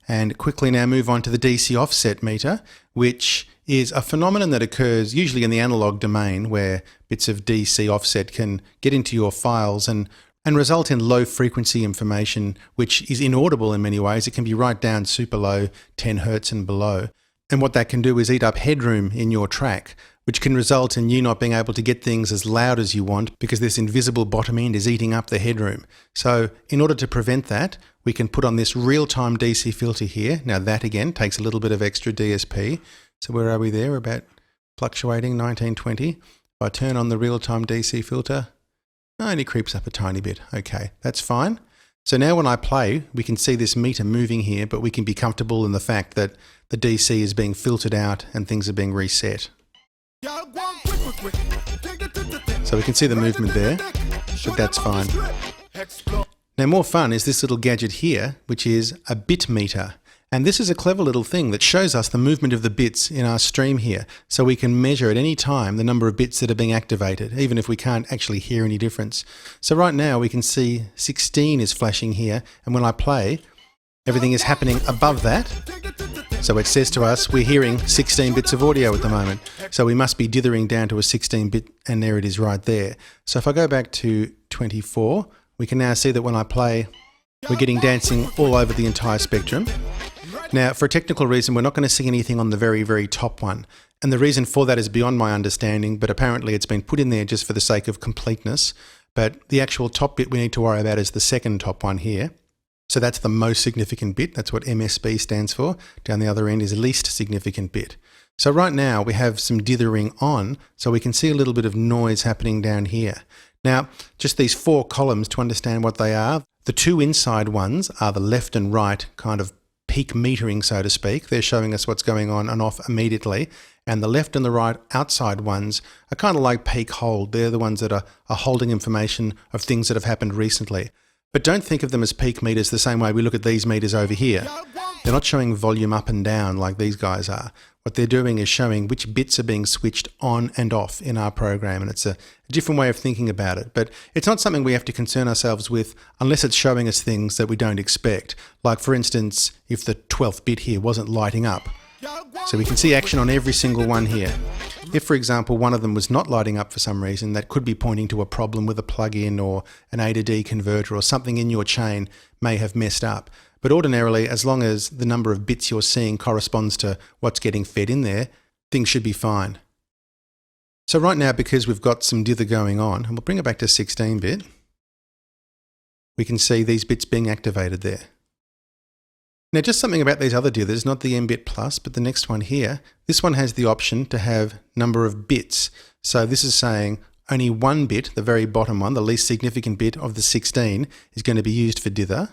and quickly now move on to the DC offset meter, which is a phenomenon that occurs usually in the analog domain where bits of DC offset can get into your files and result in low frequency information, which is inaudible in many ways. It can be right down super low, 10 hertz and below. And what that can do is eat up headroom in your track, which can result in you not being able to get things as loud as you want because this invisible bottom end is eating up the headroom. So in order to prevent that, we can put on this real-time DC filter here. Now that again takes a little bit of extra DSP. So where are we there? We're about fluctuating 1920. If I turn on the real-time DC filter, it only creeps up a tiny bit. Okay, that's fine. So now when I play, we can see this meter moving here, but we can be comfortable in the fact that the DC is being filtered out and things are being reset. So we can see the movement there, but that's fine. Now more fun is this little gadget here, which is a bit meter. And this is a clever little thing that shows us the movement of the bits in our stream here. So we can measure at any time the number of bits that are being activated, even if we can't actually hear any difference. So right now we can see 16 is flashing here. And when I play, everything is happening above that. So it says to us, we're hearing 16 bits of audio at the moment. So we must be dithering down to a 16-bit, and there it is right there. So if I go back to 24, we can now see that when I play, we're getting dancing all over the entire spectrum. Now, for a technical reason, we're not going to see anything on the very, very top one. And the reason for that is beyond my understanding, but apparently it's been put in there just for the sake of completeness. But the actual top bit we need to worry about is the second top one here. So that's the most significant bit. That's what MSB stands for. Down the other end is least significant bit. So right now we have some dithering on, so we can see a little bit of noise happening down here. Now, just these 4 columns to understand what they are. The 2 inside ones are the left and right kind of peak metering, so to speak. They're showing us what's going on and off immediately. And the left and the right outside ones are kind of like peak hold. They're the ones that are holding information of things that have happened recently. But don't think of them as peak meters the same way we look at these meters over here. They're not showing volume up and down like these guys are. What they're doing is showing which bits are being switched on and off in our program, and it's a different way of thinking about it. But it's not something we have to concern ourselves with unless it's showing us things that we don't expect. Like for instance, if the 12th bit here wasn't lighting up. So we can see action on every single one here. If, for example, one of them was not lighting up for some reason, that could be pointing to a problem with a plugin or an A to D converter or something in your chain may have messed up. But ordinarily, as long as the number of bits you're seeing corresponds to what's getting fed in there, things should be fine. So right now, because we've got some dither going on, and we'll bring it back to 16-bit, we can see these bits being activated there. Now, just something about these other dithers, not the M-bit plus, but the next one here. This one has the option to have number of bits. So this is saying only 1 bit, the very bottom one, the least significant bit of the 16, is going to be used for dither.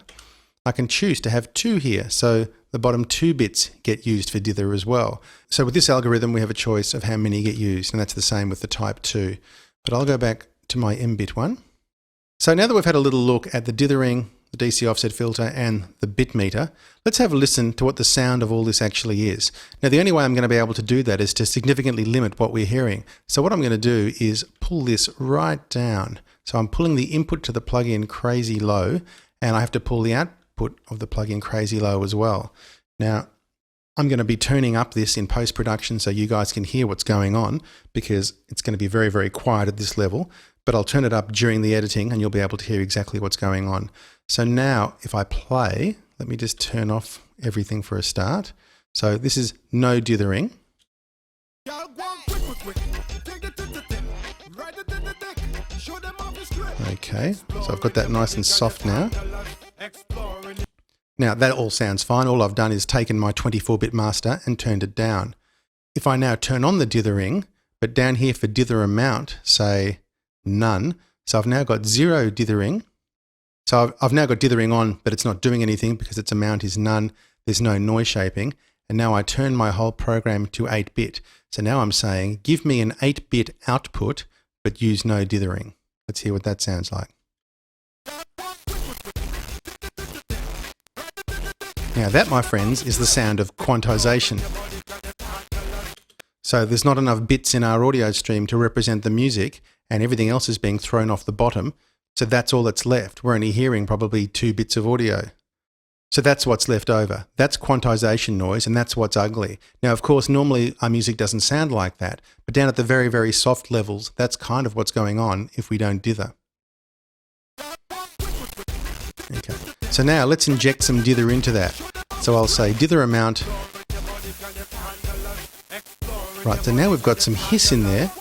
I can choose to have 2 here, so the bottom 2 bits get used for dither as well. So with this algorithm, we have a choice of how many get used, and that's the same with the type 2. But I'll go back to my M-bit one. So now that we've had a little look at the dithering, the DC offset filter and the bit meter, let's have a listen to what the sound of all this actually is. Now the only way I'm going to be able to do that is to significantly limit what we're hearing. So what I'm going to do is pull this right down. So I'm pulling the input to the plugin crazy low, and I have to pull the output of the plugin crazy low as well. Now I'm going to be turning up this in post-production so you guys can hear what's going on, because it's going to be very, very quiet at this level, but I'll turn it up during the editing and you'll be able to hear exactly what's going on. So now if I play, let me just turn off everything for a start. So this is no dithering. Okay, so I've got that nice and soft now. Now that all sounds fine. All I've done is taken my 24-bit master and turned it down. If I now turn on the dithering, but down here for dither amount, say none. So I've now got 0 dithering. So I've now got dithering on, but it's not doing anything because its amount is none. There's no noise shaping. And now I turn my whole program to 8-bit. So now I'm saying, give me an 8-bit output, but use no dithering. Let's hear what that sounds like. Now that, my friends, is the sound of quantization. So there's not enough bits in our audio stream to represent the music, and everything else is being thrown off the bottom. So that's all that's left. We're only hearing probably 2 bits of audio. So that's what's left over. That's quantization noise, and that's what's ugly. Now, of course, normally our music doesn't sound like that, but down at the very, very soft levels, that's kind of what's going on if we don't dither. Okay. So now let's inject some dither into that. So I'll say dither amount Right, so now we've got some hiss in there.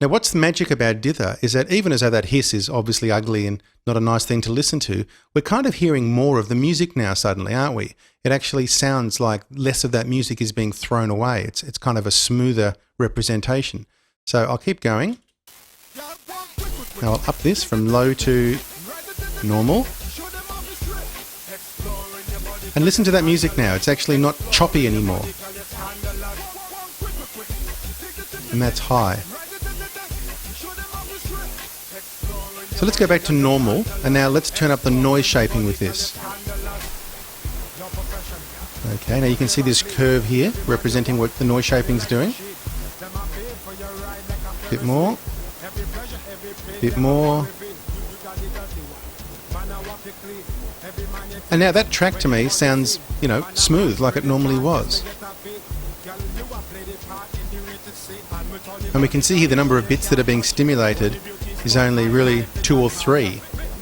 Now what's the magic about dither is that even as though that hiss is obviously ugly and not a nice thing to listen to, we're kind of hearing more of the music now suddenly, aren't we? It actually sounds like less of that music is being thrown away. It's kind of a smoother representation. So I'll keep going. Now I'll up this from low to normal. And listen to that music now. It's actually not choppy anymore. And that's high. So let's go back to normal, and now let's turn up the noise shaping with this. Okay, now you can see this curve here representing what the noise shaping is doing. Bit more. Bit more. And now that track to me sounds, you know, smooth like it normally was. And we can see here the number of bits that are being stimulated is only really 2 or 3.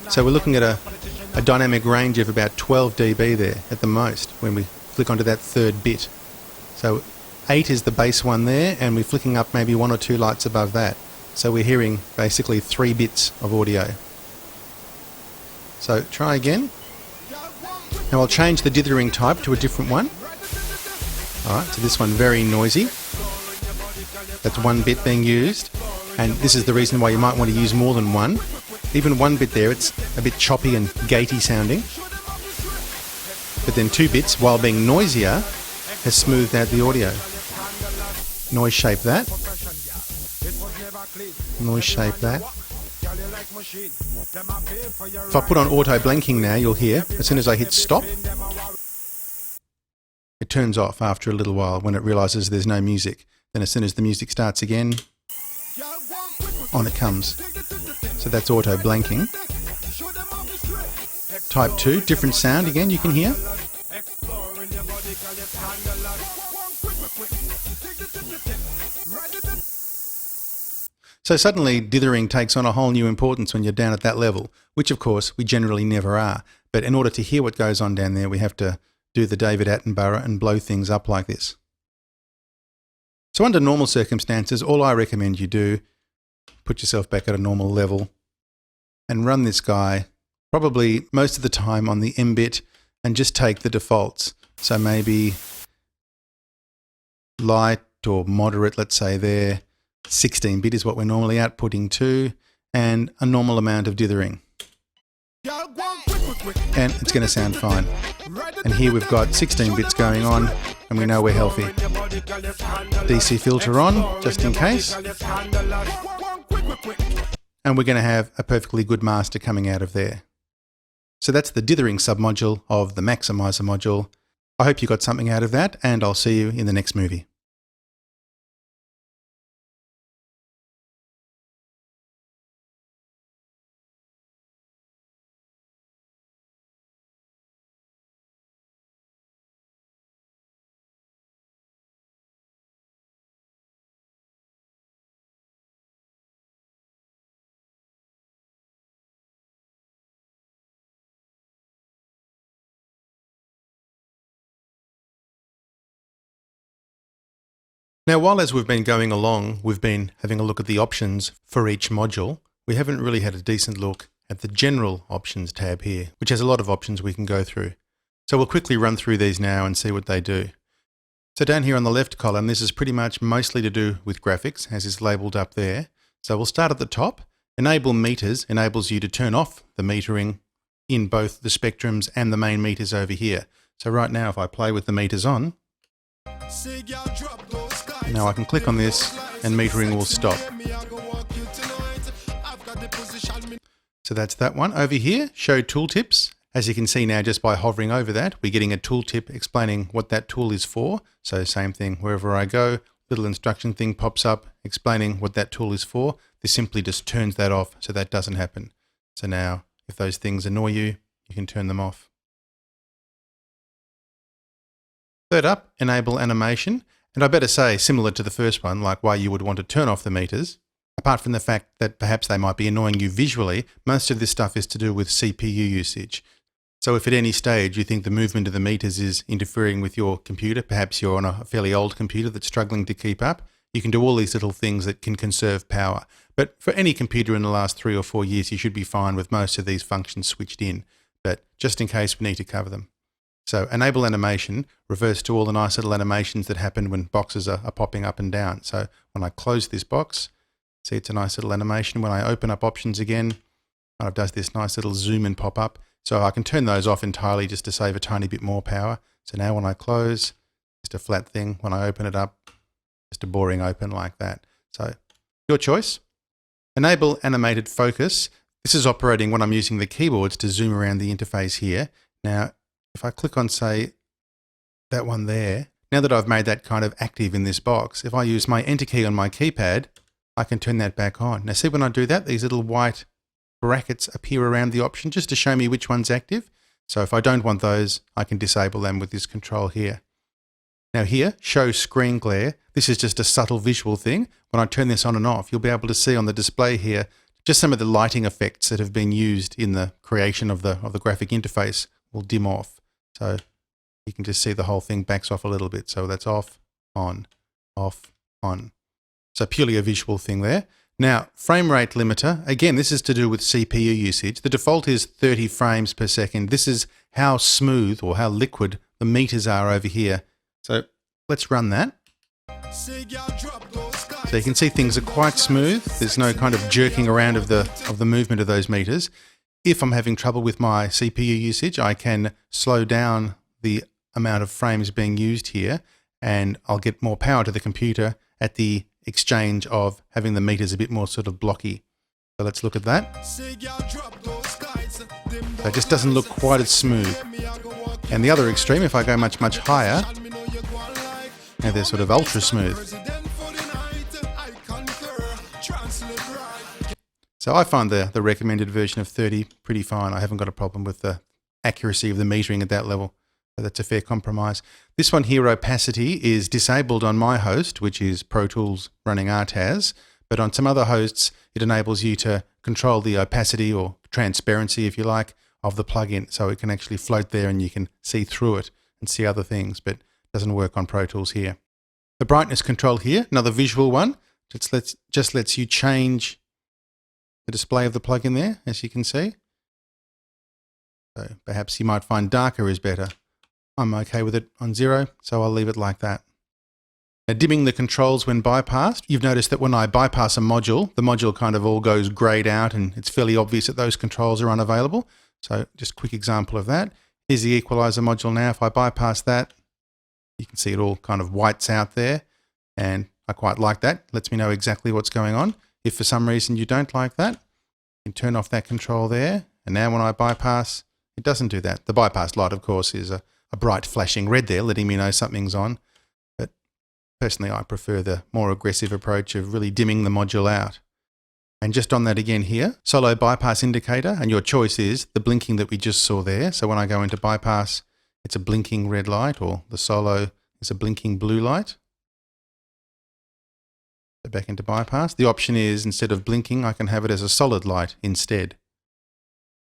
So we're looking at a dynamic range of about 12 dB there at the most when we flick onto that third bit. So 8 is the base one there, and we're flicking up maybe 1 or 2 lights above that. So we're hearing basically 3 bits of audio. So try again. Now I'll change the dithering type to a different one. Alright, so this one very noisy. That's 1 bit being used, and this is the reason why you might want to use more than 1. Even 1 bit there, it's a bit choppy and gatey sounding. But then 2 bits, while being noisier, has smoothed out the audio. Noise shape that. Noise shape that. If I put on auto blanking now, you'll hear, as soon as I hit stop, it turns off after a little while when it realises there's no music. Then as soon as the music starts again, on it comes. So that's auto blanking. Type 2, different sound again you can hear. So suddenly dithering takes on a whole new importance when you're down at that level, which of course we generally never are. But in order to hear what goes on down there, we have to do the David Attenborough and blow things up like this. So under normal circumstances, all I recommend you do, put yourself back at a normal level and run this guy probably most of the time on the M bit and just take the defaults. So maybe light or moderate, let's say there, 16 bit is what we're normally outputting to, and a normal amount of dithering. And it's going to sound fine. And here we've got 16 bits going on, and we know we're healthy. DC filter on, just in case. And we're going to have a perfectly good master coming out of there. So that's the dithering submodule of the maximizer module. I hope you got something out of that, and I'll see you in the next movie. Now, while as we've been going along, we've been having a look at the options for each module, we haven't really had a decent look at the General Options tab here, which has a lot of options we can go through. So we'll quickly run through these now and see what they do. So down here on the left column, this is pretty much mostly to do with graphics, as is labelled up there. So we'll start at the top. Enable meters enables you to turn off the metering in both the spectrums and the main meters over here. So right now, if I play with the meters on, now I can click on this and metering will stop. So that's that one. Over here, show tooltips. As you can see now, just by hovering over that, we're getting a tooltip explaining what that tool is for. So same thing, wherever I go, little instruction thing pops up explaining what that tool is for. This simply just turns that off so that doesn't happen. So now, if those things annoy you, you can turn them off. Third up, enable animation. And I better say, similar to the first one, like why you would want to turn off the meters, apart from the fact that perhaps they might be annoying you visually, most of this stuff is to do with CPU usage. So if at any stage you think the movement of the meters is interfering with your computer, perhaps you're on a fairly old computer that's struggling to keep up, you can do all these little things that can conserve power. But for any computer in the last 3 or 4 years, you should be fine with most of these functions switched in. But just in case, we need to cover them. So enable animation refers to all the nice little animations that happen when boxes are popping up and down. So when I close this box, see it's a nice little animation. When I open up options again, it does this nice little zoom and pop up. So I can turn those off entirely just to save a tiny bit more power. So now when I close, just a flat thing. When I open it up, just a boring open like that. So your choice. Enable animated focus. This is operating when I'm using the keyboards to zoom around the interface here. Now, if I click on, say, that one there, now that I've made that kind of active in this box, if I use my enter key on my keypad, I can turn that back on. Now see when I do that, these little white brackets appear around the option just to show me which one's active. So if I don't want those, I can disable them with this control here. Now here, show screen glare. This is just a subtle visual thing. When I turn this on and off, you'll be able to see on the display here just some of the lighting effects that have been used in the creation of the graphic interface will dim off. So you can just see the whole thing backs off a little bit. So that's off, on, off, on. So purely a visual thing there. Now, frame rate limiter, again, this is to do with CPU usage. The default is 30 frames per second. This is how smooth or how liquid the meters are over here. So let's run that. So you can see things are quite smooth. There's no kind of jerking around of the movement of those meters. If I'm having trouble with my CPU usage, I can slow down the amount of frames being used here, and I'll get more power to the computer at the exchange of having the meters a bit more sort of blocky. So let's look at that. So it just doesn't look quite as smooth. And the other extreme, if I go much, much higher, now they're sort of ultra smooth. So I find the recommended version of 30 pretty fine. I haven't got a problem with the accuracy of the metering at that level. So that's a fair compromise. This one here, opacity, is disabled on my host, which is Pro Tools running RTAS, but on some other hosts, it enables you to control the opacity or transparency, if you like, of the plugin. So it can actually float there and you can see through it and see other things, but it doesn't work on Pro Tools here. The brightness control here, another visual one, just lets you change the display of the plugin there, as you can see. So perhaps you might find darker is better. I'm okay with it on 0, so I'll leave it like that. Now, dimming the controls when bypassed. You've noticed that when I bypass a module, the module kind of all goes grayed out and it's fairly obvious that those controls are unavailable. So just a quick example of that. Here's the equalizer module now. If I bypass that, you can see it all kind of whites out there, and I quite like that. Lets me know exactly what's going on. If for some reason you don't like that, you can turn off that control there. And now when I bypass, it doesn't do that. The bypass light, of course, is a bright flashing red there, letting me know something's on. But personally, I prefer the more aggressive approach of really dimming the module out. And just on that again here, solo bypass indicator, and your choice is the blinking that we just saw there. So when I go into bypass, it's a blinking red light, or the solo is a blinking blue light. So back into bypass. The option is, instead of blinking, I can have it as a solid light instead.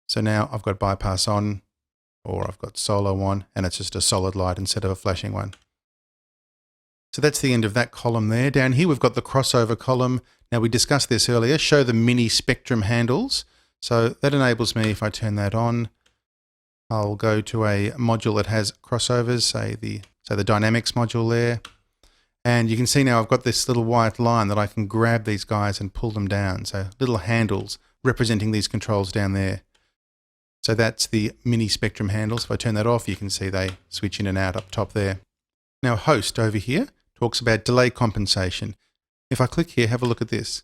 So now I've got bypass on, or I've got solo on, and it's just a solid light instead of a flashing one. So that's the end of that column there. Down here we've got the crossover column. Now we discussed this earlier, show the mini spectrum handles. So that enables me, if I turn that on, I'll go to a module that has crossovers, say the dynamics module there. And you can see now I've got this little white line that I can grab these guys and pull them down. So little handles representing these controls down there. So that's the mini spectrum handles. If I turn that off, you can see they switch in and out up top there. Now host over here talks about delay compensation. If I click here, have a look at this.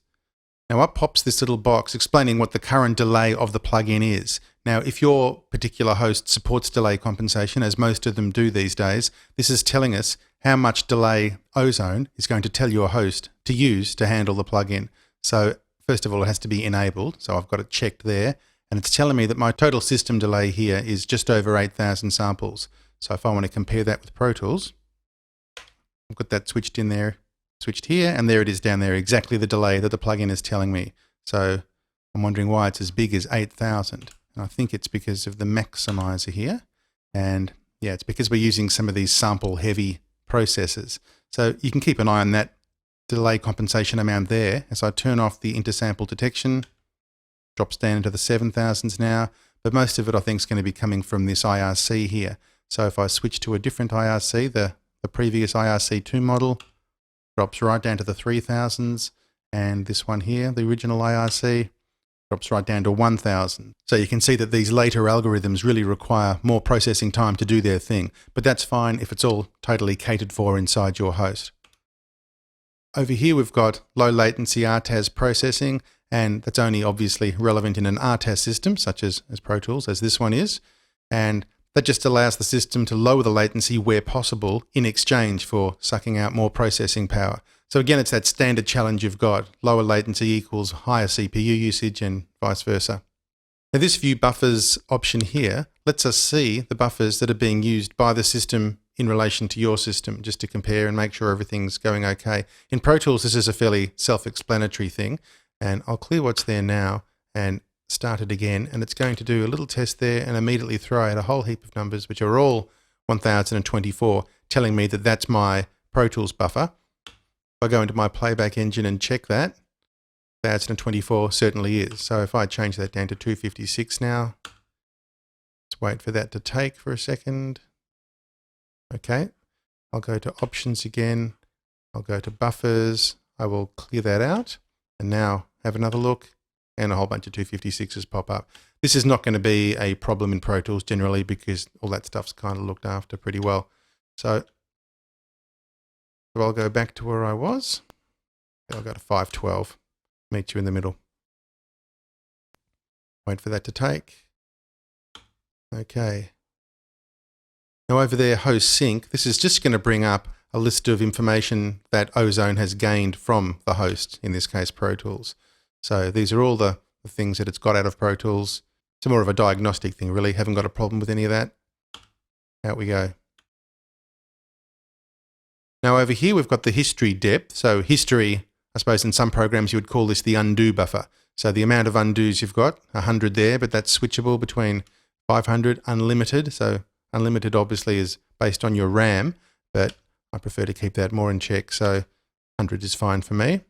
Now up pops this little box explaining what the current delay of the plugin is. Now if your particular host supports delay compensation, as most of them do these days, this is telling us how much delay Ozone is going to tell your host to use to handle the plugin. So first of all, it has to be enabled. So I've got it checked there. And it's telling me that my total system delay here is just over 8,000 samples. So if I want to compare that with Pro Tools, I've got that switched in there, switched here, and there it is down there, exactly the delay that the plugin is telling me. So I'm wondering why it's as big as 8,000. I think it's because of the maximizer here. And yeah, it's because we're using some of these sample heavy processors. So you can keep an eye on that delay compensation amount there. As I turn off the intersample detection, drops down into the 7000s now, but most of it I think is going to be coming from this IRC here. So if I switch to a different IRC, the previous IRC2 model drops right down to the 3000s, and this one here, the original IRC, drops right down to 1000. So you can see that these later algorithms really require more processing time to do their thing, but that's fine if it's all totally catered for inside your host. Over here we've got low latency RTAS processing, and that's only obviously relevant in an RTAS system such as Pro Tools, as this one is, and that just allows the system to lower the latency where possible in exchange for sucking out more processing power. So again, it's that standard challenge you've got. Lower latency equals higher CPU usage and vice versa. Now this view buffers option here lets us see the buffers that are being used by the system in relation to your system, just to compare and make sure everything's going okay. In Pro Tools, this is a fairly self-explanatory thing, and I'll clear what's there now and start it again, and it's going to do a little test there and immediately throw out a whole heap of numbers, which are all 1024, telling me that that's my Pro Tools buffer. If I go into my playback engine and check that, 1024 certainly is. So if I change that down to 256 now, let's wait for that to take for a second. Okay, I'll go to options again. I'll go to buffers. I will clear that out and now have another look, and a whole bunch of 256s pop up. This is not going to be a problem in Pro Tools generally because all that stuff's kind of looked after pretty well. So I'll go back to where I was. I'll go to 512. Meet you in the middle. Wait for that to take. Okay. Now over there, host sync, this is just going to bring up a list of information that Ozone has gained from the host, in this case Pro Tools. So these are all the things that it's got out of Pro Tools. It's more of a diagnostic thing, really. Haven't got a problem with any of that. Out we go. Now over here we've got the history depth. So history, I suppose in some programs you would call this the undo buffer. So the amount of undos you've got, 100 there, but that's switchable between 500, unlimited. So unlimited obviously is based on your RAM, but I prefer to keep that more in check. So 100 is fine for me.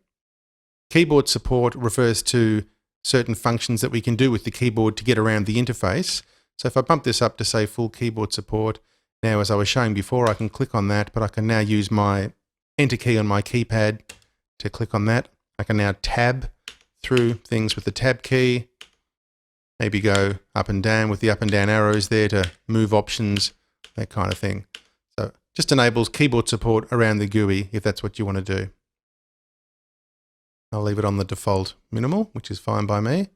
Keyboard support refers to certain functions that we can do with the keyboard to get around the interface. So if I bump this up to say full keyboard support, now as I was showing before, I can click on that, but I can now use my enter key on my keypad to click on that. I can now tab through things with the tab key, maybe go up and down with the up and down arrows there to move options, that kind of thing. So just enables keyboard support around the GUI if that's what you want to do. I'll leave it on the default minimal, which is fine by me.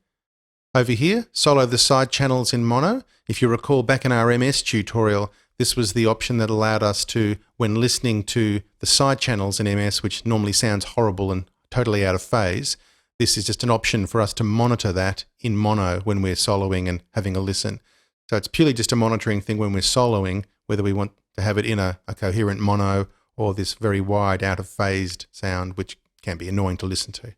Over here, solo the side channels in mono. If you recall back in our MS tutorial, this was the option that allowed us to, when listening to the side channels in MS, which normally sounds horrible and totally out of phase, this is just an option for us to monitor that in mono when we're soloing and having a listen. So it's purely just a monitoring thing when we're soloing, whether we want to have it in a coherent mono or this very wide out of phased sound, which can be annoying to listen to.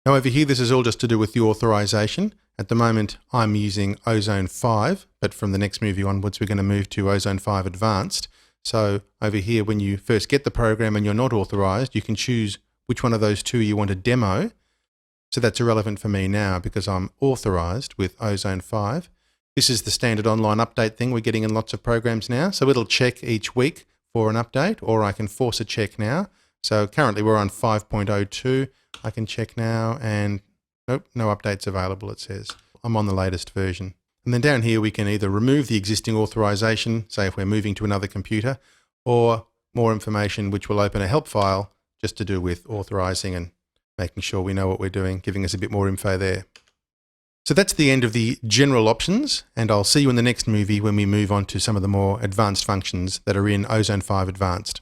Now over here, this is all just to do with the authorization. At the moment, I'm using Ozone 5, but from the next movie onwards, we're going to move to Ozone 5 Advanced. So over here, when you first get the program and you're not authorized, you can choose which one of those two you want to demo. So that's irrelevant for me now because I'm authorized with Ozone 5. This is the standard online update thing we're getting in lots of programs now. So it'll check each week for an update, or I can force a check now. So currently we're on 5.02. I can check now and nope, no updates available, it says. I'm on the latest version. And then down here we can either remove the existing authorization, say if we're moving to another computer, or more information which will open a help file just to do with authorizing and making sure we know what we're doing, giving us a bit more info there. So that's the end of the general options, and I'll see you in the next movie when we move on to some of the more advanced functions that are in Ozone 5 Advanced.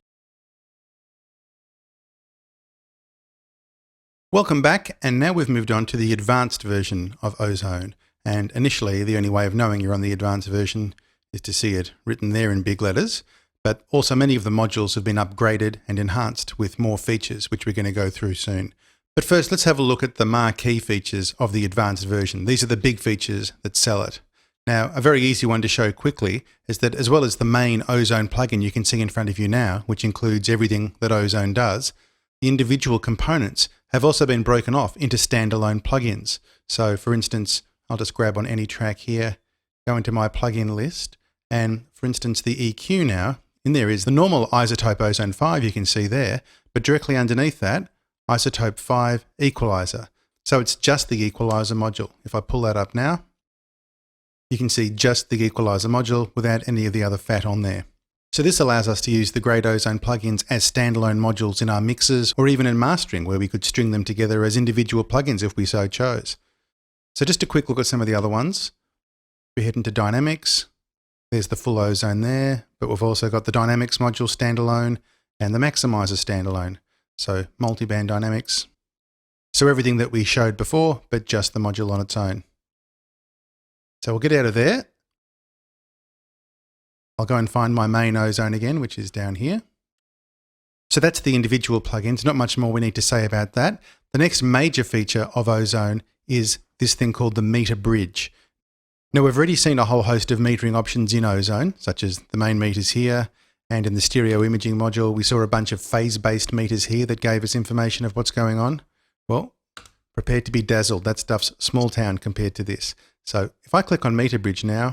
Welcome back, and now we've moved on to the advanced version of Ozone. And initially, the only way of knowing you're on the advanced version is to see it written there in big letters. But also many of the modules have been upgraded and enhanced with more features, which we're going to go through soon. But first, let's have a look at the marquee features of the advanced version. These are the big features that sell it. Now, a very easy one to show quickly is that as well as the main Ozone plugin you can see in front of you now, which includes everything that Ozone does, the individual components have also been broken off into standalone plugins. So for instance, I'll just grab on any track here, go into my plugin list, and for instance, the EQ now, in there is the normal iZotope Ozone 5 you can see there, but directly underneath that, iZotope 5 equalizer. So it's just the equalizer module. If I pull that up now, you can see just the equalizer module without any of the other fat on there. So this allows us to use the great Ozone plugins as standalone modules in our mixes or even in mastering, where we could string them together as individual plugins if we so chose. So just a quick look at some of the other ones. We head into Dynamics. There's the full Ozone there, but we've also got the Dynamics module standalone and the Maximizer standalone. So multi-band dynamics. So everything that we showed before, but just the module on its own. So we'll get out of there. I'll go and find my main Ozone again, which is down here. So that's the individual plugins. Not much more we need to say about that. The next major feature of Ozone is this thing called the meter bridge. Now we've already seen a whole host of metering options in Ozone, such as the main meters here, and in the stereo imaging module, we saw a bunch of phase-based meters here that gave us information of what's going on. Well, prepare to be dazzled. That stuff's small town compared to this. So if I click on Meter Bridge now,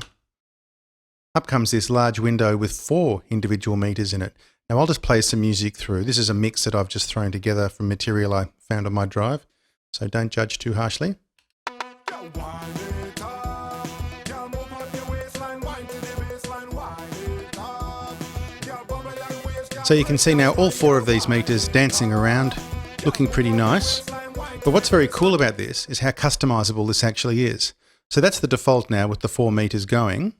up comes this large window with 4 individual meters in it. Now I'll just play some music through. This is a mix that I've just thrown together from material I found on my drive. So don't judge too harshly. So you can see now all 4 of these meters dancing around, looking pretty nice. But what's very cool about this is how customizable this actually is. So that's the default now with the 4 meters going.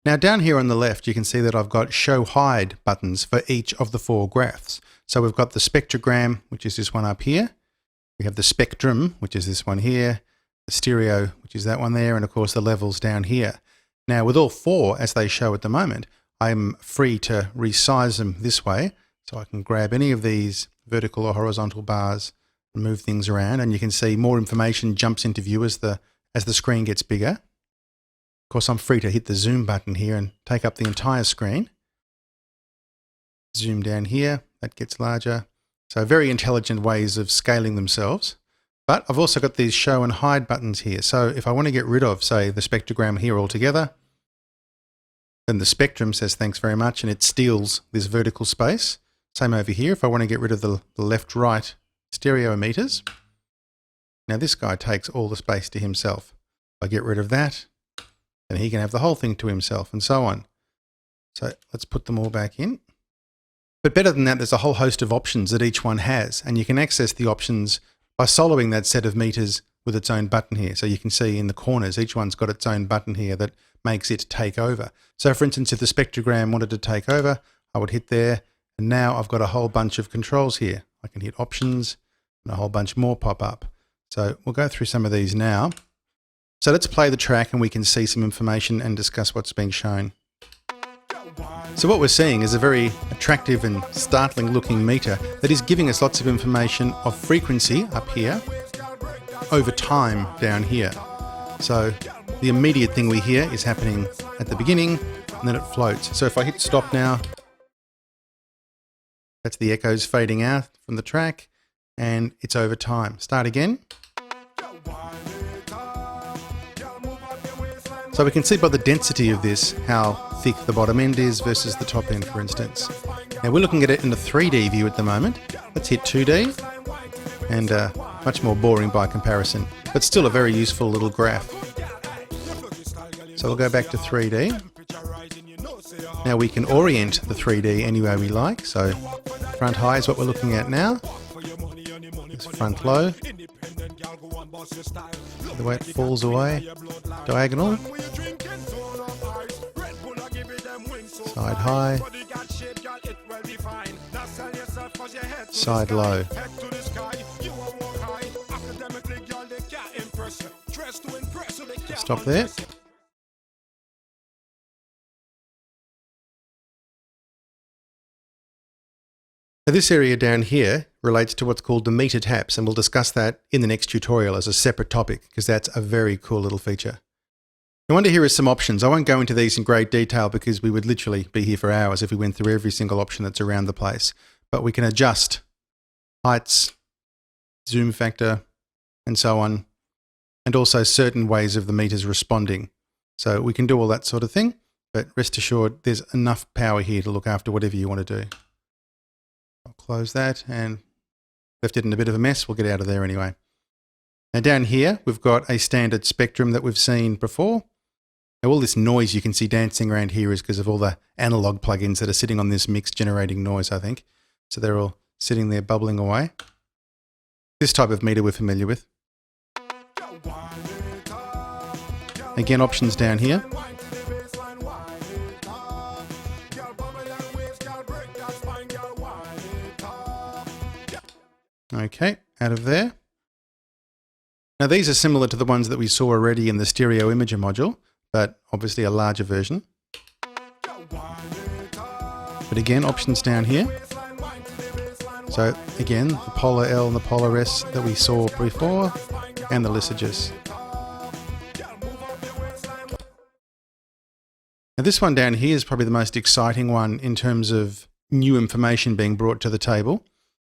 Now down here on the left, you can see that I've got show hide buttons for each of the 4 graphs. So we've got the spectrogram, which is this one up here. We have the spectrum, which is this one here. The stereo, which is that one there. And of course the levels down here. Now with all 4, as they show at the moment, I'm free to resize them this way. So I can grab any of these vertical or horizontal bars and move things around. And you can see more information jumps into view as the screen gets bigger. Of course, I'm free to hit the zoom button here and take up the entire screen. Zoom down here, that gets larger. So very intelligent ways of scaling themselves. But I've also got these show and hide buttons here. So if I want to get rid of, say, the spectrogram here altogether, then the spectrum says thanks very much and it steals this vertical space. Same over here if I want to get rid of the left-right stereo meters. Now this guy takes all the space to himself. If I get rid of that, then he can have the whole thing to himself and so on. So let's put them all back in. But better than that, there's a whole host of options that each one has, and you can access the options by soloing that set of meters with its own button here. So you can see in the corners, each one's got its own button here that makes it take over. So for instance, if the spectrogram wanted to take over, I would hit there, and now I've got a whole bunch of controls here. I can hit options and a whole bunch more pop up. So we'll go through some of these now. So let's play the track and we can see some information and discuss what's being shown. So what we're seeing is a very attractive and startling looking meter that is giving us lots of information of frequency up here, over time down here. So the immediate thing we hear is happening at the beginning and then it floats. So if I hit stop now, that's the echoes fading out from the track and it's over time. Start again. So we can see by the density of this how thick the bottom end is versus the top end, for instance. Now we're looking at it in a 3D view at the moment. Let's hit 2D and much more boring by comparison, but still a very useful little graph. So we'll go back to 3D. Now we can orient the 3D any way we like. So front high is what we're looking at now. It's front low. The way it falls away. Diagonal. Side high. Side low. Stop there. Now this area down here relates to what's called the meter taps, and we'll discuss that in the next tutorial as a separate topic because that's a very cool little feature. Now under here is some options. I won't go into these in great detail because we would literally be here for hours if we went through every single option that's around the place. But we can adjust heights, zoom factor, and so on, and also certain ways of the meters responding. So we can do all that sort of thing, but rest assured there's enough power here to look after whatever you want to do. I'll close that and left it in a bit of a mess. We'll get out of there anyway. Now down here, we've got a standard spectrum that we've seen before. Now all this noise you can see dancing around here is because of all the analog plugins that are sitting on this mix generating noise, I think. So they're all sitting there bubbling away. This type of meter we're familiar with. Again, options down here. Okay, out of there. Now these are similar to the ones that we saw already in the stereo imager module, but obviously a larger version. But again, options down here. So again, the polar L and the polar S that we saw before, and the Lysages. Now this one down here is probably the most exciting one in terms of new information being brought to the table,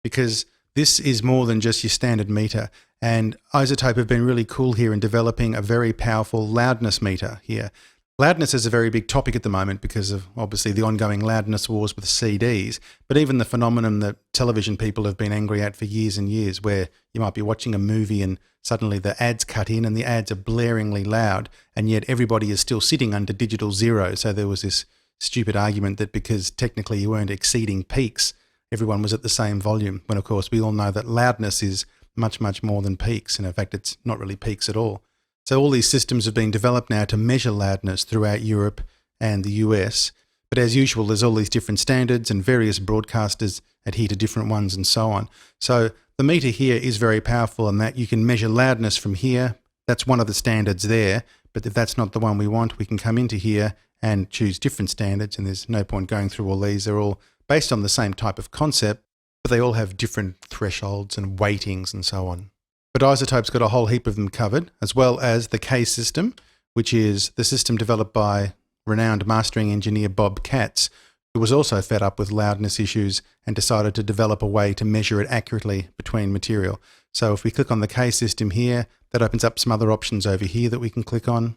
because this is more than just your standard meter, and iZotope have been really cool here in developing a very powerful loudness meter here. Loudness is a very big topic at the moment because of obviously the ongoing loudness wars with CDs, but even the phenomenon that television people have been angry at for years and years, where you might be watching a movie and suddenly the ads cut in and the ads are blaringly loud, and yet everybody is still sitting under digital zero. So there was this stupid argument that because technically you weren't exceeding peaks, everyone was at the same volume, when of course we all know that loudness is much, much more than peaks, and in fact it's not really peaks at all. So all these systems have been developed now to measure loudness throughout Europe and the US, but as usual there's all these different standards and various broadcasters adhere to different ones and so on. So the meter here is very powerful in that you can measure loudness from here. That's one of the standards there, but if that's not the one we want, we can come into here and choose different standards, and there's no point going through all these. They're all based on the same type of concept, but they all have different thresholds and weightings and so on. But iZotope's got a whole heap of them covered, as well as the K system, which is the system developed by renowned mastering engineer Bob Katz, who was also fed up with loudness issues and decided to develop a way to measure it accurately between material. So if we click on the K system here, that opens up some other options over here that we can click on.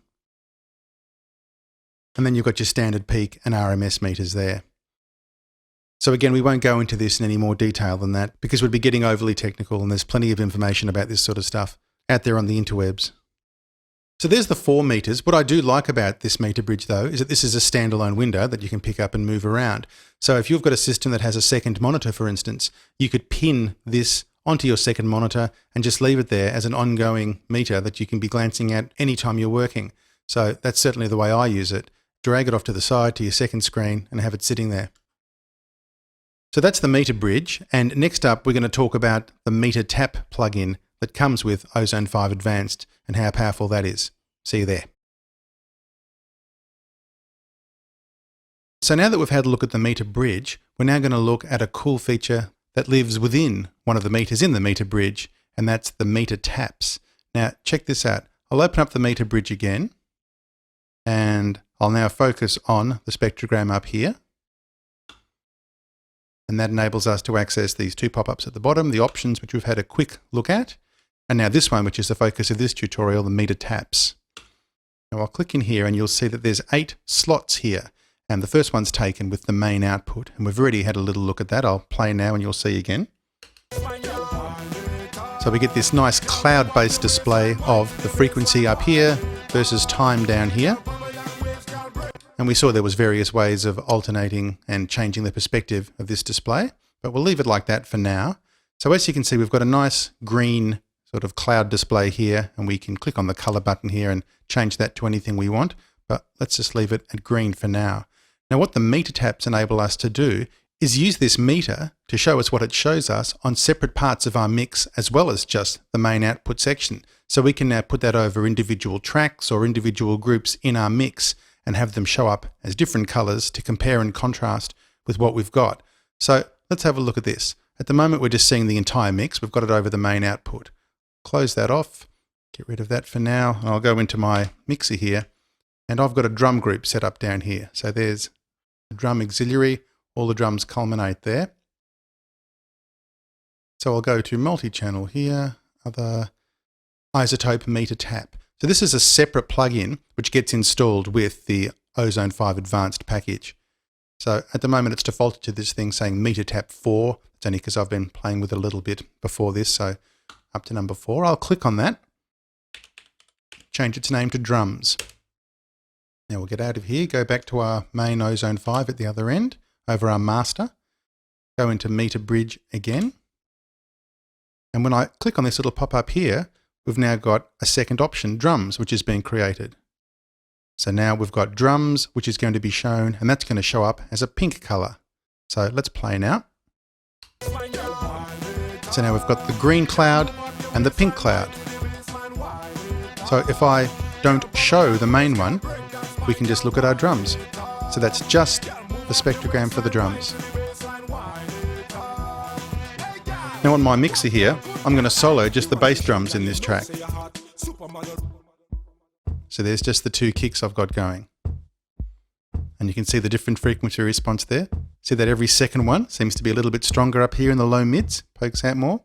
And then you've got your standard peak and RMS meters there. So again, we won't go into this in any more detail than that because we'd be getting overly technical, and there's plenty of information about this sort of stuff out there on the interwebs. So there's the 4 meters. What I do like about this meter bridge though is that this is a standalone window that you can pick up and move around. So if you've got a system that has a second monitor, for instance, you could pin this onto your second monitor and just leave it there as an ongoing meter that you can be glancing at anytime you're working. So that's certainly the way I use it. Drag it off to the side to your second screen and have it sitting there. So that's the meter bridge, and next up we're going to talk about the meter tap plugin that comes with Ozone 5 Advanced and how powerful that is. See you there. So now that we've had a look at the meter bridge, we're now going to look at a cool feature that lives within one of the meters in the meter bridge, and that's the meter taps. Now check this out. I'll open up the meter bridge again, and I'll now focus on the spectrogram up here. And that enables us to access these 2 pop-ups at the bottom, the options which we've had a quick look at, and now this one, which is the focus of this tutorial, the meter taps. Now I'll click in here and you'll see that there's 8 slots here, and the first one's taken with the main output, and we've already had a little look at that. I'll play now and you'll see again. So we get this nice cloud-based display of the frequency up here versus time down here. And we saw there was various ways of alternating and changing the perspective of this display, but we'll leave it like that for now. So as you can see, we've got a nice green sort of cloud display here, and we can click on the color button here and change that to anything we want, but let's just leave it at green for now. Now what the meter taps enable us to do is use this meter to show us what it shows us on separate parts of our mix, as well as just the main output section. So we can now put that over individual tracks or individual groups in our mix and have them show up as different colors to compare and contrast with what we've got. So let's have a look at this. At the moment, we're just seeing the entire mix. We've got it over the main output. Close that off, get rid of that for now, and I'll go into my mixer here, and I've got a drum group set up down here. So there's the drum auxiliary, all the drums culminate there. So I'll go to multi-channel here, other iZotope meter tap. So this is a separate plugin which gets installed with the Ozone 5 Advanced package. So at the moment it's defaulted to this thing saying meter tap 4. It's only because I've been playing with it a little bit before this, so up to number 4. I'll click on that, change its name to drums. Now we'll get out of here, go back to our main Ozone 5 at the other end, over our master, go into meter bridge again. And when I click on this, it'll pop up here. We've now got a second option, drums, which is being created. So now we've got drums, which is going to be shown, and that's going to show up as a pink color. So let's play now. So now we've got the green cloud and the pink cloud. So if I don't show the main one, we can just look at our drums. So that's just the spectrogram for the drums. Now on my mixer here, I'm going to solo just the bass drums in this track. So there's just the 2 kicks I've got going. And you can see the different frequency response there. See that every second one seems to be a little bit stronger up here in the low mids, pokes out more.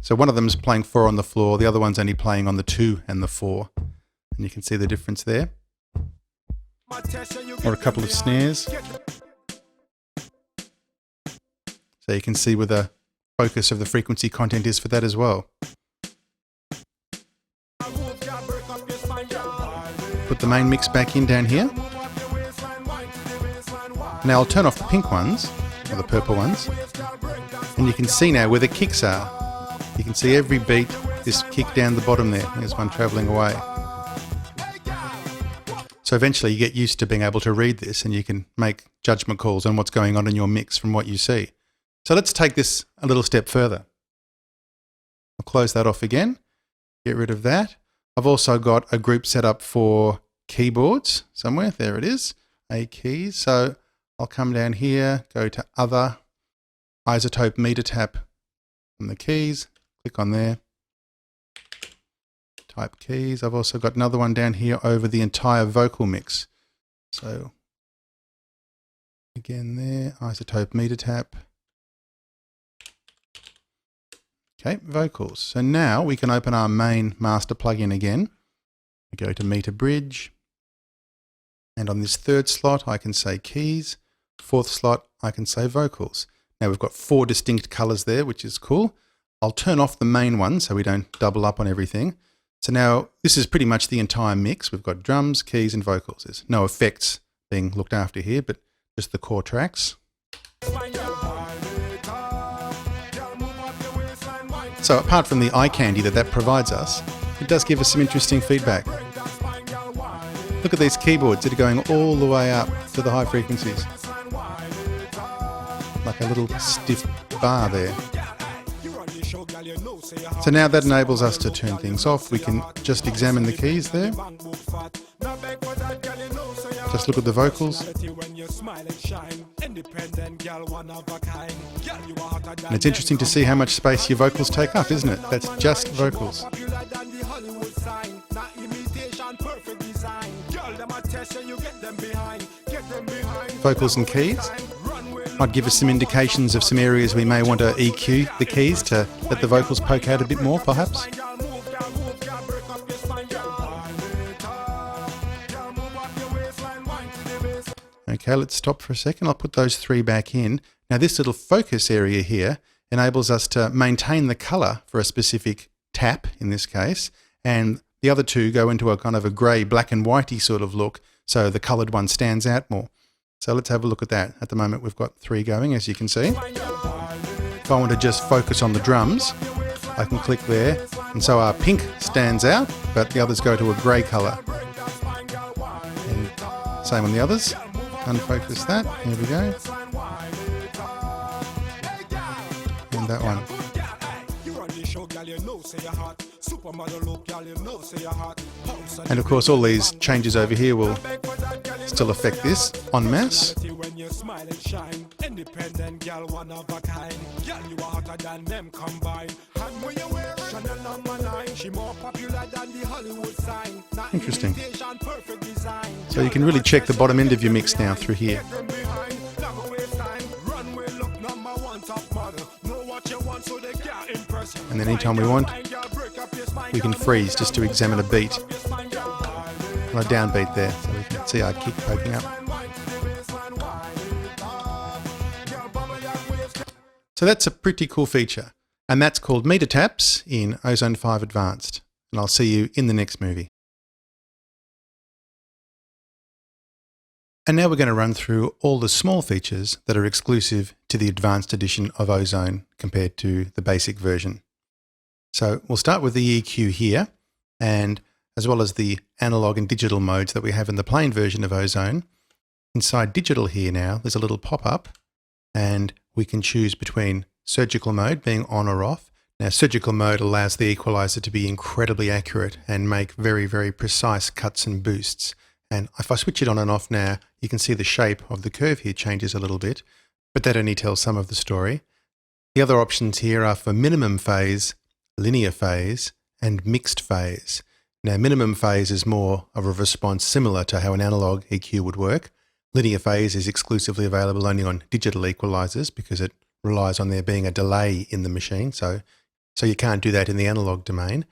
So one of them's playing 4 on the floor, the other one's only playing on the 2 and the 4. And you can see the difference there. Or a couple of snares. So you can see where the focus of the frequency content is for that as well. Put the main mix back in down here. Now I'll turn off the pink ones, or the purple ones, and you can see now where the kicks are. You can see every beat, this kick down the bottom there. There's one travelling away. So eventually you get used to being able to read this and you can make judgment calls on what's going on in your mix from what you see. So let's take this a little step further. I'll close that off again, get rid of that. I've also got a group set up for keyboards somewhere. There it is, A keys. So I'll come down here, go to other, iZotope meter tap on the keys, click on there, type keys. I've also got another one down here over the entire vocal mix. So again there, iZotope meter tap. Okay, vocals. So now we can open our main master plugin again. We go to meter bridge. And on this 3rd slot, I can say keys. 4th slot, I can say vocals. Now we've got 4 distinct colors there, which is cool. I'll turn off the main one so we don't double up on everything. So now this is pretty much the entire mix. We've got drums, keys, and vocals. There's no effects being looked after here, but just the core tracks. So apart from the eye candy that provides us, it does give us some interesting feedback. Look at these keyboards that are going all the way up to the high frequencies. Like a little stiff bar there. So now that enables us to turn things off. We can just examine the keys there. Just look at the vocals. And it's interesting to see how much space your vocals take up, isn't it? That's just vocals. Vocals and keys might give us some indications of some areas we may want to EQ the keys to let the vocals poke out a bit more, perhaps. Okay, let's stop for a second. I'll put those 3 back in. Now this little focus area here enables us to maintain the color for a specific tap in this case, and the other 2 go into a kind of a grey, black and whitey sort of look, so the colored one stands out more. So let's have a look at that. At the moment we've got 3 going, as you can see. If I want to just focus on the drums, I can click there, and so our pink stands out, but the others go to a grey color. And same on the others. Unfocus that, here we go. And that one. And of course all these changes over here will still affect this en masse. you smile and shine. Independent girl, one of a kind. Girl, you are hotter than them combined. And when you wear Chanel number 9, she more popular than the Hollywood sign. Not Interesting. imitation, perfect design. So you can really check the bottom end of your mix now through here. And then anytime we want, we can freeze just to examine a beat. On a downbeat there, so we can see our kick poking up. So that's a pretty cool feature. And that's called meter taps in Ozone 5 Advanced. And I'll see you in the next movie. And now we're going to run through all the small features that are exclusive to the advanced edition of Ozone compared to the basic version. So we'll start with the EQ here, and as well as the analog and digital modes that we have in the plain version of Ozone. Inside digital here now, there's a little pop-up, and we can choose between surgical mode being on or off. Now, surgical mode allows the equalizer to be incredibly accurate and make very, very precise cuts and boosts. And if I switch it on and off now, you can see the shape of the curve here changes a little bit, but that only tells some of the story. The other options here are for minimum phase, linear phase, and mixed phase. Now, minimum phase is more of a response similar to how an analog EQ would work. Linear phase is exclusively available only on digital equalizers because it relies on there being a delay in the machine, so you can't do that in the analog domain.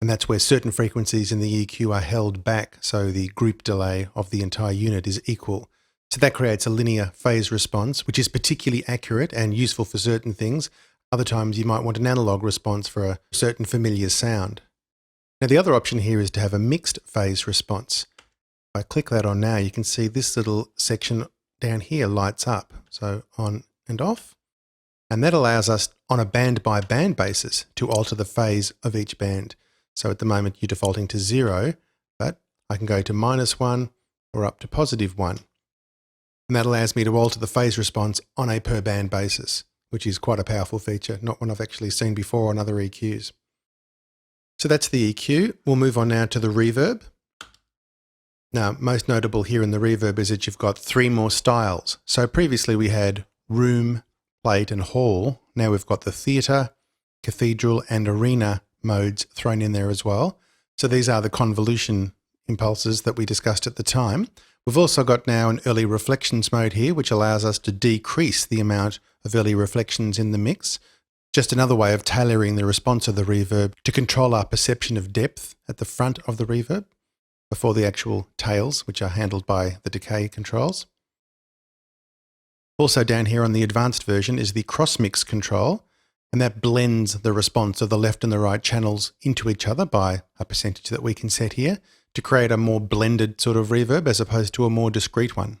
And that's where certain frequencies in the EQ are held back, so the group delay of the entire unit is equal. So that creates a linear phase response, which is particularly accurate and useful for certain things. Other times you might want an analog response for a certain familiar sound. Now the other option here is to have a mixed phase response. If I click that on now, you can see this little section down here lights up. So on and off. And that allows us on a band by band basis to alter the phase of each band. So at the moment you're defaulting to 0, but I can go to -1 or up to +1. And that allows me to alter the phase response on a per band basis, which is quite a powerful feature, not one I've actually seen before on other EQs. So that's the EQ. We'll move on now to the reverb. Now, most notable here in the reverb is that you've got 3 more styles. So previously we had room, plate and hall. Now we've got the theatre, cathedral and arena modes thrown in there as well. So these are the convolution impulses that we discussed at the time. We've also got now an early reflections mode here, which allows us to decrease the amount of early reflections in the mix. Just another way of tailoring the response of the reverb to control our perception of depth at the front of the reverb before the actual tails, which are handled by the decay controls. Also down here on the advanced version is the cross-mix control, and that blends the response of the left and the right channels into each other by a percentage that we can set here to create a more blended sort of reverb as opposed to a more discrete one.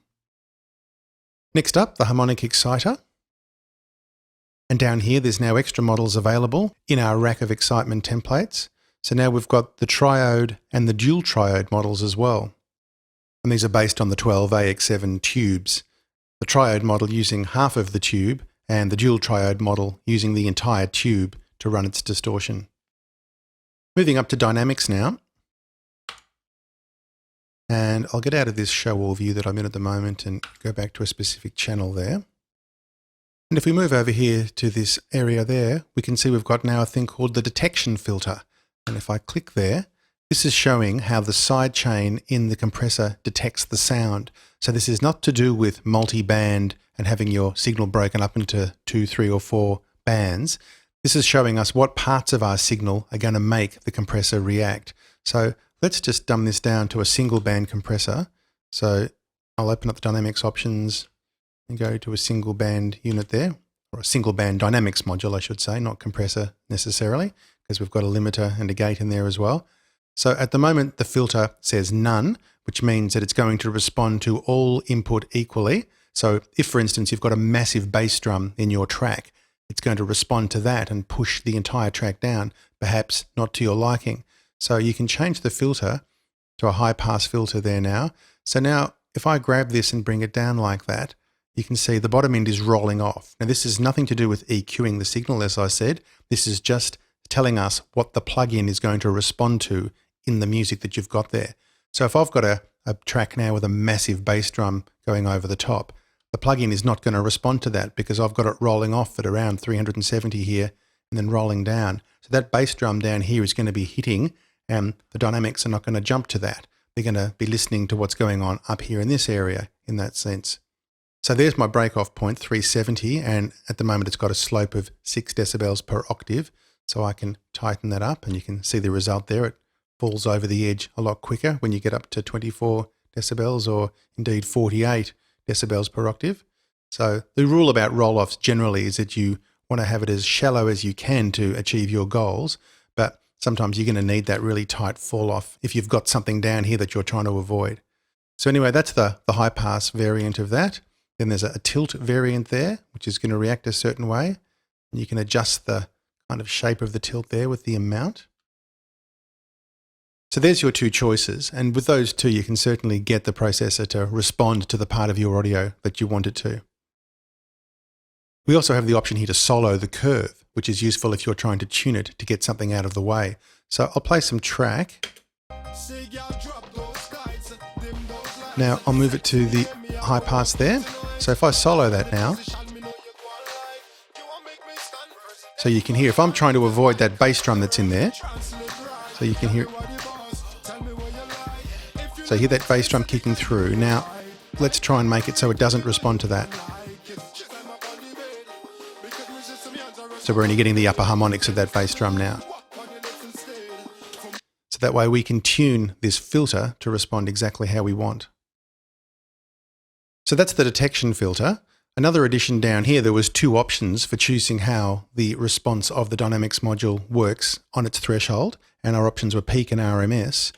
Next up, the harmonic exciter. And down here, there's now extra models available in our rack of excitement templates. So now we've got the triode and the dual triode models as well. And these are based on the 12AX7 tubes. The triode model using half of the tube and the dual triode model using the entire tube to run its distortion. Moving up to dynamics now. And I'll get out of this show all view that I'm in at the moment and go back to a specific channel there. And if we move over here to this area there, we can see we've got now a thing called the detection filter. And if I click there, this is showing how the side chain in the compressor detects the sound. So this is not to do with multi-band and having your signal broken up into 2, 3 or 4 bands. This is showing us what parts of our signal are going to make the compressor react. So let's just dumb this down to a single band compressor. So I'll open up the dynamics options and go to a single band unit there, or a single band dynamics module, I should say, not compressor necessarily, because we've got a limiter and a gate in there as well. So at the moment, the filter says none, which means that it's going to respond to all input equally. So if, for instance, you've got a massive bass drum in your track, it's going to respond to that and push the entire track down, perhaps not to your liking. So you can change the filter to a high pass filter there now. So now if I grab this and bring it down like that, you can see the bottom end is rolling off. Now this has nothing to do with EQing the signal, as I said. This is just telling us what the plugin is going to respond to in the music that you've got there. So if I've got a track now with a massive bass drum going over the top, the plugin is not going to respond to that because I've got it rolling off at around 370 here and then rolling down. So that bass drum down here is going to be hitting, and the dynamics are not going to jump to that. They're going to be listening to what's going on up here in this area in that sense. So there's my break-off point, 370, and at the moment it's got a slope of 6 decibels per octave. So I can tighten that up and you can see the result there. It falls over the edge a lot quicker when you get up to 24 decibels or indeed 48 decibels per octave. So the rule about roll-offs generally is that you want to have it as shallow as you can to achieve your goals, but sometimes you're going to need that really tight fall-off if you've got something down here that you're trying to avoid. So anyway, that's the high-pass variant of that. Then there's a tilt variant there, which is going to react a certain way. And you can adjust the kind of shape of the tilt there with the amount. So there's your two choices, and with those two you can certainly get the processor to respond to the part of your audio that you want it to. We also have the option here to solo the curve, which is useful if you're trying to tune it to get something out of the way. So I'll play some track. Now I'll move it to the high pass there. So if I solo that now, so you can hear, if I'm trying to avoid that bass drum that's in there, so you can hear, so you hear that bass drum kicking through. Now let's try and make it so it doesn't respond to that. So we're only getting the upper harmonics of that bass drum now. So that way we can tune this filter to respond exactly how we want. So that's the detection filter. Another addition down here, there was two options for choosing how the response of the dynamics module works on its threshold. And our options were peak and RMS.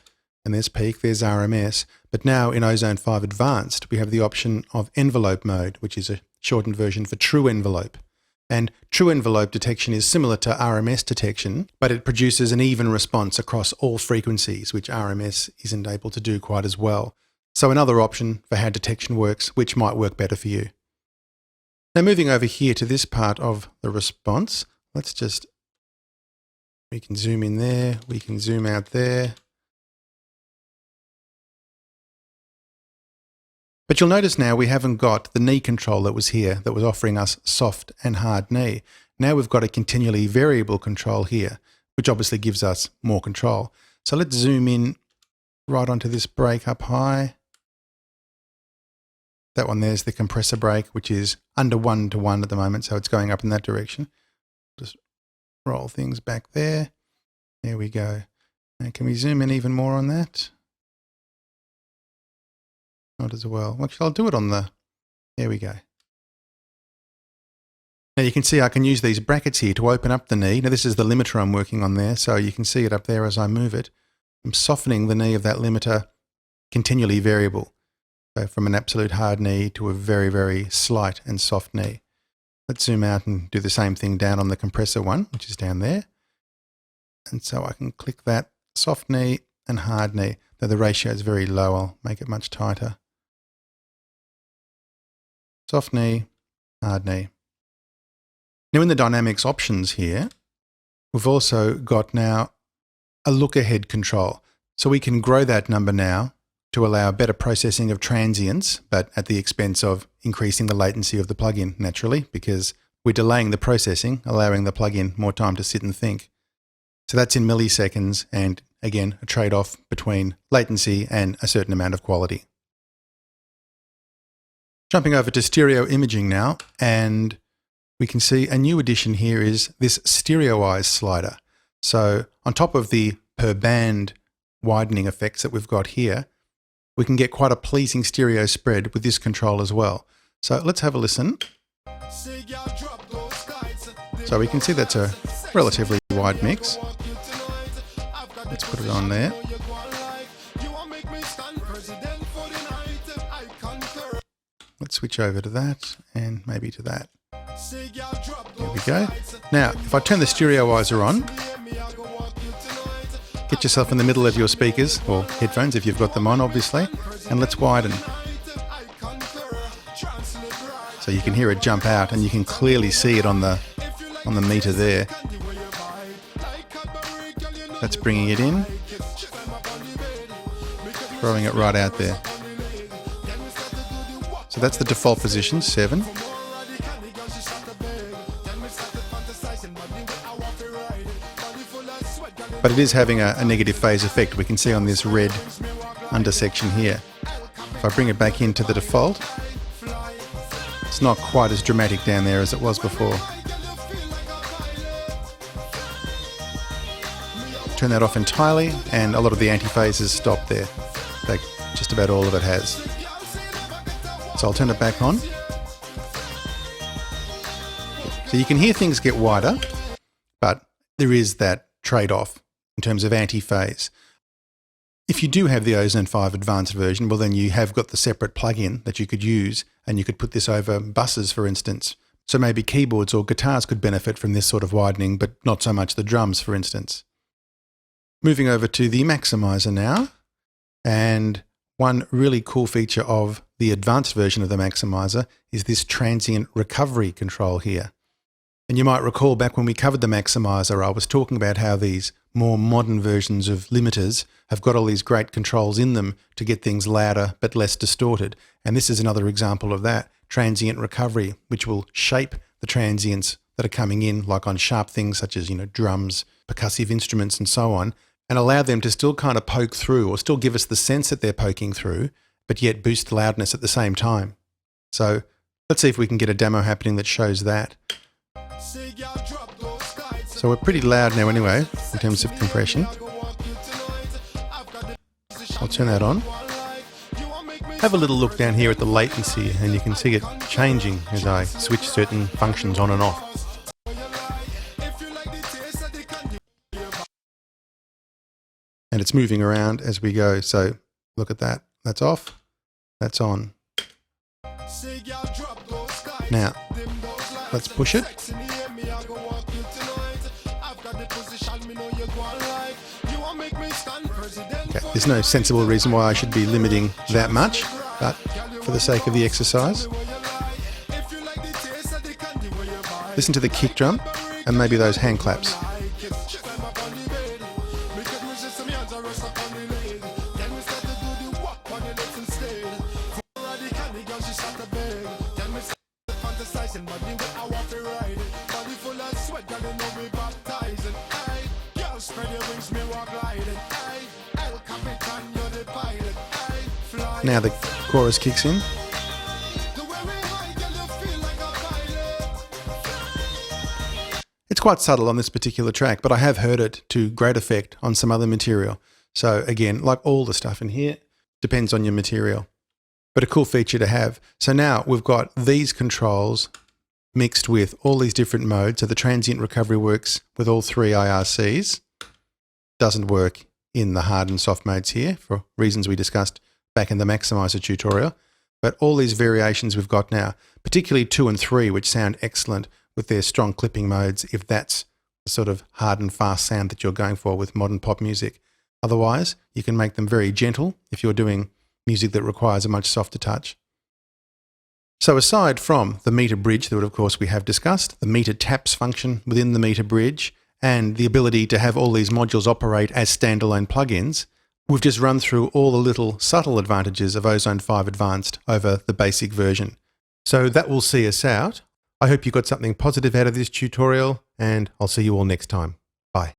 And there's peak, there's RMS. But now in Ozone 5 Advanced, we have the option of envelope mode, which is a shortened version for true envelope. And true envelope detection is similar to RMS detection, but it produces an even response across all frequencies, which RMS isn't able to do quite as well. So another option for how detection works, which might work better for you. Now moving over here to this part of the response, we can zoom in there, we can zoom out there. But you'll notice now we haven't got the knee control that was here, that was offering us soft and hard knee. Now we've got a continually variable control here, which obviously gives us more control. So let's zoom in right onto this break up high. That one there's the compressor break, which is under 1 to 1 at the moment, so it's going up in that direction. Just roll things back there. There we go. Now can we zoom in even more on that? Not as well. Actually, I'll do it on there we go. Now you can see I can use these brackets here to open up the knee. Now this is the limiter I'm working on there, so you can see it up there as I move it. I'm softening the knee of that limiter continually variable. So from an absolute hard knee to a very, very slight and soft knee. Let's zoom out and do the same thing down on the compressor one, which is down there. And so I can click that soft knee and hard knee. Though the ratio is very low, I'll make it much tighter. Soft knee, hard knee. Now in the dynamics options here, we've also got now a look ahead control. So we can grow that number now to allow better processing of transients, but at the expense of increasing the latency of the plugin naturally, because we're delaying the processing, allowing the plugin more time to sit and think. So that's in milliseconds, and again, a trade-off between latency and a certain amount of quality. Jumping over to stereo imaging now, and we can see a new addition here is this stereoize slider. So on top of the per band widening effects that we've got here, we can get quite a pleasing stereo spread with this control as well. So let's have a listen. So we can see that's a relatively wide mix. Let's put it on there. Let's switch over to that and maybe to that. There we go. Now, if I turn the stereoizer on, get yourself in the middle of your speakers or headphones if you've got them on, obviously, and let's widen. So you can hear it jump out and you can clearly see it on the meter there. That's bringing it in, throwing it right out there. So So that's the default position, 7. But it is having a negative phase effect. We can see on this red undersection here. If I bring it back into the default, it's not quite as dramatic down there as it was before. Turn that off entirely, and a lot of the antiphases stop there. In fact, just about all of it has. So I'll turn it back on. So you can hear things get wider, but there is that trade-off in terms of anti-phase. If you do have the Ozone 5 advanced version, well then you have got the separate plug-in that you could use, and you could put this over buses, for instance. So maybe keyboards or guitars could benefit from this sort of widening, but not so much the drums, for instance. Moving over to the maximizer now, and one really cool feature of the advanced version of the maximizer is this transient recovery control here. And you might recall back when we covered the maximizer, I was talking about how these more modern versions of limiters have got all these great controls in them to get things louder but less distorted. And this is another example of that, transient recovery, which will shape the transients that are coming in, like on sharp things such as, drums, percussive instruments and so on, and allow them to still kind of poke through or still give us the sense that they're poking through, but yet boost loudness at the same time. So let's see if we can get a demo happening that shows that. So we're pretty loud now anyway, in terms of compression. I'll turn that on. Have a little look down here at the latency, and you can see it changing as I switch certain functions on and off. And it's moving around as we go, so look at that. That's off, that's on. Now, let's push it. Okay, there's no sensible reason why I should be limiting that much, but for the sake of the exercise. Listen to the kick drum and maybe those hand claps. Now the chorus kicks in. It's quite subtle on this particular track, but I have heard it to great effect on some other material. So again, like all the stuff in here, depends on your material, but a cool feature to have. So now we've got these controls mixed with all these different modes. So the transient recovery works with all 3 IRCs. Doesn't work in the hard and soft modes here for reasons we discussed back in the maximizer tutorial, but all these variations we've got now, particularly 2 and 3, which sound excellent with their strong clipping modes, if that's the sort of hard and fast sound that you're going for with modern pop music. Otherwise, you can make them very gentle if you're doing music that requires a much softer touch. So aside from the meter bridge that of course we have discussed, the meter taps function within the meter bridge, and the ability to have all these modules operate as standalone plugins, we've just run through all the little subtle advantages of Ozone 5 Advanced over the basic version. So that will see us out. I hope you got something positive out of this tutorial, and I'll see you all next time. Bye.